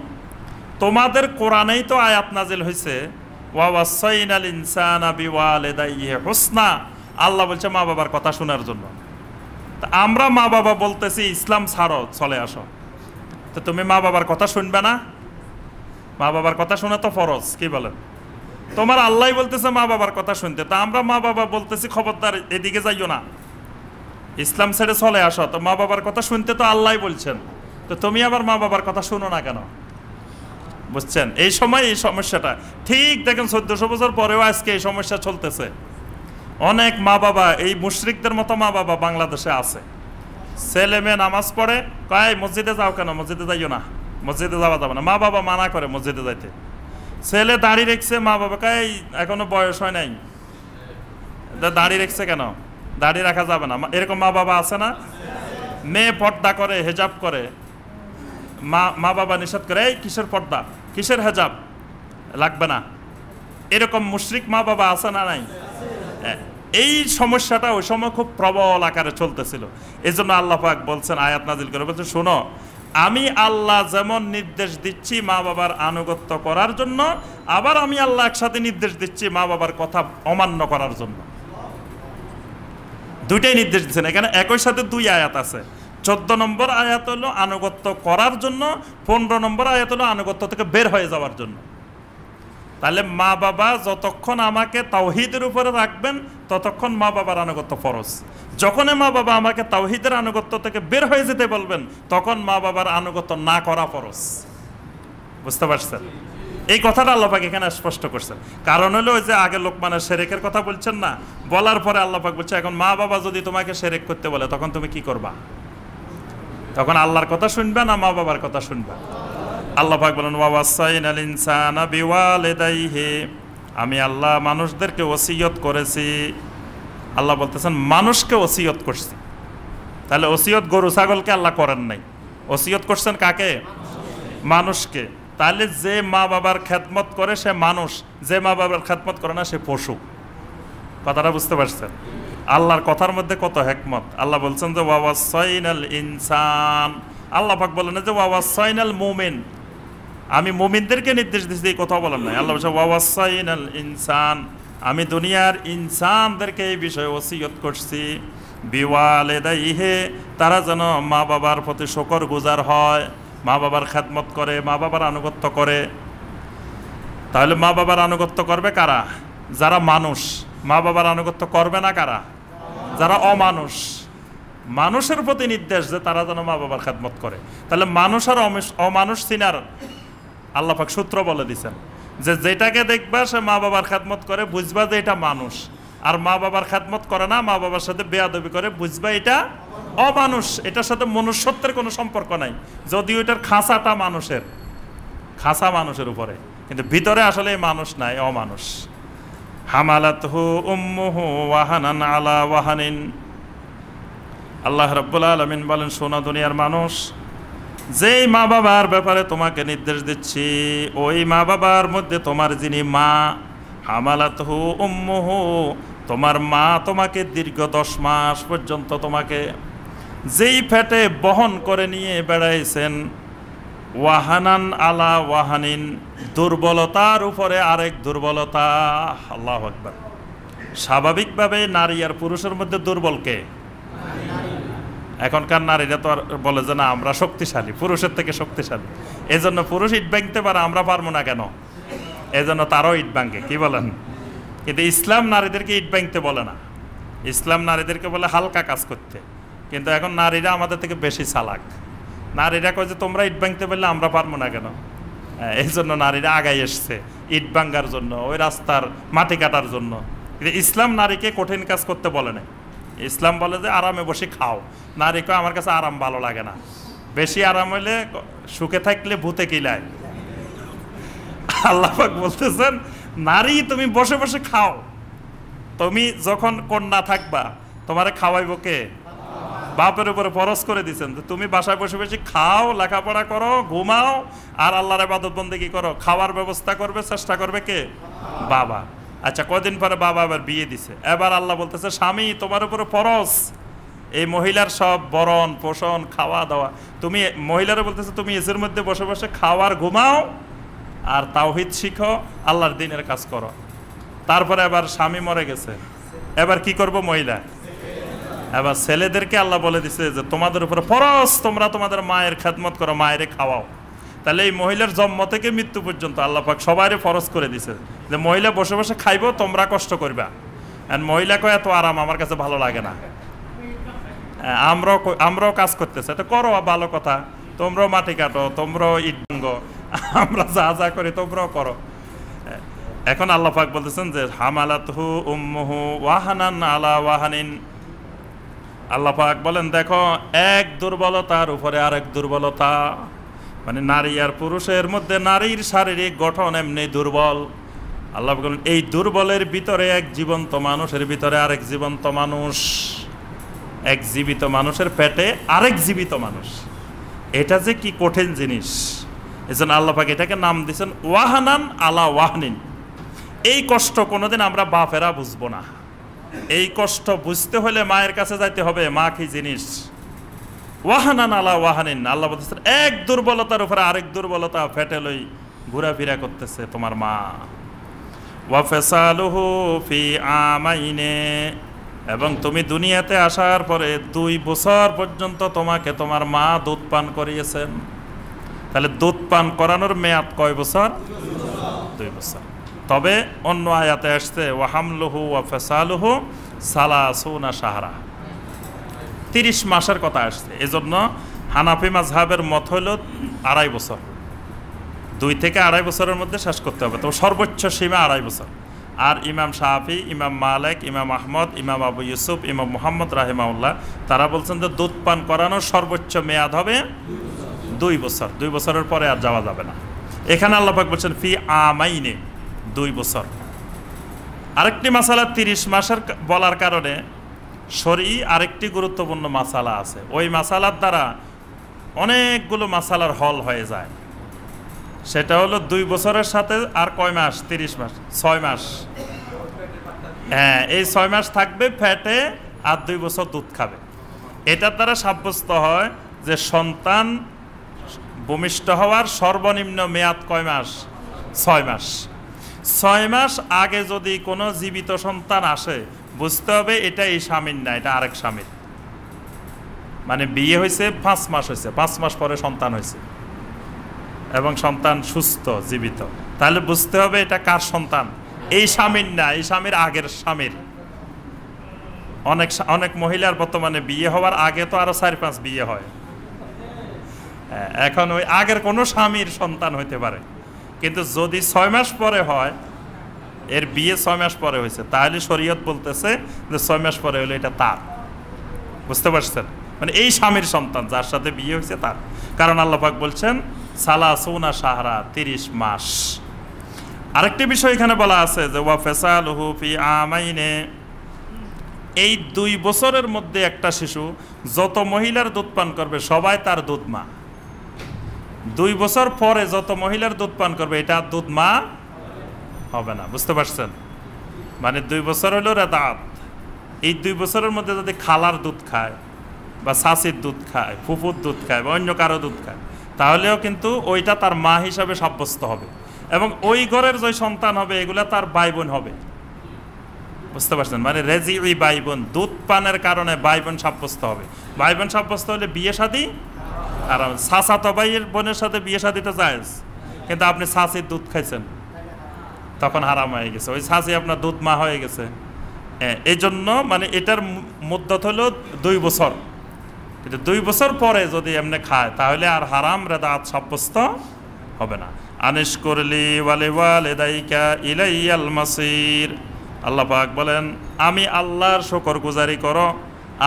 তোমাদের কোরআনেই তো আয়াত নাজিল হয়েছে ওয়া ওয়াসাইনাল ইনসানা বিওয়ালিদাইহি হুসনা। আল্লাহ বলছে মা বাবার কথা শোনার জন্য। তা আমরা মা বাবা বলতেছি ইসলাম ছাড়ো, চলে আসো, তো তুমি মা বাবার কথা শুনবে না? মা বাবার কথা শোনা তো ফরজ, কি বলেন? তোমার আল্লাহ বলতেছে মা বাবার কথা শুনতে, তা আমরা মা বাবা বলতেছি খবরদার এদিকে যাইও না, ইসলাম ছেড়ে চলে আসো। তো মা বাবার কথা শুনতে তো আল্লাহ বলছেন, তো তুমি আবার মা বাবার কথা শুনো না কেন? বুঝছেন? এই সময় এই সমস্যাটা ঠিক দেখেন 1400 বছর পরেও আজকে এই সমস্যা চলতেছে। অনেক মা বাবা এই মুশরিকদের মতো মা বাবা বাংলাদেশে আছে। ছেলে মেয়ে নামাজ পড়ে, কয় মসজিদে যাও কেন? মসজিদে যাইও না, মসজিদে যাওয়া যাবে না। মা বাবা মানা করে মসজিদে যাইতে। ছেলে দাড়ি রেখছে, মা বাবা কয় এখনো বয়স হয় নাই, দাড়ি রেখছে কেন? দাড়ি রাখা যাবে না। এরকম মা বাবা আছে না? মেয়ে পর্দা করে, হেজাব করে, মা বাবা নিষেধ করে, এই কিসের পর্দা, কিসের হেজাব, লাগবে না। এরকম মুশরিক মা বাবা আছে না নাই? এই সমস্যাটা ওই সময় খুব প্রবল আকারে চলতেছিল। এই জন্য আল্লাহ পাক বলছেন, আয়াত নাজিল করে বলছেন, শোনো, আমি আল্লাহ যেমন নির্দেশ দিচ্ছি মা বাবার আনুগত্য করার জন্য, আবার আমি আল্লাহ একসাথে নির্দেশ দিচ্ছি মা বাবার কথা অমান্য করার জন্য। দুইটাই নির্দেশ দিচ্ছেন। এখানে একই সাথে 2 আয়াত আছে। 14 নম্বর আয়াত হলো আনুগত্য করার জন্য, 15 নম্বর আয়াত হলো আনুগত্য থেকে বের হয়ে যাওয়ার জন্য। তাহলে মা বাবা যতক্ষণ আমাকে তাওহীদের উপরে রাখবেন ততক্ষণ মা বাবার আনুগত্য ফরজ। যখনই মা বাবা আমাকে তাওহীদের আনুগত্য থেকে বের হয়ে যেতে বলবেন তখন মা বাবার আনুগত্য না করা ফরজ। বুঝতে পারছেন? এই কথাটা আল্লাহ পাক এখানে স্পষ্ট করছেন। কারণ হলো ওই যে আগে লোকমানের শিরকের কথা বলছেন না, বলার পরে আল্লাহ পাক বলছে এখন মা বাবা যদি তোমাকে শিরক করতে বলে তখন তুমি কি করবা? তখন আল্লাহর কথা শুনবে না মা বাবার কথা শুনবে? আল্লাহ পাক বলেন ওয়া ওয়াসাইনাল ইনসানা বিওয়ালিদাইহি, আমি আল্লাহ মানুষদেরকে ওসিয়ত করেছি। আল্লাহ বলতেছেন মানুষকে ওসিয়ত করছি। তাহলে ওসিয়ত গরু ছাগলকে আল্লাহ করেন নাই, ওসিয়ত করছেন কাকে? মানুষকে। তাহলে যে মা বাবার খেদমত করে সে মানুষ, যে মা বাবার খেদমত করে না সে পশু। কথাটা বুঝতে পারছেন? আল্লাহর কথার মধ্যে কত হিকমত। আল্লাহ বলছেন যে ওয়া ওয়াসাইনাল ইনসান, আল্লাহ পাক বলেন যে ওয়া ওয়াসাইনাল মুমিন, আমি মুমিনদেরকে নির্দেশ দিচ্ছি, এই কথা বলেন নাই। আল্লাহ বলছে ওয়া ওয়াসাইনাল ইনসান, আমি দুনিয়ার ইনসানদেরকে এই বিষয়ে ওসিয়ত করছি বিওয়ালিদাইহি, তারা যেন মা বাবার প্রতি শুকরগুজার হয়, মা বাবার খেদমত করে, মা বাবার আনুগত্য করে। তাহলে মা বাবার আনুগত্য করবে কারা? যারা মানুষ। মা বাবার আনুগত্য করবে না কারা? যারা অমানুষ। মানুষের প্রতি নির্দেশ যে তারা যেন মা বাবার খেদমত করে। তাহলে মানুষ আর অমানুষ চিনার আল্লাহ পাক সূত্র বলে দিচ্ছেন যে যেটাকে দেখবা সে মা বাবার খেদমত করে বুঝবা যে এটা মানুষ, আর মা বাবার খেদমত করে না, মা বাবার সাথে বেয়াদবি করে বুঝবা এটা অমানুষ। এটার সাথে মনুষ্যত্বের কোনো সম্পর্ক নাই, যদিও এটার খাঁচাটা মানুষের, খাঁচা মানুষের উপরে, কিন্তু ভিতরে আসলে মানুষ নাই, অমানুষ। হামালাতহু উম্মুহু ওয়াহানান আলা ওয়াহানিন, আল্লাহ রাব্বুল আলামিন বলেন শোনো দুনিয়ার মানুষ, যেই মা বাবার ব্যাপারে তোমাকে নির্দেশ দিচ্ছি, ওই মা বাবার মধ্যে তোমার যিনি মা, হামালাতহু উম্মুহু, তোমার মা তোমাকে দীর্ঘ 10 মাস পর্যন্ত তোমাকে যেই পেটে বহন করে নিয়ে বেড়াইছেন, ওয়াহানান আলা ওয়াহানিন, দুর্বলতার উপরে আরেক দুর্বলতা। আল্লাহু আকবার। স্বাভাবিকভাবে নারী আর পুরুষের মধ্যে দুর্বল কে? এখনকার নারীরা তো আর বলে যে না আমরা শক্তিশালী, পুরুষের থেকে শক্তিশালী, এজন্য পুরুষ ইট ভাঙতে পারে, আমরা পারবো না কেন, এজন্য তারও ইট ভাঙে। কি বলেন? কিন্তু ইসলাম নারীদেরকে ইট ভাঙতে বলে না, ইসলাম নারীদেরকে বলে হালকা কাজ করতে। কিন্তু এখন নারীরা আমাদের থেকে বেশি চালাক। নারীরা কয় যে তোমরা ইট ভাঙতে পারলে আমরা পারবো না কেন, এই জন্য নারীরা আগাই এসছে ইট ভাঙার জন্য, ওই রাস্তার মাটি কাটার জন্য। কিন্তু ইসলাম নারীকে কঠিন কাজ করতে বলে না। ইসলাম বলে যে আরামে বসে খাও। নারী কয় আমার কাছে আরাম ভালো লাগে না, বেশি আরাম হইলে সুখে থাকলে ভূতে কিলায়। আল্লাহ পাক বলতেছেন নারী তুমি বসে বসে খাও, তুমি যখন কন্যা থাকবা তোমারে খাওয়াইব কে? বাপের উপরে ফরজ করে দিচ্ছেন যে তুমি বাসায় বসে বসে খাও, লেখাপড়া করো, ঘুমাও, আর আল্লাহর ইবাদত বন্দেগী করো। খাওয়ার ব্যবস্থা করবে, চেষ্টা করবে কে? বাবা। আচ্ছা, কদিন পরে বাবা আবার বিয়ে দিছে, এবার আল্লাহ বলতেছে স্বামী তোমার উপরে ফরজ এই মহিলার সব বরণ পোষণ খাওয়া দাওয়া। তুমি মহিলারা বলতেছে তুমি এসের মধ্যে বসে বসে খাওয়ার ঘুমাও আর তাওহীদ শিখো, আল্লাহর দ্বীনের কাজ করো। তারপরে আবার স্বামী মরে গেছে, এবার কি করব মহিলা? এবার ছেলেদেরকে আল্লাহ বলে দিছে যে তোমাদের উপরে ফরজ, তোমরা তোমাদের মায়ের খেদমত করো, মায়েরে খাওয়াও। তাহলে এই মহিলার জন্ম থেকে মৃত্যু পর্যন্ত আল্লাহ পাক সবাইরে ফরজ করে দিছে যে মহিলা বসে বসে খাইবো, তোমরা কষ্ট করবা। আর মহিলা কয় এত আরাম আমার কাছে ভালো লাগে না, আমরাও কাজ করতেছে, এটা করো ভালো কথা, তোমরাও মাটি কাটো, তোমরাও ইট ভাঙো, আমরা যা যা করি তোমরাও করো। এখন আল্লাহ পাক বলতেছেন যে হামালাতহু উম্মুহু ওয়াহানান আলা ওয়াহানিন। আল্লাহ পাক বলেন দেখো এক দুর্বলতার উপরে আরেক দুর্বলতা, মানে নারী আর পুরুষের মধ্যে নারীর শারীরিক গঠন এমনি দুর্বল। আল্লাহ বলেন এই দুর্বলের ভিতরে এক জীবন্ত মানুষের ভিতরে আরেক জীবন্ত মানুষ, এক জীবিত মানুষের পেটে আরেক জীবিত মানুষ। এটা যে কি কঠিন জিনিস, এজন্য আল্লাহ পাক এটাকে নাম দিয়েছেন ওয়াহানান আলা ওয়াহানিন। এই কষ্ট কোনোদিন আমরা বাপেরা বুঝবো না, এই কষ্ট বুঝতে হলে মায়ের কাছে যাইতে হবে, মা কি জিনিস। ওয়াহানান আলা ওয়াহানিন, আল্লাহ বলতেছেন এক দুর্বলতার উপরে আরেক দুর্বলতা পেটে লই ঘোরাফেরা করতেছে তোমার মা। ওয়াফিসালুহু ফি আমাইনে, এবং তুমি দুনিয়াতে আসার পরে 2 বছর পর্যন্ত তোমাকে তোমার মা দুধ পান করিয়েছেন। তাহলে দুধ পান করানোর মেয়াদ কয় বছর? 2 বছর। তবে অন্য আয়াতে আসছে ওয়াহামলুহু ওয়াফিসালুহু সালাসুনা শাহরা, 30 মাসের কথা আসছে। এজন্য হানাফি মাযহাবের মত হইল 2.5 বছর, 2 থেকে 2.5 বছরের মধ্যে শেষ করতে হবে, তো সর্বোচ্চ সীমা 2.5 বছর। আর ইমাম শাফি, ইমাম মালিক, ইমাম আহমদ, ইমাম আবু ইউসুফ, ইমাম মুহাম্মদ রাহিমাহুল্লাহ তারা বলছেন যে দুধ পান করানোর সর্বোচ্চ মেয়াদ হবে 2 বছর, 2 বছরের পরে আর যাওয়া যাবে না। এখানে আল্লাহ পাক বলছেন ফি আমাইনে, 2 বছর। আরেকটি মাসালা 30 মাসের বলার কারণে শরঈ আরেকটি গুরুত্বপূর্ণ মাসালা আছে, ওই মাসালার দ্বারা অনেকগুলো মাসালার হল হয়ে যায়। সেটা হলো 2 বছরের সাথে আর কয় মাস? 30 মাস, 6 মাস। হ্যাঁ, এই 6 মাস থাকবে ফ্যাটে আর 2 বছর দুধ খাবে। এটার দ্বারা সাব্যস্ত হয় যে সন্তান ভূমিষ্ঠ হওয়ার সর্বনিম্ন মেয়াদ কয় মাস? 6 মাস। 6 মাস আগে যদি কোনো জীবিত সন্তান আসে বুঝতে হবে এটা এই স্বামীর না, এটা আরেক স্বামীর। মানে বিয়ে হয়েছে 5 মাস হয়েছে, 5 মাস পরে সন্তান হয়েছে এবং সন্তান সুস্থ জীবিত, তাহলে বুঝতে হবে এটা কার সন্তান? এই স্বামীর না, এই স্বামীর আগের স্বামীর। অনেক মহিলার বর্তমানে বিয়ে হওয়ার আগে তো আরো 4-5 বিয়ে হয়, এখন ওই আগের কোনো স্বামীর সন্তান হইতে পারে। কিন্তু যদি 6 মাস পরে হয়, এর বিয়ে 6 মাস পরে হয়েছে, তাহলে শরীয়ত বলতেছে যে 6 মাস পরে হলে এটা তার। বুঝতে পারছেন? মানে এই স্বামীর সন্তান যার সাথে বিয়ে হয়েছে তার। কারণ আল্লাহ পাক বলছেন সালাসুনা শাহরা, 30 মাস। আরেকটি বিষয় এখানে বলা আছে যে ওয়াফিসালুহু ফি আমাইনে, এই 2 বছরের মধ্যে একটা শিশু যত মহিলার দুধ পান করবে সবাই তার দুধ মা। 2 বছর পরে যত মহিলার দুধ পান করবে এটা দুধ মা হবে না, বুঝতে পারছেন? মানে 2 বছর হলো রাদাত, এই 2 বছরের মধ্যে যদি খালার দুধ খায় বা শাশির দুধ খায়, ফুফুর দুধ খায় বা অন্য কারো দুধ খায়, তাহলেও কিন্তু ওইটা তার মা হিসাবে সাব্যস্ত হবে, এবং ওই ঘরের যে সন্তান হবে এগুলা তার ভাই বোন হবে, বুঝতে পারছেন? মানে রেজিউই ভাই বোন, দুধ পানের কারণে ভাই বোন সাব্যস্ত হবে। ভাই বোন সাব্যস্ত হলে বিয়ে শাদী আর চাচাতো ভাইয়ের বোনের সাথে বিয়ে শাদীটা জায়েজ, কিন্তু আপনি শাশির দুধ খাইছেন তখন হারাম হয়ে গেছে, ওই শাশি আপনার দুধ মা হয়ে গেছে। এই জন্য মানে এটার মুদ্দত হলো 2 বছর, কিন্তু 2 বছর পরে যদি এমনি খায় তাহলে আর হারাম রাদাত সাব্যস্ত হবে না। আনিশ করলি ওয়ালে ওয়ালিদাইকা ইলাইয়াল মাসির, আল্লাহ পাক বলেন আমি আল্লাহর শুকরগুজারি করো,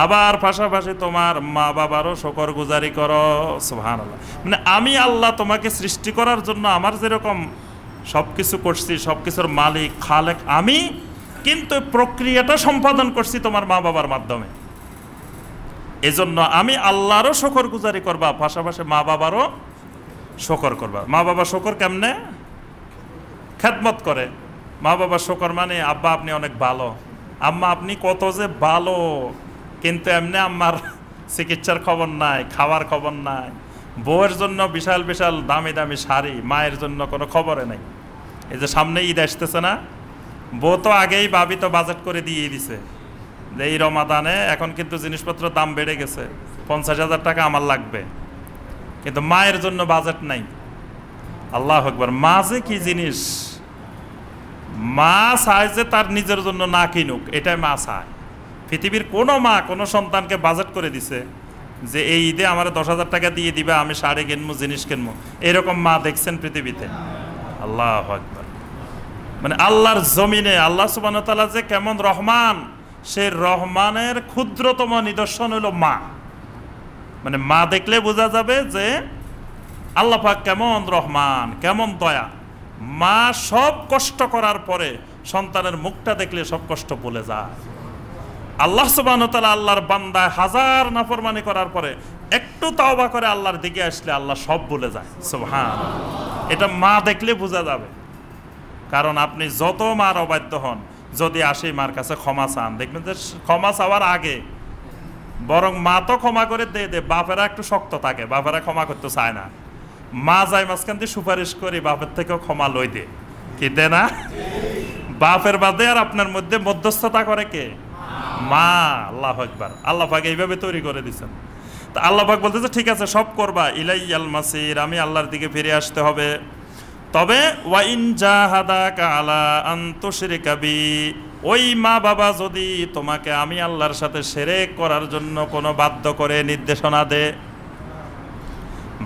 আবার পাশাপাশি তোমার মা বাবারও শুকরগুজারি করো। সুবহানাল্লাহ। মানে আমি আল্লাহ তোমাকে সৃষ্টি করার জন্য আমার যেরকম সব কিছু করছি, সব কিছুর মালিক খালেক আমি, কিন্তু প্রক্রিয়াটা সম্পাদন করছি তোমার মা বাবার মাধ্যমে। এজন্য আমি আল্লাহরও শুকরগুজারি করবা, পাশাপাশি মা বাবারও শুকর করবা। মা বাবা শুকর কেমনে? খেদমত করে। মা বাবার শুকর মানে আব্বা আপনি অনেক ভালো, আম্মা আপনি কত যে ভালো, কিন্তু এমনি আম্মার চিকিৎসার খবর নাই, খাওয়ার খবর নাই, বউয়ের জন্য বিশাল বিশাল দামি দামি শাড়ি, মায়ের জন্য কোনো খবরে নেই। এই যে সামনে ঈদ আসতেছে না, বউ তো আগেই ভাবি তো বাজেট করে দিয়ে দিছে যে এই রমাদানে এখন কিন্তু জিনিসপত্রের দাম বেড়ে গেছে, 50,000 টাকা আমার লাগবে, কিন্তু মায়ের জন্য বাজেট নাই। আল্লাহু আকবার। মা যে কি জিনিস, মা চায় যে তার নিজের জন্য না কিনুক, এটাই মা চায়। পৃথিবীর কোনো মা কোনো সন্তানকে বাজেট করে দিছে যে এই ঈদে আমার 10,000 টাকা দিয়ে দিবে, আমি শাড়ি কিনবো, জিনিস কিনবো, এরকম মা দেখছেন পৃথিবীতে? আল্লাহু আকবার। মানে আল্লাহর জমিনে আল্লাহ সুবহানাহু ওয়া তাআলা যে কেমন রহমান, সেই রহমানের ক্ষুদ্রতম নিদর্শন হলো মা। মানে মা দেখলে বোঝা যাবে যে আল্লাহ পাক কেমন রহমান, কেমন দয়া। মা সব কষ্ট করার পরে সন্তানের মুখটা দেখলে সব কষ্ট ভুলে যায়। আল্লাহ সুবহানাহু ওয়া তাআলা আল্লাহর বান্দা হাজার নাফরমানি করার পরে একটু তাওবা করে আল্লাহর দিকে আসলে আল্লাহ সব ভুলে যায়। সুবহানাল্লাহ। এটা মা দেখলে বোঝা যাবে। কারণ আপনি যত মার অবাধ্য হন, যদি আসে মার কাছে ক্ষমা চান, দেখবেন যে ক্ষমা চাওয়ার আগে বরং মা তো ক্ষমা করে দে, বাপেরা একটু শক্ত থাকে, বাপেরা ক্ষমা করতে চায় না। মা যায় মাঝখান দিয়ে সুপারিশ করে বাপের থেকেও ক্ষমা লই দে, কি দে না? বাপের বাদে আর আপনার মধ্যে মধ্যস্থতা করে কে? মা। আল্লাহু আকবার। আল্লাহ পাক এইভাবে তৈরি করে দিয়েছেন। তা আল্লাহ পাক বলতেছে ঠিক আছে সব করবা, ইলাইয়াল মাসির, আমি আল্লাহর দিকে ফিরে আসতে হবে। তবে ওয়াইন জাহাদাকা আলা আন তুশরিকা বি, ওই মা বাবা যদি তোমাকে আমি আল্লাহর সাথে শিরক করার জন্য কোনো বাধ্য করে নির্দেশনা দে,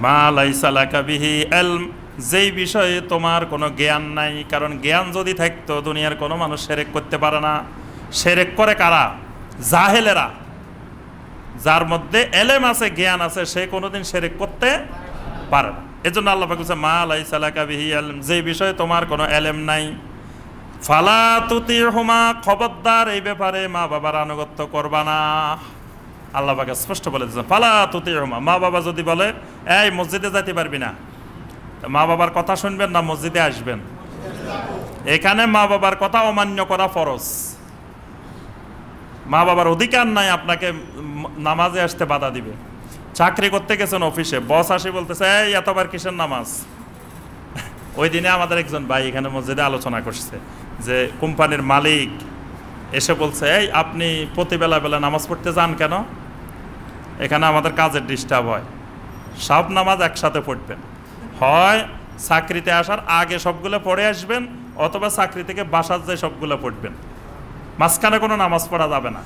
মা লাইসা লাকা বিহি ইলম, যেই বিষয়ে তোমার কোনো জ্ঞান নাই। কারণ জ্ঞান যদি থাকতো দুনিয়ার কোনো মানুষ শিরক করতে পারে না। শিরক করে কারা? জাহেলেরা। যার মধ্যে এলেম আছে, জ্ঞান আছে, সে কোনোদিন শিরক করতে পারে না। এজন্য আল্লাহ পাক বলেছে মা লাইসা লাকা বিহি ইলম, যে বিষয়ে তোমার কোনো এলেম নাই। ফালা তুতিহুমা, খবরদার এই ব্যাপারে মা বাবার আনুগত্য করবা না। আল্লাহ পাক স্পষ্ট বলে দিয়েছেন ফালা তুতিহুমা। মা বাবা যদি বলে এই মসজিদে যেতে পারবি না, মা বাবার কথা শুনবেন না মসজিদে আসবেন? এখানে মা বাবার কথা অমান্য করা ফরজ। মা বাবার অধিকার নাই আপনাকে নামাজে আসতে বাধা দিবে। চাকরি করতে গেছেন অফিসে, বস আসে বলতেছে এই এতবার কিসের নামাজ? ওই দিনে আমাদের একজন ভাই এখানে মসজিদে আলোচনা করছে যে কোম্পানির মালিক এসে বলছে এই আপনি প্রতিবেলা বেলা নামাজ পড়তে যান কেন? এখানে আমাদের কাজের ডিস্টার্ব হয়, সব নামাজ একসাথে পড়বেন, হয় চাকরিতে আসার আগে সবগুলো পড়ে আসবেন, অথবা চাকরি থেকে বাসার যে সবগুলো পড়বেন, মাঝখানে কোনো নামাজ পড়া যাবে না।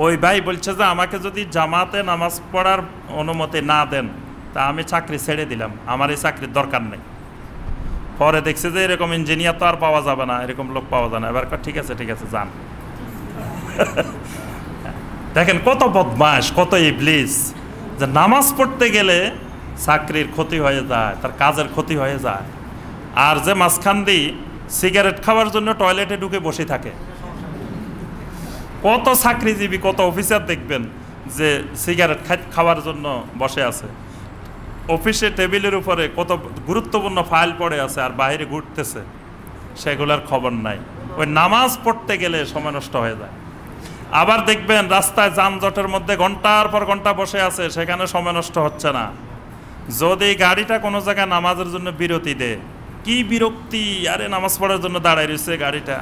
ওই ভাই বলছে যে আমাকে যদি জামাতে নামাজ পড়ার অনুমতি না দেন তা আমি চাকরি ছেড়ে দিলাম, আমার এই চাকরির দরকার নেই। পরে দেখছে যে এরকম ইঞ্জিনিয়ার তো আর পাওয়া যাবে না, এরকম লোক পাওয়া যায় না। এবার ঠিক আছে যান। দেখেন কত বদমাশ, কত ইবলিস, যে নামাজ পড়তে গেলে চাকরির ক্ষতি হয়ে যায়, তার কাজের ক্ষতি হয়ে যায়। আর যে মাঝখান দিয়ে সিগারেট খাওয়ার জন্য টয়লেটে ঢুকে বসে থাকে, কত চাকরিজীবী কত অফিসার দেখবেন যে সিগারেট খাওয়ার জন্য বসে আছে। অফিসে টেবিলের উপরে কত গুরুত্বপূর্ণ ফাইল পড়ে আছে আর বাইরে ঘুরতেছে, সেগুলোর খবর নাই। ওই নামাজ পড়তে গেলে সময় নষ্ট হয়ে যায়। আবার দেখবেন রাস্তায় যানজটের মধ্যে ঘন্টার পর ঘন্টা বসে আছে, সেখানে সময় নষ্ট হচ্ছে না। যদি গাড়িটা কোনো জায়গায় নামাজের জন্য বিরতি দেয়, কি বিরক্তি! আরে নামাজ পড়ার জন্য দাঁড়ায় রয়েছে, গাড়িটা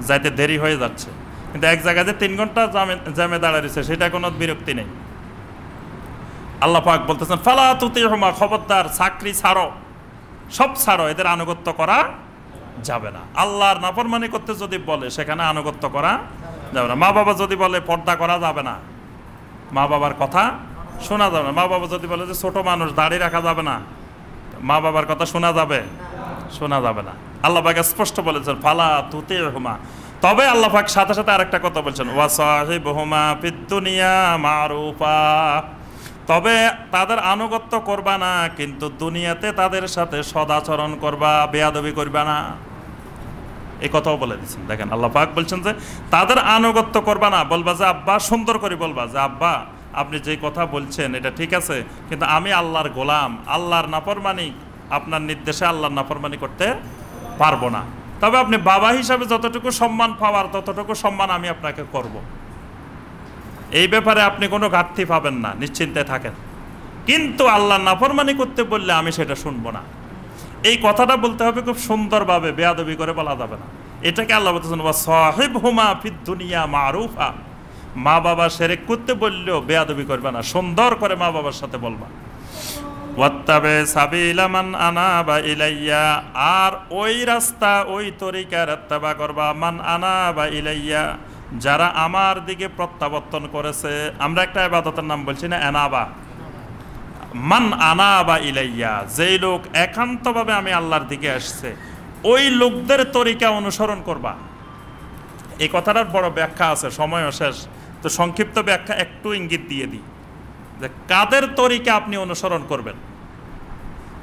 যাইতে দেরি হয়ে যাচ্ছে, কিন্তু এক জায়গায় যে 3 ঘন্টা জ্যামে দাঁড়ায় রয়েছে, সেটা কোনো বিরক্তি নেই। আল্লাহ পাক বলতেছেন ফালা তুতিহুমা, খবরদার, চাকরি ছাড়ো, সব ছাড়ো, এদের আনুগত্য করা যাবে না। আল্লাহর নাফরমানি করতে যদি বলে সেখানে আনুগত্য করা যাবে না। মা বাবা যদি বলে পর্দা করা যাবে না, মা বাবার কথা শোনা যাবে না। মা বাবা যদি বলে যে ছোট মানুষ, দাড়ি রাখা যাবে না, মা বাবার কথা শোনা যাবে? শোনা যাবে না। আল্লাহ পাক স্পষ্ট বলেছেন ফালা তুতিহুমা। তবে আল্লাহ পাক সাথে সাথে আরেকটা কথা বলছেন ওয়াসাহিবহুমা ফিদ দুনিয়া মারুফা, তবে তাদের আনুগত্য করবা না, কিন্তু দুনিয়াতে তাদের সাথে সদাচরণ করবা, বেয়াদবি করবা না। এই কথাও বলে দিচ্ছেন। দেখেন আল্লাহ পাক বলছেন যে তাদের আনুগত্য করবা না, বলবা যে আব্বা, সুন্দর করে বলবা যে আব্বা আপনি যে কথা বলছেন এটা ঠিক আছে, কিন্তু আমি আল্লাহর গোলাম, আল্লাহর নাফরমানি, আপনার নির্দেশে আল্লাহর নাফরমানি করতে পারবো না। তবে আপনি বাবা হিসাবে যতটুকু সম্মান পাওয়ার ততটুকু সম্মান আমি আপনাকে করব। এই ব্যাপারে আপনি কোনো ঘাটতি পাবেন না, নিশ্চিন্তে থাকেন। কিন্তু আল্লাহর নাফরমানি করতে বললে আমি সেটা শুনবো না। এই কথাটা বলতে হবে খুব সুন্দরভাবে, বেয়াদবি করে বলা যাবে না। এটাকে আল্লাহ বলতেছেন ওয়াসাহিবহুমা ফিদ দুনিয়া মারুফা, মা বাবা শিরক করতে বললেও বেয়াদবি করবে না, সুন্দর করে মা বাবার সাথে বলবা। ওয়াত্তাবে সাবিলা মান আনাবা ইলাইয়া, আর ওই রাস্তা ওই তরিকার ইত্তেবা করবা, মান আনাবা ইলাইয়া, যারা আমার দিকে প্রত্যাবর্তন করেছে। আমরা একটা ইবাদতের নাম বলছি না, আনাবা, মান আনাবা ইলাইয়া, যেই লোক একান্তভাবে আমি আল্লাহর দিকে আসছে, ওই লোকদের তরিকা অনুসরণ করবা। এই কথাটার বড় ব্যাখ্যা আছে, সময়ও শেষ, তো সংক্ষিপ্ত ব্যাখ্যা একটু ইঙ্গিত দিয়ে দিই যে কাদের তরিকা আপনি অনুসরণ করবেন।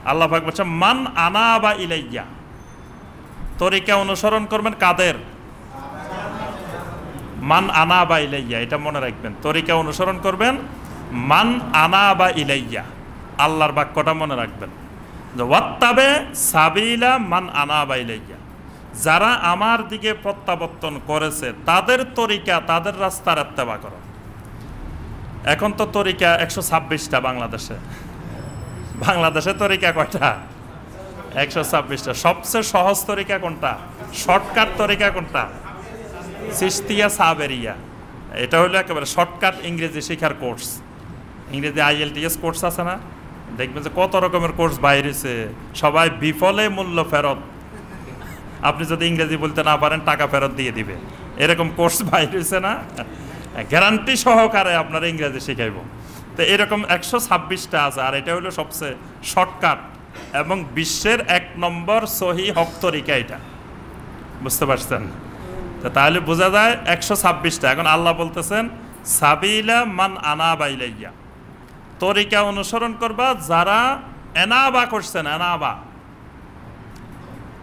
আল্লাহ পাক বলছে মান আনাবা ইলাইয়া, তরিকা অনুসরণ করবেন কাদের? মান আনাবা ইলাইয়া, এটা মনে রাখবেন, তরিকা অনুসরণ করবেন মান আনাবা ইলাইয়া, আল্লাহর বাক্যটা মনে রাখবেন। ওয়াত্তাবে সাবিলা মান আনাবা ইলাইয়া, যারা আমার দিকে প্রত্যাবর্তন করেছে তাদের তরিকা, তাদের রাস্তার ইত্তেবা করো। এখন তো তরিকা 126টা বাংলাদেশে তরিকা কয়টা? 126টা। সবচেয়ে সহজ তরিকা কোনটা? শর্টকাট তরিকা কোনটা? চিশতিয়া সাবেরিয়া। এটা হলো একেবারে শর্টকাট ইংরেজি শেখার কোর্স। ইংরেজি IELTS কোর্স আছে না, দেখবেন যে কত রকমের কোর্স বাইরেছে, সবাই বিফলে মূল্য ফেরত। আপনি যদি ইংরেজি বলতে না পারেন টাকা ফেরত দিয়ে দিবে, এরকম কোর্স বাইরেছে না, গ্যারান্টি সহকারে আপনারা ইংরেজি শিখাইব। তো এরকম 126টা আছে, আর এটা হলো সবচেয়ে শর্টকাট এবং বিশ্বের 1 নম্বর সহি হক তরিকা এটা, বুঝতে পারছেন? তো তাহলে বোঝা যায় 126টা। এখন আল্লাহ বলতেছেন সাবিলা মান আনাবা ইলাইয়া, তরিকা অনুসরণ করবা যারা এনাবা করছেন। এনাবা,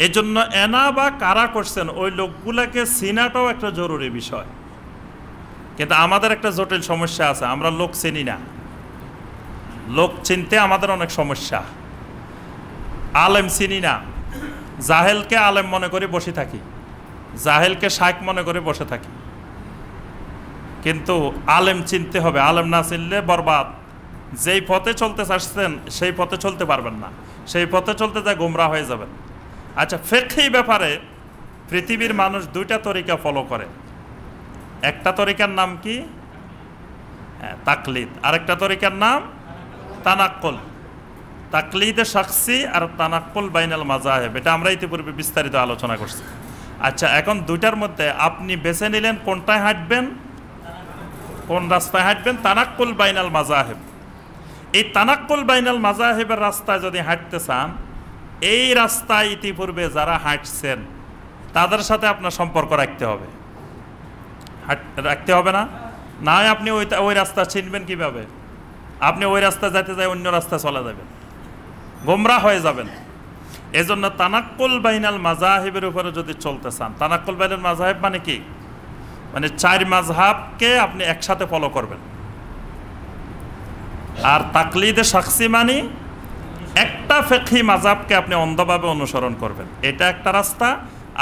এই জন্য এনাবা কারা করছেন ওই লোকগুলাকে চিনাটাও একটা জরুরি বিষয়। কিন্তু আমাদের একটা জটিল সমস্যা আছে, আমরা লোক চিনি না। লোক চিনতে আমাদের অনেক সমস্যা। আলেম চিনি না, জাহেলকে আলেম মনে করে বসে থাকি, জাহেলকে শাইখ মনে করে বসে থাকি। কিন্তু আলেম চিনতে হবে, আলেম না চিনলে বরবাদ। যেই পথে চলতে চাচ্ছেন সেই পথে চলতে পারবেন না, সেই পথে চলতে যা গোমরা হয়ে যাবেন। আচ্ছা, ফিকহি ব্যাপারে পৃথিবীর মানুষ 2টা তরিকা ফলো করে। একটা তরিকার নাম কি? তাকলিদ। আরেকটা তরিকার নাম তানাক্কুল। তাকলিদে শাখসি আর তানাক্কুল বাইনাল মাযাহিব, এটা আমরা ইতিপূর্বে বিস্তারিত আলোচনা করছি। আচ্ছা, এখন 2টার মধ্যে আপনি বেছে নিলেন কোনটায় হাঁটবেন, কোন রাস্তায় হাঁটবেন? তানাক্কুল বাইনাল মাযাহিব। এই তানাক্কুল বাইনাল মাযাহিবের রাস্তায় যদি হাঁটতে চান, এই রাস্তায় ইতিপূর্বে যারা হাঁটছেন তাদের সাথে আপনার সম্পর্ক রাখতে হবে। রাখতে হবে না? না হয় আপনি ওই রাস্তা চিনবেন কিভাবে? আপনি ওই রাস্তা যেতে যাই অন্য রাস্তা চলে যাবেন, গোমরা হয়ে যাবেন। এজন্য তানাক্কুল বাইনাল মাযাহিবের উপরে যদি চলতে চান, তানাক্কুল বাইনাল মাযাহিব মানে কি? মানে 4 মাযহাবকে আপনি একসাথে ফলো করবেন। আর তাকলিদে শাখসি মানে একটা ফিকহি মাযহাবকে আপনি অন্ধভাবে অনুসরণ করবেন, এটা একটা রাস্তা।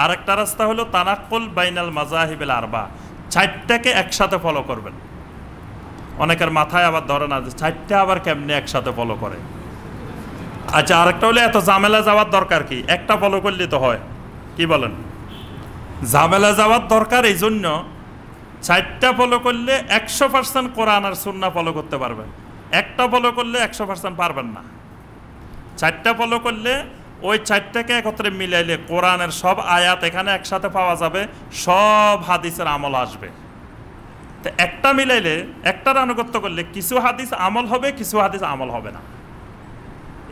আর একটা রাস্তা হলো তানাক্কুল বাইনাল মাযাহিবিল আরবা, চারটাকে একসাথে ফলো করবেন। অনেকের মাথায় আবার ধরে না যে চারটা আবার কেমনে একসাথে ফলো করে। আচ্ছা, আরেকটা হলো এত ঝামেলা যাওয়ার দরকার কি, একটা ফলো করলে তো হয়। কি বলেন? ঝামেলা যাওয়ার দরকার এই জন্য, চারটা ফলো করলে 100% কোরআন আর সুন্নাহ ফলো করতে পারবেন, একটা ফলো করলে 100% পারবেন না। চারটা ফলো করলে ওই চারটাকে একত্রে মিলাইলে কোরআনের সব আয়াত এখানে একসাথে পাওয়া যাবে, সব হাদিসের আমল আসবে। তো একটা মিলাইলে, একটার আনুগত্য করলে কিছু হাদিস আমল হবে, কিছু হাদিস আমল হবে না।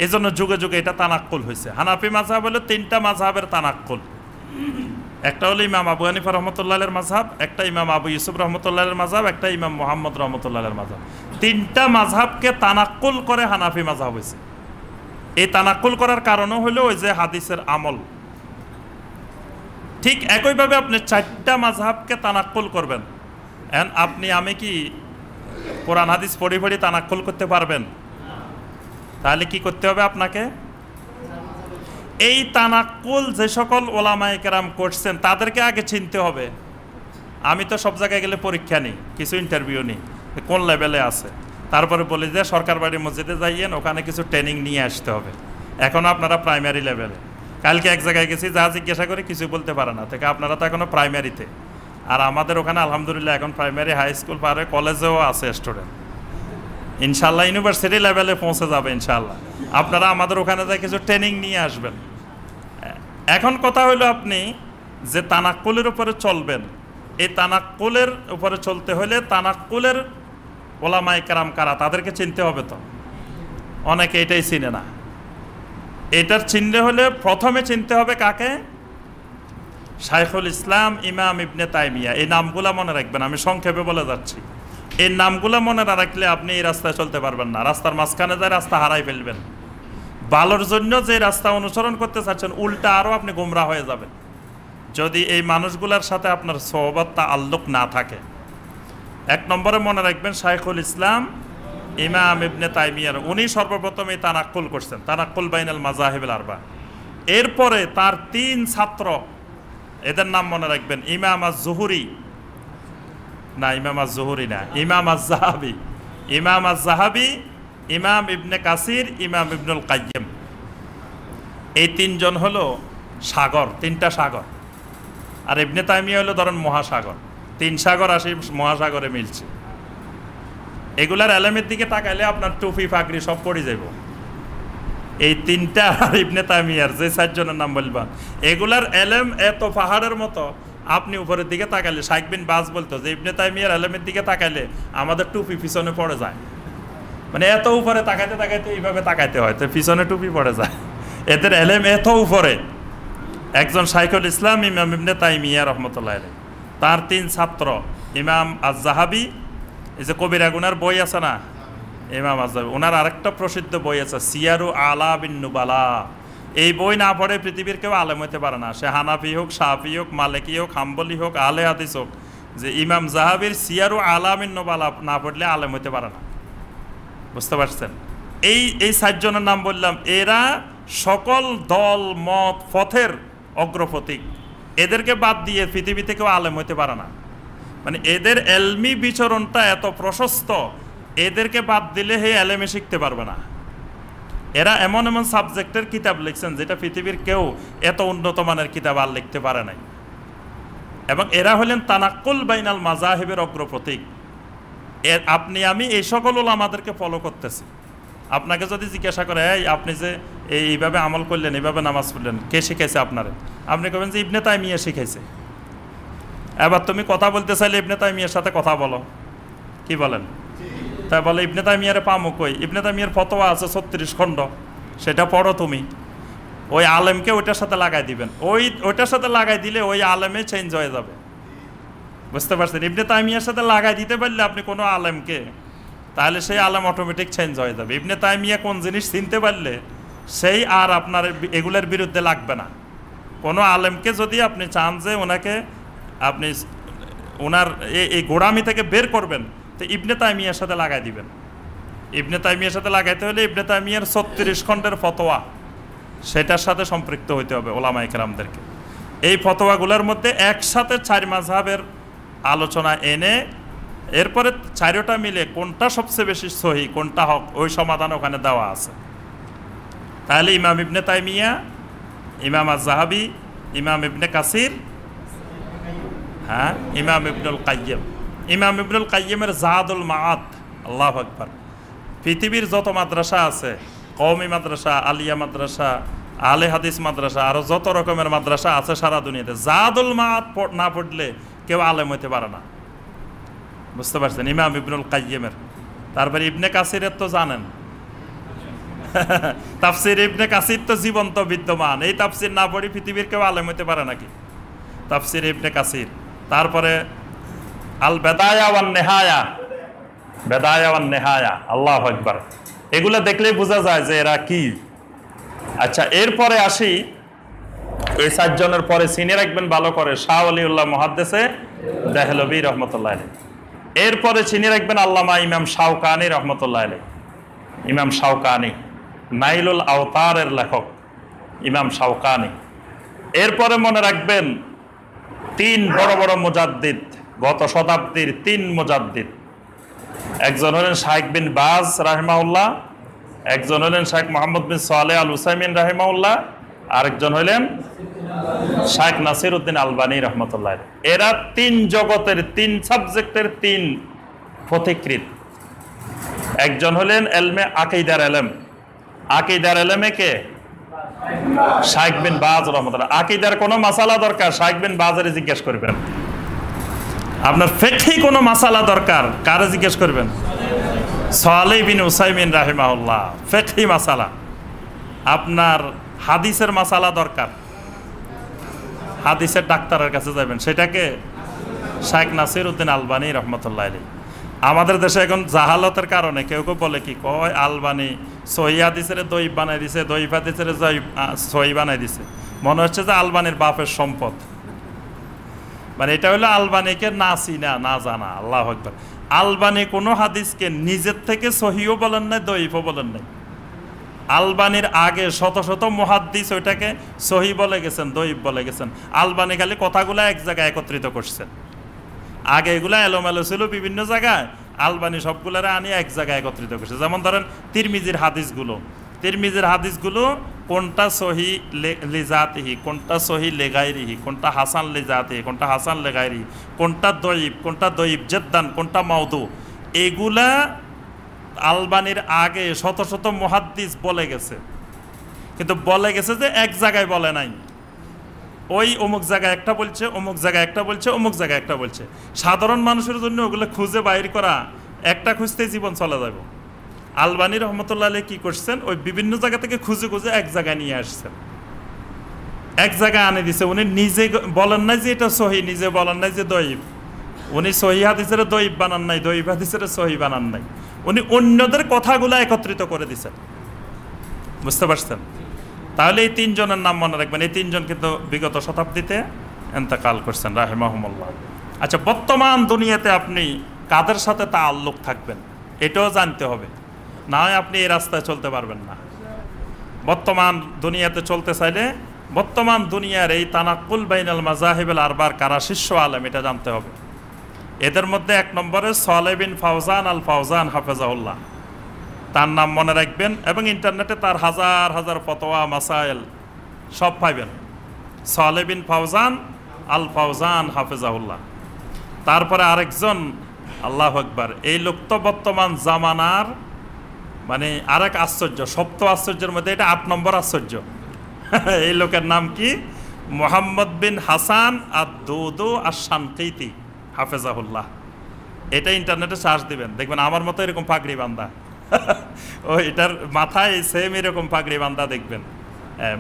এই জন্য যুগে যুগে এটা তানাক্কুল হয়েছে। হানাফি মাযহাব হলো 3টা মাযহাবের তানাক্কুল। একটা হলো ইমাম আবু হানিফা রহমতুল্লাহের মাযহাব, একটা ইমাম আবু ইউসুফ রহমতুল্লাহের মাযহাব, একটা ইমাম মুহাম্মদ রহমতুল্লাহের মাযহাব। 3টা মাযহাবকে তানাক্কুল করে হানাফি মাযহাব হয়েছে। এই তানাক্কুল করার কারণও হলো ওই যে হাদিসের আমল। ঠিক একইভাবে আপনি 4টা মাযহাবকে তানাক্কুল করবেন। আপনি আমি কি কোরআন হাদিস পড়ে পড়ে তানাক্কুল করতে পারবেন? তাহলে কি করতে হবে আপনাকে? এই তানাক্কুল যে সকল ওলামায়ে কেরাম করছেন তাদেরকে আগে চিনতে হবে। আমি তো সব জায়গায় গেলে পরীক্ষা নিই, কিছু ইন্টারভিউ নিই, কোন লেভেলে আছে, তারপরে বলি যে সরকার বাড়ি মসজিদে যাইয়েন, ওখানে কিছু ট্রেনিং নিয়ে আসতে হবে। এখন আপনারা প্রাইমারি লেভেলে। কালকে এক জায়গায় গেছি, যা জিজ্ঞাসা করে কিছু বলতে পারে না, থেকে আপনারা তো এখনও প্রাইমারিতে। আর আমাদের ওখানে আলহামদুলিল্লাহ এখন প্রাইমারি, হাই স্কুল পারে, কলেজেও আছে স্টুডেন্ট। ইনশাল্লাহ ইউনিভার্সিটি লেভেলে পৌঁছে যাবে ইনশাল্লাহ। আপনারা আমাদের ওখানে যাই কিছু ট্রেনিং নিয়ে আসবেন। এখন কথা হলো আপনি যে তানাক্কুলের উপরে চলবেন, এই তানাক্কুলের উপরে চলতে হলে তানাক্কুলের ওলামায়ে কেরাম কারা তাদেরকে চিনতে হবে। তো অনেকে এটাই চিনে না। এটার চিনতে হলে প্রথমে চিনতে হবে কাকে? শাইখুল ইসলাম ইমাম ইবনে তাইমিয়া। এই নামগুলা মনে রাখবেন, আমি সংক্ষেপে বলে যাচ্ছি। এই নামগুলা মনে না রাখলে আপনি এই রাস্তায় চলতে পারবেন না। রাস্তার মাঝখানে যায় রাস্তা হারাই ফেলবেন। ভালোর জন্য যে রাস্তা অনুসরণ করতে চাচ্ছেন, উল্টা আরও আপনি গোমরা হয়ে যাবেন যদি এই মানুষগুলোর সাথে আপনার সোহবত তাআল্লুক না থাকে। 1 নম্বরে মনে রাখবেন শাইখুল ইসলাম ইমাম ইবনে তাইমিয়ার, উনি সর্বপ্রথম এই তানাক্কুল করছেন, তানাক্কুল বাইনাল মাযাহিবিল আরবা। এরপরে তার 3 ছাত্র, এদের নাম মনে রাখবেন, ইমাম আজ-জুহরি না, ইমাম আজ-জুহরি না, ইমাম আজ-যাহাবি, ইমাম আজ-যাহাবি, ইমাম ইবনে কাসির, ইমাম ইবনুল কাইয়্যিম। এই 3 জন হলো সাগর, 3টা সাগর। আর ইবনে তাইমিয়া হলো ধরেন মহাসাগর। 3 সাগর আসি মহাসাগরে মিলছে। এগুলার এলেমের দিকে তাকাইলে আপনার টুপি পাগড়ি সব পড়ে যাব। এই 3টা আর ইবনে তাইমিয়ার যে 4 জনের নাম বলবা, এগুলার এলেম এত পাহাড়ের মতো। আপনি উপরের দিকে তাকাইলে, শাইখ বিন বাজ বলতো যে ইবনে তাইমিয়ার এলেমের দিকে তাকাইলে আমাদের টুপি পিছনে পড়ে যায়। মানে এত উপরে তাকাইতে তাকাইতে এইভাবে তাকাইতে হয়, তো পিছনে টুপি পড়ে যায়। এদের এলেম এত উপরে। একজন শাইখুল ইসলাম ইমাম ইবনে তাইমিয়া রহমতুল্লাহ আলাইহি, তার 3 ছাত্র ইমাম আজ-যাহাবি। এই যে কবিরা গুনার বই আছে না, ইমাম আজ-যাহাবি, ওনার আরেকটা প্রসিদ্ধ বই আছে সিয়ারু আলামিন নুবালা। এই বই না পড়ে পৃথিবীর কেউ আলেম হইতে পারে না। সে হানাফি হোক, শাফি হোক, মালিকি হোক, হাম্বলি হোক, আলে হাদিস হোক, যে ইমাম যাহাবির সিয়ারু আলামিন নুবালা না পড়লে আলেম হইতে পারে না। বুঝতে পারছেন? এই 4 জনের নাম বললাম, এরা সকল দল মত পথের অগ্রপথিক। এদেরকে বাদ দিয়ে পৃথিবীতে কেউ আলেম হইতে পারে না। মানে এদের এলমি বিচরণটা এত প্রশস্ত, এদেরকে বাদ দিলে হে এলেমে শিখতে পারবে না। এরা এমন এমন সাবজেক্টের কিতাব লিখছেন যেটা পৃথিবীর কেউ এত উন্নত মানের কিতাব আর লিখতে পারে নাই। এবং এরা হলেন তানাক্কুল বাইনাল মাযাহিবের অগ্রপথিক। আপনি আমি এই সকল ওলামাদেরকে ফলো করতেছি। আপনাকে যদি জিজ্ঞাসা করে, এই আপনি যে এইভাবে আমল করলেন, এইভাবে নামাজ পড়লেন, কে শিখাইছে আপনারে? আপনি কবেন যে ইবনে তাইমিয়া শিখাইছে। এবার তুমি কথা বলতে চাইলে ইবনে তাইমিয়ার সাথে কথা বলো। কি বলেন? তাই বলে ইবনে তাইমিয়ারে পামো কই? ইবনে তাইমিয়ার ফতোয়া আছে 36 খণ্ড, সেটা পড়ো তুমি। ওই আলেমকে ওইটার সাথে লাগাই দিবেন। ওইটার সাথে লাগাই দিলে ওই আলেমে চেঞ্জ হয়ে যাবে। বুঝতে পারছেন? ইবনে তাইমিয়ার সাথে লাগাই দিতে পারলে আপনি কোনো আলেমকে, তাহলে সেই আলেম অটোমেটিক চেঞ্জ হয়ে যাবে। ইবনে তাইমিয়া কোন জিনিস চিনতে পারলে সেই আর আপনার এগুলোর বিরুদ্ধে লাগবে না। কোনো আলেমকে যদি আপনি চান যে ওনাকে আপনি ওনার এই গোড়ামি থেকে বের করবেন, তো ইবনে তাইমিয়ার সাথে লাগাই দিবেন। ইবনে তাইমিয়ার সাথে লাগাইতে হলে ইবনে তাইমিয়ার 36 খণ্ডের ফতোয়া সেটার সাথে সম্পৃক্ত হইতে হবে ওলামায়ে কেরামদেরকে। এই ফতোয়াগুলোর মধ্যে একসাথে 4 মাযহাবের আলোচনা এনে এরপরে 4টা মিলে কোনটা সবচেয়ে বেশি সহি কোনটা হক ওই সমাধান ওখানে দেওয়া আছে। তাহলে ইমাম ইবনে তাইমিয়া, ইমাম আয-যাহাবী, ইমাম ইবনে কাসির, হ্যাঁ, ইমাম ইবনুল কাইয়্যিম। ইমাম ইবনুল কাইয়্যিমের জাদুল মাআদ, আল্লাহু আকবার। পৃথিবীর যত মাদ্রাসা আছে, কওমি মাদ্রাসা, আলিয়া মাদ্রাসা, আলে হাদিস মাদ্রাসা, আরো যত রকমের মাদ্রাসা আছে সারা দুনিয়াতে, জাদুল মাআদ না পড়লে কেউ আলেম হইতে পারে না। বুঝতে পারছেন? ইমাম ইবনুল কাইয়্যিমের। তারপরে ইবনে কাসিরের তো জানেন, তাফসির ইবনে কাসির তো জীবন্ত বিদ্যমান। এই তাফসির না পড়ি পৃথিবীর কেউ আলেম হইতে পারে নাকি? তাফসির ইবনে কাসির। তারপরে আল বেদায়া ওয়ান নেহায়া, বেদায়া ওয়ান নেহায়া, আল্লাহু আকবার। এগুলো দেখলেই বোঝা যায় যে এরা কি। আচ্ছা, এরপরে আসি, এই 4 জনের পরে চিনে রাখবেন ভালো করে, শাহ ওয়ালিউল্লাহ মুহাদ্দিসে দেহলভী রহমতুল্লাহ আলাইহি। এরপরে চিনে রাখবেন আল্লামা ইমাম শাওকানি রহমতুল্লাহ আলাইহি। ইমাম শাওকানি নাইলুল আওতারের লেখক ইমাম শাওকানি। এরপরে মনে রাখবেন 3 বড় বড় মুজাদ্দিদ, গত শতাব্দীর 3 মুজাদ্দিদ। একজন হলেন শাইখ বিন বাজ রাহিমাহুল্লাহ, একজন হলেন শাইখ মুহাম্মদ বিন সালেহ আল উসাইমিন রাহিমাহুল্লাহ, আরেকজন হলেন শাইখ নাসিরউদ্দিন আলবানী রহমতুল্লাহ। এরা 3 জগতের 3 সাবজেক্টের 3 পথিকৃৎ। একজন হলেন এলমে আকীদার এলম, আকীদার এলমে কে? শাইখ বিন বাজ রহমতুল্লাহ। আকীদার কোনো মাসালা দরকার শাইখ বিন বাজের জিজ্ঞেস করবেন। আপনার ফিকহি কোনো মাসালা দরকার কারে জিজ্ঞেস করবেন? সালেহ বিন উসাইমিন রাহিমাহুল্লাহ, ফিকহি মাসালা। আপনার হাদিসের মাসালা দরকার, হাদিসের ডাক্তারের কাছে যাবেন, সেটাকে শাইখ নাসিরউদ্দিন আলবানী রহমতুল্লাহ আলাইহি। আমাদের দেশে এখন জাহালতের কারণে কেউ কেউ বলে কি কয় আলবানী সহিহ হাদিসের দইফ বানাই দিছে, দইফ হাদিসের সহিহ বানাই দিছে। মনে হচ্ছে যে আলবানীর বাপের সম্পদ। মানে এটা হলো আলবানীকে না চিনা না জানা। আল্লাহু আকবার। আলবানী কোনো হাদিসকে নিজের থেকে সহিহও বলেন নাই, দইফও বলেন নাই। আলবানীর আগে শত শত মুহাদ্দিস ওইটাকে সহিহ বলে গেছেন, দইফ বলে গেছেন। আলবানী খালি কথাগুলো এক জায়গায় একত্রিত করছেন। আগে এগুলা এলোমেলো ছিল বিভিন্ন জায়গায়, আলবানী সবগুলারে আনি এক জায়গায় একত্রিত করছে। যেমন ধরেন তিরমিজির হাদিসগুলো, তিরমিজির হাদিসগুলো কোনটা সহি লিজাতিহি, কোনটা সহি লেগাইরিহি, কোনটা হাসান লিজাতিহি, কোনটা হাসান লেগাইরিহি, কোনটা দইফ জেদ্দান, কোনটা মাউদু, এগুলা আলবানীর আগে শত শত মুহাদ্দিস বলে গেছে। কিন্তু বলে গেছে যে এক জায়গায় বলে নাই। ওই অমুক জায়গায় একটা বলছে, অমুক জায়গায় একটা বলছে, অমুক জায়গায় একটা বলছে। সাধারণ মানুষের জন্য ওগুলো খুঁজে বাইর করা, একটা খুঁজতেই জীবন চলে যাব। আলবানী রহমতুল্লাহ আলাইহি কি করছেন, ওই বিভিন্ন জায়গা থেকে খুঁজে খুঁজে এক জায়গায় নিয়ে আসছেন, এক জায়গায় আনে দিছে। উনি নিজে বলেন নাই যে এটা সহি, নিজে বলেন নাই যে দইফ। উনি সহিহ হাদিসের দইফ বানান নাই, দইফ হাদিসের সহি বানান নাই। উনি অন্যদের কথাগুলো একত্রিত করে দিছেন। বুঝতে পারছেন? তাহলে এই 3 জনের নাম মনে রাখবেন। এই 3 জন কিন্তু বিগত শতাব্দীতে ইন্তেকাল করছেন রাহিমাহুমুল্লাহ। আচ্ছা, বর্তমান দুনিয়াতে আপনি কাদের সাথে তাআল্লুক থাকবেন এটাও জানতে হবে, না হয় আপনি এই রাস্তায় চলতে পারবেন না। বর্তমান দুনিয়াতে চলতে চাইলে বর্তমান দুনিয়ার এই তানাক্কুল বাইনাল মাযাহিবিল আরবার কারা শীর্ষ আলেম এটা জানতে হবে। এদের মধ্যে 1 নম্বরে সালেহ বিন ফাওজান আল ফাওজান হাফেজাহুল্লাহ, তার নাম মনে রাখবেন। এবং ইন্টারনেটে তার হাজার হাজার ফতোয়া মাসাইল সব পাইবেন। সালেহ বিন ফাওজান আল ফাওজান হাফেজাহুল্লাহ। তারপরে আরেকজন, আল্লাহু আকবার, এই লোক তো বর্তমান জামানার মানে আরেক আশ্চর্য, সপ্ত আশ্চর্যের মধ্যে এটা 8 নম্বর আশ্চর্য। এই লোকের নাম কি? মুহাম্মদ বিন হাসান আদ-দুদু আশ-শানকিতি হাফেজাহুল্লাহ। এটা ইন্টারনেটে সার্চ দিবেন, দেখবেন আমার মতো এরকম পাগড়ি বান্দা। ও এটার মাথায় সেম এরকম পাগড়ি বান্দা দেখবেন।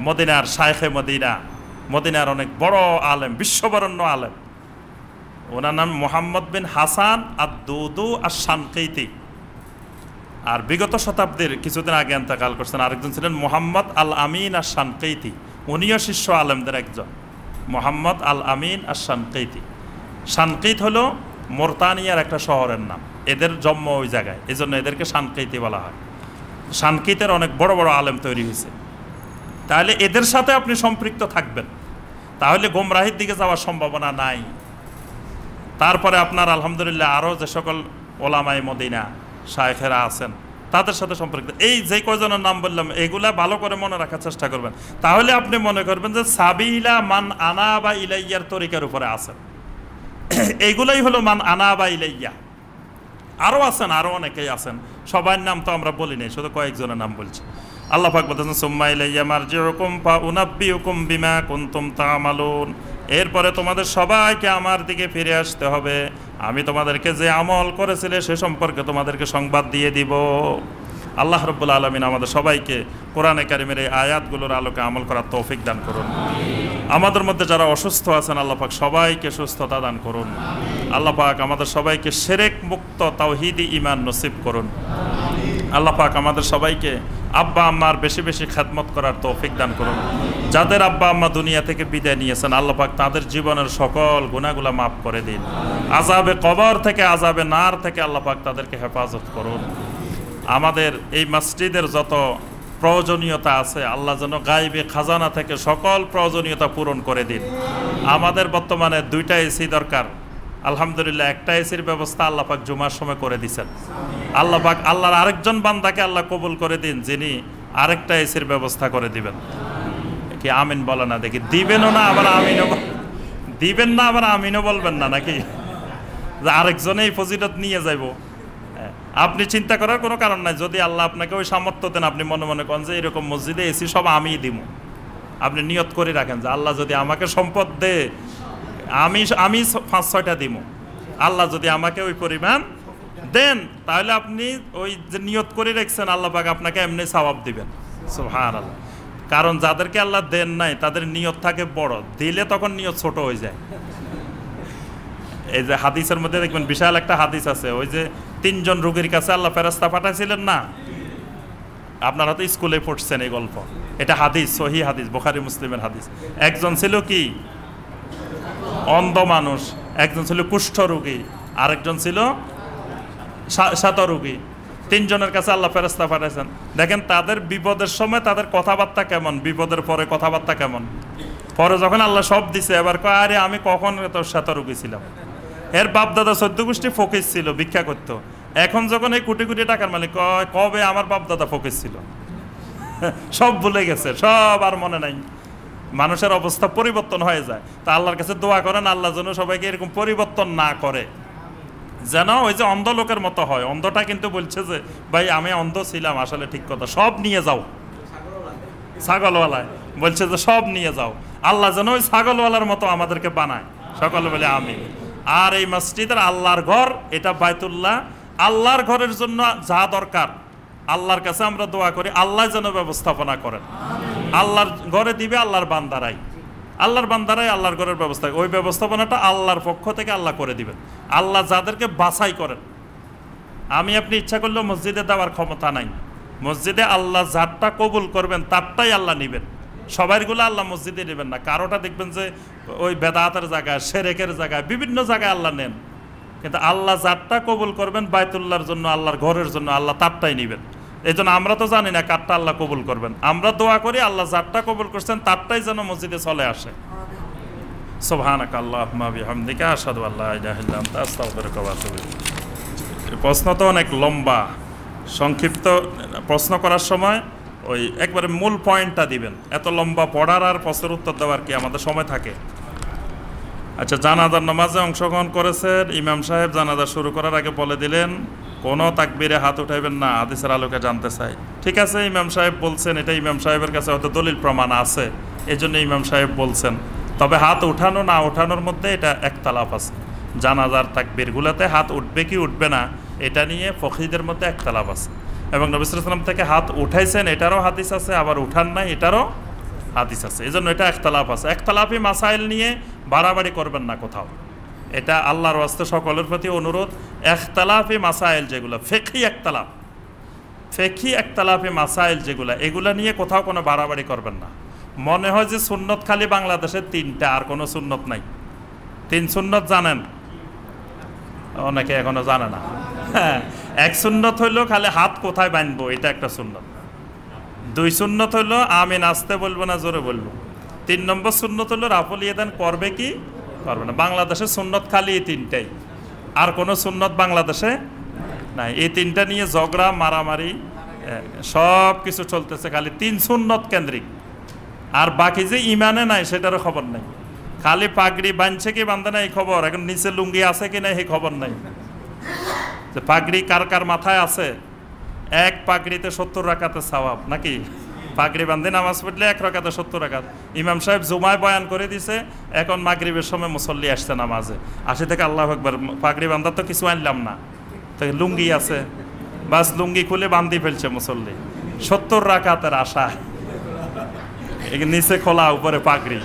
মদিনার শাইখে মদিনা, মদিনার অনেক বড় আলেম, বিশ্ববরণ্য আলেম। ওনার নাম মুহাম্মদ বিন হাসান আদ-দুদু আশ-শানকিতি। আর বিগত শতাব্দীর কিছুদিন আগে ইন্তেকাল করছেন আরেকজন ছিলেন মুহাম্মদ আল আমিন আশ-শানকিতি। উনিও শীর্ষ আলেমদের একজন, মুহাম্মদ আল আমিন আশ-শানকিতি। শানকিত হলো মোরতানিয়ার একটা শহরের নাম। এদের জন্ম ওই জায়গায়, এই জন্য এদেরকে সানকিতি বলা হয়। সানকিতের অনেক বড় বড় আলেম তৈরি হয়েছে। তাহলে এদের সাথে আপনি সম্পৃক্ত থাকবেন, তাহলে গোমরাহির দিকে যাওয়ার সম্ভাবনা নাই। তারপরে আপনার আলহামদুলিল্লাহ আরও যে সকল ওলামায়ে মদিনা শায়েখেরা আছেন তাদের সাথে সম্পর্কিত, এই যে কয়জনের নাম বললাম এগুলা ভালো করে মনে রাখার চেষ্টা করবেন। তাহলে আপনি মনে করবেন যে সাবিলা মান আনা বা ইলাইয়ার তরিকার উপরে আছেন। এইগুলাই হলো মান আনা বা ইলাইয়া। আরও আছেন, আরও অনেকেই আছেন, সবার নাম তো আমরা বলি নাই, শুধু কয়েকজনের নাম বলছি। আল্লাহ পাক বলতেছেন সুম্মা ইলাইয়া মারজিউকুম ফাউনাব্বিউকুম বিমা কুনতুম তা'মালুন, এরপরে তোমাদের সবাইকে আমার দিকে ফিরে আসতে হবে, আমি তোমাদেরকে যে আমল করেছিলে সে সম্পর্কে তোমাদেরকে সংবাদ দিয়ে দিব। আল্লাহ রাব্বুল আলামিন আমাদের সবাইকে কোরআনে কারিমের এই আয়াতগুলোর আলোকে আমল করার তৌফিক দান করুন। আমাদের মধ্যে যারা অসুস্থ আছেন আল্লাহ পাক সবাইকে সুস্থতা দান করুন। আল্লাহ পাক আমাদের সবাইকে শিরক মুক্ত তাওহীদি ঈমান নসিব করুন। আল্লাহ পাক আমাদের সবাইকে আব্বা আম্মার বেশি বেশি খেদমত করার তৌফিক দান করুন। যাদের আব্বা আম্মা দুনিয়া থেকে বিদায় নিয়েছেন আল্লাহ পাক তাদের জীবনের সকল গুনাহগুলো মাফ করে দিন। আযাবে কবর থেকে, আযাবে নার থেকে আল্লাহ পাক তাদেরকে হেফাজত করুন। আমাদের এই মসজিদের যত প্রয়োজনীয়তা আছে আল্লাহ যেন গায়বে খাজানা থেকে সকল প্রয়োজনীয়তা পূরণ করে দিন। আমাদের বর্তমানে 2টা এসি দরকার, আলহামদুলিল্লাহ একটা এসির ব্যবস্থা আল্লাহ পাক জুমার সময় করে দিয়েছেন। আল্লাহ পাক আল্লাহর আরেকজন বান্দাকে আল্লাহ কবুল করে দিন যিনি আরেকটা এসির ব্যবস্থা করে দিবেন। কি আমিন বলে না দেখি, দিবেনও না আবার আমিনও দিবেন না, আবার আমিনও বলবেন না নাকি, যে আরেকজনে এই ফজিলত নিয়ে যাইব। আপনি চিন্তা করার কোনো কারণ নাই, যদি আল্লাহ আপনাকে ওই সামর্থ্য দেন, আপনি মনে মনে করেন যে এরকম মসজিদে এসি সব আমিই দিব, আপনি নিয়ত করে রাখেন যে আল্লাহ যদি আমাকে সম্পদ দে আমি 5-6টা দিব, আল্লাহ যদি আমাকে ওই পরিমাণ দেন, তাহলে আপনি ওই যে নিয়ত করে রাখছেন আল্লাহ পাক আপনাকে এমনি সওয়াব দিবেন। সুবহানাল্লাহ। কারণ যাদেরকে আল্লাহ দেন নাই তাদের নিয়ত থাকে বড়, দিলে তখন নিয়ত ছোট হয়ে যায়। এই যে হাদিসের মধ্যে দেখবেন বিশাল একটা হাদিস আছে, ওই যে 3 জন রোগীর কাছে আল্লাহ ফেরেশতা পাঠাইছিলেন না, আপনারা তো স্কুলে পড়ছেন এই গল্প, এটা হাদিস, সহিহ হাদিস, বুখারী মুসলিমের হাদিস। একজন ছিল কি অন্ধ মানুষ, একজন ছিল কুষ্ঠ রোগী, আরেকজন ছিল শ্বাত রোগী। 3 জনের কাছে আল্লাহ ফেরেশতা পাঠাইছেন। দেখেন তাদের বিপদের সময় তাদের কথাবার্তা কেমন, বিপদের পরে কথাবার্তা কেমন। পরে যখন আল্লাহ সব দিছে এবার কয় আরে আমি কখন তোর শ্বাত রোগী ছিলাম। এর বাপ দাদা 14 গোষ্ঠী ফকির ছিল, ভিক্ষা করত। এখন যখন এই কোটি কোটি টাকার মালিক, কবে আমার বাপ দাদা ফকির ছিল, সব ভুলে গেছে, সব আর মনে নাই। মানুষের অবস্থা পরিবর্তন হয়ে যায়। তা আল্লাহর কাছে দোয়া করেন আল্লাহ যেন সবাইকে এরকম পরিবর্তন না করে, যেন ওই যে অন্ধ লোকের মতো হয়। অন্ধটা কিন্তু বলছে যে ভাই আমি অন্ধ ছিলাম, আসলে ঠিক কথা, সব নিয়ে যাও। ছাগলওয়ালায় বলছে যে সব নিয়ে যাও, আল্লাহ যেন ওই ছাগলওয়ালার মতো আমাদেরকে বানায়। সকলে বলে আমিন। আর এই মসজিদের আল্লাহর ঘর, এটা বাইতুল্লাহ, আল্লাহর ঘরের জন্য যা দরকার আল্লাহর কাছে আমরা দোয়া করি আল্লাহ যেন ব্যবস্থাপনা করেন। আল্লাহর ঘরে দিবে আল্লাহর বান্দারাই, আল্লাহর বান্দারাই আল্লাহর ঘরের ব্যবস্থা, ওই ব্যবস্থাপনাটা আল্লাহর পক্ষ থেকে আল্লাহ করে দিবেন। আল্লাহ যাদেরকে বাছাই করেন, আমি আপনি ইচ্ছা করলেও মসজিদে দেওয়ার ক্ষমতা নাই। মসজিদে আল্লাহ যারটা কবুল করবেন তারটাই আল্লাহ নিবেন, সবাইগুলো আল্লাহ মসজিদে নেবেন না। কারোটা দেখবেন যে ওই বেদাতের জায়গায়, শিরকের জায়গায়, বিভিন্ন জায়গায় আল্লাহ নেন, কিন্তু আল্লাহ যারটা কবুল করবেন বাইতুল্লাহর জন্য, আল্লাহর ঘরের জন্য, আল্লাহ তারটাই নিবেন। এই জন্য আমরা তো জানি না কারটা আল্লাহ কবুল করবেন, আমরা দোয়া করি আল্লাহ যারটা কবুল করছেন তারটাই যেন মসজিদে চলে আসে। সুবহানাকা আল্লাহুম্মা বিহামদিকা আশহাদু আল্লা ইলাহা ইল্লা আনতা আস্তাগফিরুকা ওয়া আতুবু ইলাইক। প্রশ্ন তো অনেক লম্বা, সংক্ষিপ্ত প্রশ্ন করার সময় ওই একবারে মূল পয়েন্টটা দিবেন, এত লম্বা পড়ার আর প্রশ্নের উত্তর দেওয়ার কি আমাদের সময় থাকে? আচ্ছা, জানাজার নামাজে অংশগ্রহণ করেছেন, ইমাম সাহেব জানাজা শুরু করার আগে বলে দিলেন কোনো তাকবীরে হাত উঠাইবেন না, হাদিসের আলোকে জানতে চাই। ঠিক আছে, ইমাম সাহেব বলছেন, এটা ইমাম সাহেবের কাছে হয়তো দলিল প্রমাণ আছে, এই জন্য ইমাম সাহেব বলছেন। তবে হাত উঠানো না উঠানোর মধ্যে এটা একতলাফ আছে। জানাজার তাকবীরগুলোতে হাত উঠবে কি উঠবে না এটা নিয়ে ফকিহদের মধ্যে একতলাফ আছে, এবং নবী সাল্লাল্লাহু আলাইহি ওয়াসাল্লাম থেকে হাত উঠাইছেন এটারও হাদিস আছে, আবার উঠান নাই এটারও হাদিস আছে। এই জন্য এটা একতলাফ আছে। একতলাফি মাসাইল নিয়ে বাড়াবাড়ি করবেন না কোথাও, এটা আল্লাহর ওয়াস্তে সকলের প্রতি অনুরোধ। একতলাফি মাসাইল যেগুলো ফেকি একতলাফি মাসাইল যেগুলো, এগুলা নিয়ে কোথাও কোনো বাড়াবাড়ি করবেন না। মনে হয় যে সুন্নত খালি বাংলাদেশে 3টা, আর কোনো সুন্নত নাই। 3 সুন্নত জানেন? অনেকে এখনো জানে না। হ্যাঁ, এক সুন্নত হইলো খালি হাত কোথায় বাঁধবো, এটা একটা সুন্নত। 2 সুন্নত হইলো আমিন আসতে বলবো না জোরে বলবো। 3 নম্বর সুন্নত হইলো রাফল ইয়াদান করবে কি করবে না। বাংলাদেশে সুন্নত খালি এই 3টাই, আর কোনো সুন্নত বাংলাদেশে নাই। এই 3টা নিয়ে ঝগড়া মারামারি সব কিছু চলতেছে, খালি 3 সুন্নত কেন্দ্রিক। আর বাকি যে ইমানে নাই সেটারও খবর নাই। খালি পাগড়ি বাঁধছে কি বাঁধে না এই খবর, এখন নিচে লুঙ্গি আছে কি না এই খবর নাই। যে পাগড়ি কার কার মাথায় আছে, এক পাগড়িতে 70 রাকাতের সওয়াব নাকি? পাগড়ি বাঁধে নামাজ পড়লে 1 রাকাতে 70 রাকাত। ইমাম সাহেব জুমায় বয়ান করে দিছে, এখন মাগরিবের সময় মুসল্লি আসছে নামাজে, আসে থেকে আল্লাহু আকবার, পাগড়ি বাঁধার তো কিছু আনলাম না, তো লুঙ্গি আছে, বাস লুঙ্গি খুলে বান্ধি ফেলছে মুসল্লি 70 রাকাতের আশা, নিচে খোলা উপরে পাগড়ি।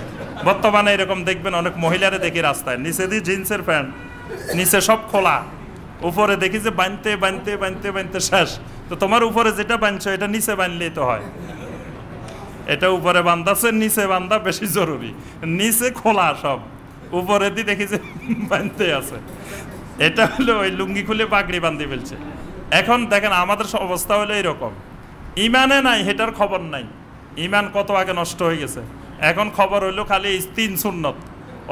বর্তমানে এরকম দেখবেন অনেক মহিলারে দেখি রাস্তায়, নিচে দিয়ে জিন্সের প্যান্ট, নিচে সব খোলা, উপরে দেখি যে বাঁধতে বাঁধতে বাঁধতে বাঁধতে শেষ। তো তোমার উপরে যেটা বাঁধছো এটা নিচে বাঁধলেই তো হয়, এটা উপরে বাঁধাচ্ছে, নিচে বাঁধা বেশি জরুরি। নিচে খোলা সব, উপরে দিয়ে দেখি যে বাঁধতে আছে। এটা হলো ওই লুঙ্গি খুলে পাগড়ি বাঁধি ফেলছে। এখন দেখেন আমাদের অবস্থা হলো এরকম, ইমানে নাই সেটার খবর নাই, ইমান কত আগে নষ্ট হয়ে গেছে। এখন খবর হইলো খালি 3 সুন্নত,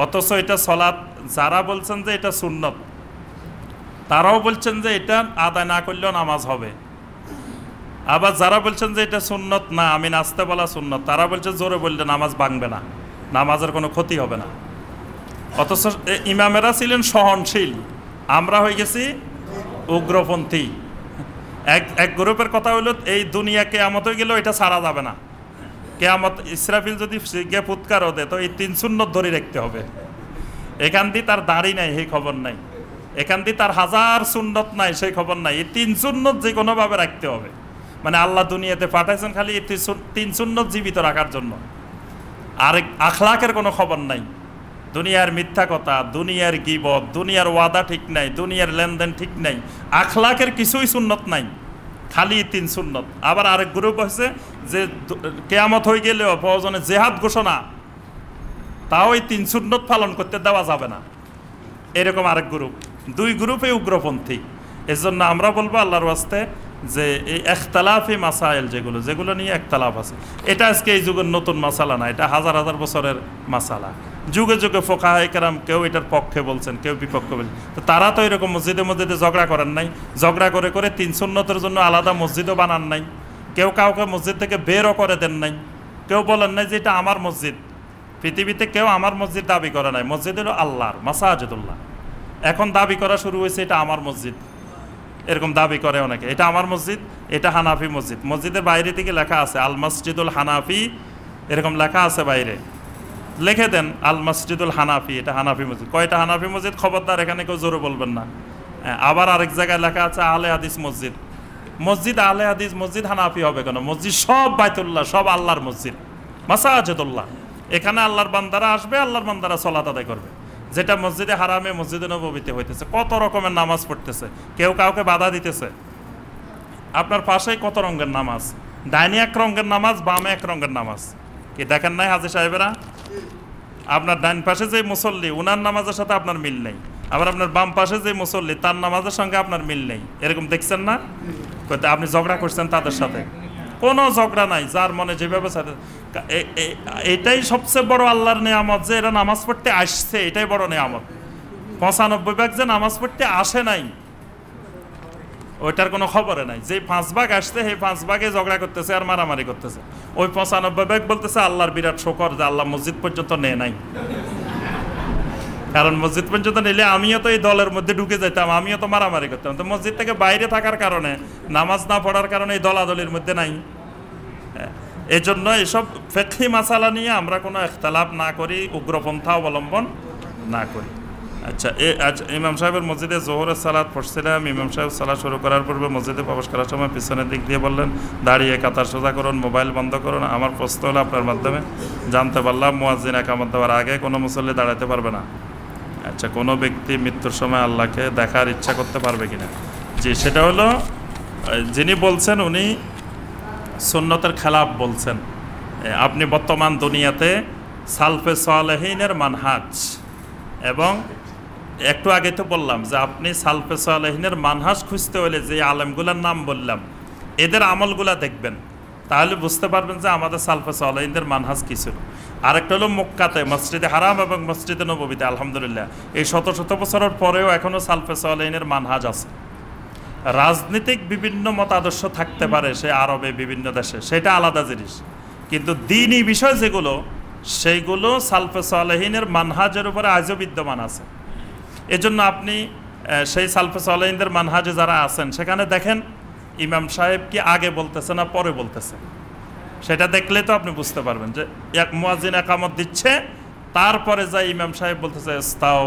অথচ এটা সলাৎ। যারা বলছেন যে এটা সুন্নত, তারাও বলছেন যে এটা আদায় না করলেও নামাজ হবে। আবার যারা বলছেন যে এটা সুন্নত না, আমি নাচতে বলা সুন্নত, তারা বলছে জোরে বললে নামাজ ভাঙবে না, নামাজের কোনো ক্ষতি হবে না। অথচ ইমামেরা ছিলেন সহনশীল, আমরা হয়ে গেছি উগ্রপন্থী। এক গ্রুপের কথা হইল এই দুনিয়া কেয়ামত হয়ে গেলেও এটা ছাড়া যাবে না। কেয়ামত ইসরাফিল যদি গিয়ে ফুৎকারও দেয় তো এই 3 সুন্নত ধরে রাখতে হবে। এখান দিয়ে তার দাড়ি নাই সেই খবর নাই, এখান দিয়ে তার 1000 সুন্নত নাই সেই খবর নাই, এই 3 সুন্নত যে কোনোভাবে রাখতে হবে। মানে আল্লাহ দুনিয়াতে পাঠাইছেন খালি এই 3 সুন্নত জীবিত রাখার জন্য, আর আখলাকের কোনো খবর নাই। দুনিয়ার মিথ্যা কথা, দুনিয়ার গীবত, দুনিয়ার ওয়াদা ঠিক নাই, দুনিয়ার লেনদেন ঠিক নাই, আখলাকের কিছুই সুন্নত নাই, খালি 3 সুন্নত। আবার আরেক গ্রুপ হয়েছে যে কেয়ামত হয়ে গেলেও প্রয়োজনে জেহাদ ঘোষণা, তাও এই 3 সুন্নত পালন করতে দেওয়া যাবে না, এরকম আরেক গ্রুপ। 2 গ্রুপে উগ্রপন্থী। এজন্য আমরা বলবো আল্লাহর ওয়াস্তে যে এই ইখতিলাফি মাসাইল যেগুলো নিয়ে ইখতিলাফ আছে, এটা আজকে এই যুগের নতুন মাসালা না, এটা হাজার হাজার বছরের মাসালা। যুগে যুগে ফুকাহায়ে কেরাম কেউ এটার পক্ষে বলছেন, কেউ বিপক্ষে বলছেন। তো তারা তো এরকম মসজিদে মসজিদে ঝগড়া করেন নাই, ঝগড়া করে করে 3 সুন্নতের জন্য আলাদা মসজিদও বানান নাই, কেউ কাউকে মসজিদ থেকে বেরও করে দেন নাই, কেউ বলেন নাই যে এটা আমার মসজিদ। পৃথিবীতে কেউ আমার মসজিদ দাবি করে নাই, মসজিদ হলো আল্লাহর, মাসাজিদুল্লাহ। এখন দাবি করা শুরু হয়েছে এটা আমার মসজিদ, এরকম দাবি করে অনেকে, এটা আমার মসজিদ, এটা হানাফি মসজিদ। মসজিদের বাইরে থেকে লেখা আছে আল মসজিদুল হানাফি, এরকম লেখা আছে বাইরে, লিখে দেন আল মসজিদুল হানাফি, এটা হানাফি মসজিদ। কয়টা হানাফি মসজিদ খবরদার এখানে কেউ জোরে বলবেন না। আবার আরেক জায়গায় লেখা আছে আহলে হাদিস মসজিদ। মসজিদ আহলে হাদিস মসজিদ হানাফি হবে কেন? মসজিদ সব বাইতুল্লাহ, সব আল্লাহর মসজিদ, মাসাজিদুল্লাহ। এখানে আল্লাহর বান্দারা আসবে, আল্লাহর বান্দারা সালাত আদায় করবে। যেটা মসজিদে হারামে, মসজিদে নববীতে হইতেছে, কত রকমের নামাজ পড়তেছে, কেউ কাউকে বাধা দিতেছে। আপনার পাশেই কত রঙের নামাজ, ডাইনে 1 রঙের নামাজ, বামে 1 রঙের নামাজ, কি দেখেন নাই হাজী সাহেবেরা? আপনার ডাইন পাশে যে মুসল্লি, উনার নামাজের সাথে আপনার মিল নেই, আবার আপনার বাম পাশে যে মুসল্লি, তার নামাজের সঙ্গে আপনার মিল নেই। এরকম দেখছেন না? আপনি ঝগড়া করছেন তাদের সাথে? কোনো ঝগড়া নাই, যার মনে যেভাবে। এটাই সবচেয়ে বড় আল্লাহর নেয়ামত যে এরা নামাজ পড়তে আসছে, এটাই বড় নেয়ামত। 95 যে নামাজ পড়তে আসে নাই, ওইটার কোনো খবরে নাই। যে 5 ভাগ আসছে, সেই 5 ভাগে ঝগড়া করতেছে আর মারামারি করতেছে। ওই 95 বলতেছে আল্লাহর বিরাট শুকর যে আল্লাহ মসজিদ পর্যন্ত নেয় নাই। কারণ মসজিদ পর্যন্ত নিলে আমিও তো এই দলের মধ্যে ঢুকে যেতাম, আমিও তো মারামারি করতাম। তো মসজিদ থেকে বাইরে থাকার কারণে, নামাজ না পড়ার কারণে এই দলাদলির মধ্যে নাই। এই জন্য এসব ফিকহি মাসালা নিয়ে আমরা কোনো ইখতিলাফ না করি, উগ্রপন্থা অবলম্বন না করি। আচ্ছা, ইমাম সাহেবের মসজিদে জোহরের সালাত পড়ছিলাম। ইমাম সাহেব সালাত শুরু করার পূর্বে মসজিদে প্রবেশ করার সময় পিছনের দিক দিয়ে বললেন, দাঁড়িয়ে কাতার সোজা করুন, মোবাইল বন্ধ করুন। আমার প্রশ্ন হলো, আপনার মাধ্যমে জানতে পারলাম মুয়াজ্জিন একামত দেওয়ার আগে কোনো মুসল্লি দাঁড়াতে পারবে না। আচ্ছা, কোনো ব্যক্তি মৃত্যুর সময় আল্লাহকে দেখার ইচ্ছা করতে পারবে কিনা? জি, সেটা হলো যিনি বলছেন উনি সুন্নতের খেলাফ বলছেন। আপনি বর্তমান দুনিয়াতে সালফে সালেহিনের মানহাজ এবং একটু আগে তো বললাম যে আপনি সালফে সালেহিনের মানহাজ খুঁজতে হলে যে আলেমগুলার নাম বললাম এদের আমলগুলা দেখবেন, তাহলে বুঝতে পারবেন যে আমাদের সালফে সালেহিনদের মানহাজ কী ছিল। আরেকটা হলো মক্কাতে মসজিদে হারাম এবং মসজিদে নববীতে আলহামদুলিল্লাহ এই শত শত বছরের পরেও এখনও সালফে সালেহিনের মানহাজ আছে। রাজনীতিক বিভিন্ন মতাদর্শ থাকতে পারে সে আরবে বিভিন্ন দেশে, সেটা আলাদা জিনিস, কিন্তু দ্বীনি বিষয় যেগুলো সেইগুলো সালফে সালেহিনের মানহাজের উপরে আজও বিদ্যমান আছে। এজন্য আপনি সেই সালফে সালেহিনদের মানহাজে যারা আছেন সেখানে দেখেন ইমাম সাহেব কি আগে বলতেছে না পরে বলতেছে, সেটা দেখলে তো আপনি বুঝতে পারবেন যে এক মুয়াজ্জিন একামত দিচ্ছে, তারপরে যাই ইমাম সাহেব বলতেছে ইস্তাও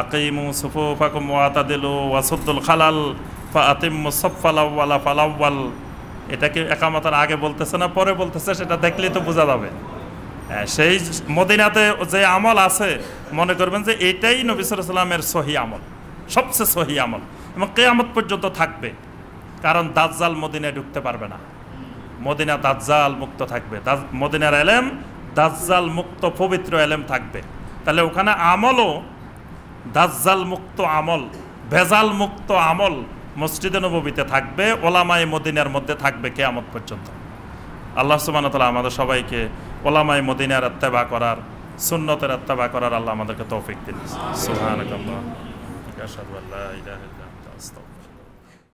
আকিমু সুফুফাকুম ওয়াতাদিলু ওয়াসুদ্দুল খালাল ফাআতিম্মু সাফফাল আউওয়ালা ফাল আউওয়াল। এটা কি একামতের আগে বলতেছে না পরে বলতেছে, সেটা দেখলেই তো বোঝা যাবে। সেই মদিনাতে যে আমল আছে মনে করবেন যে এটাই নবী সাল্লাল্লাহু আলাইহি ওয়াসাল্লামের সহি আমল, সবচেয়ে সহি আমল, এবং কিয়ামত পর্যন্ত থাকবে। কারণ দাজ্জাল মদিনায় ঢুকতে পারবে না, মদিনা দাজ্জাল মুক্ত থাকবে, মদিনার এলেম দাজ্জাল মুক্ত পবিত্র এলেম থাকবে। তাহলে ওখানে আমলও দাজ্জাল মুক্ত আমল, ভেজাল মুক্ত আমল মসজিদে নববীতে থাকবে, ওলামায়ে মদিনার মধ্যে থাকবে কিয়ামত পর্যন্ত। আল্লাহ সুবহানাহু ওয়া তাআলা আমাদের সবাইকে ওলামায়ে মদিনার ইত্তেবা করার, সুন্নতের ইত্তেবা করার আল্লাহ আমাদেরকে তৌফিক দিন। সুবহানাকাল্লাহ, আশহাদু আল্লা ইলাহা ইল্লা আনতা আস্তাগফিরুকা।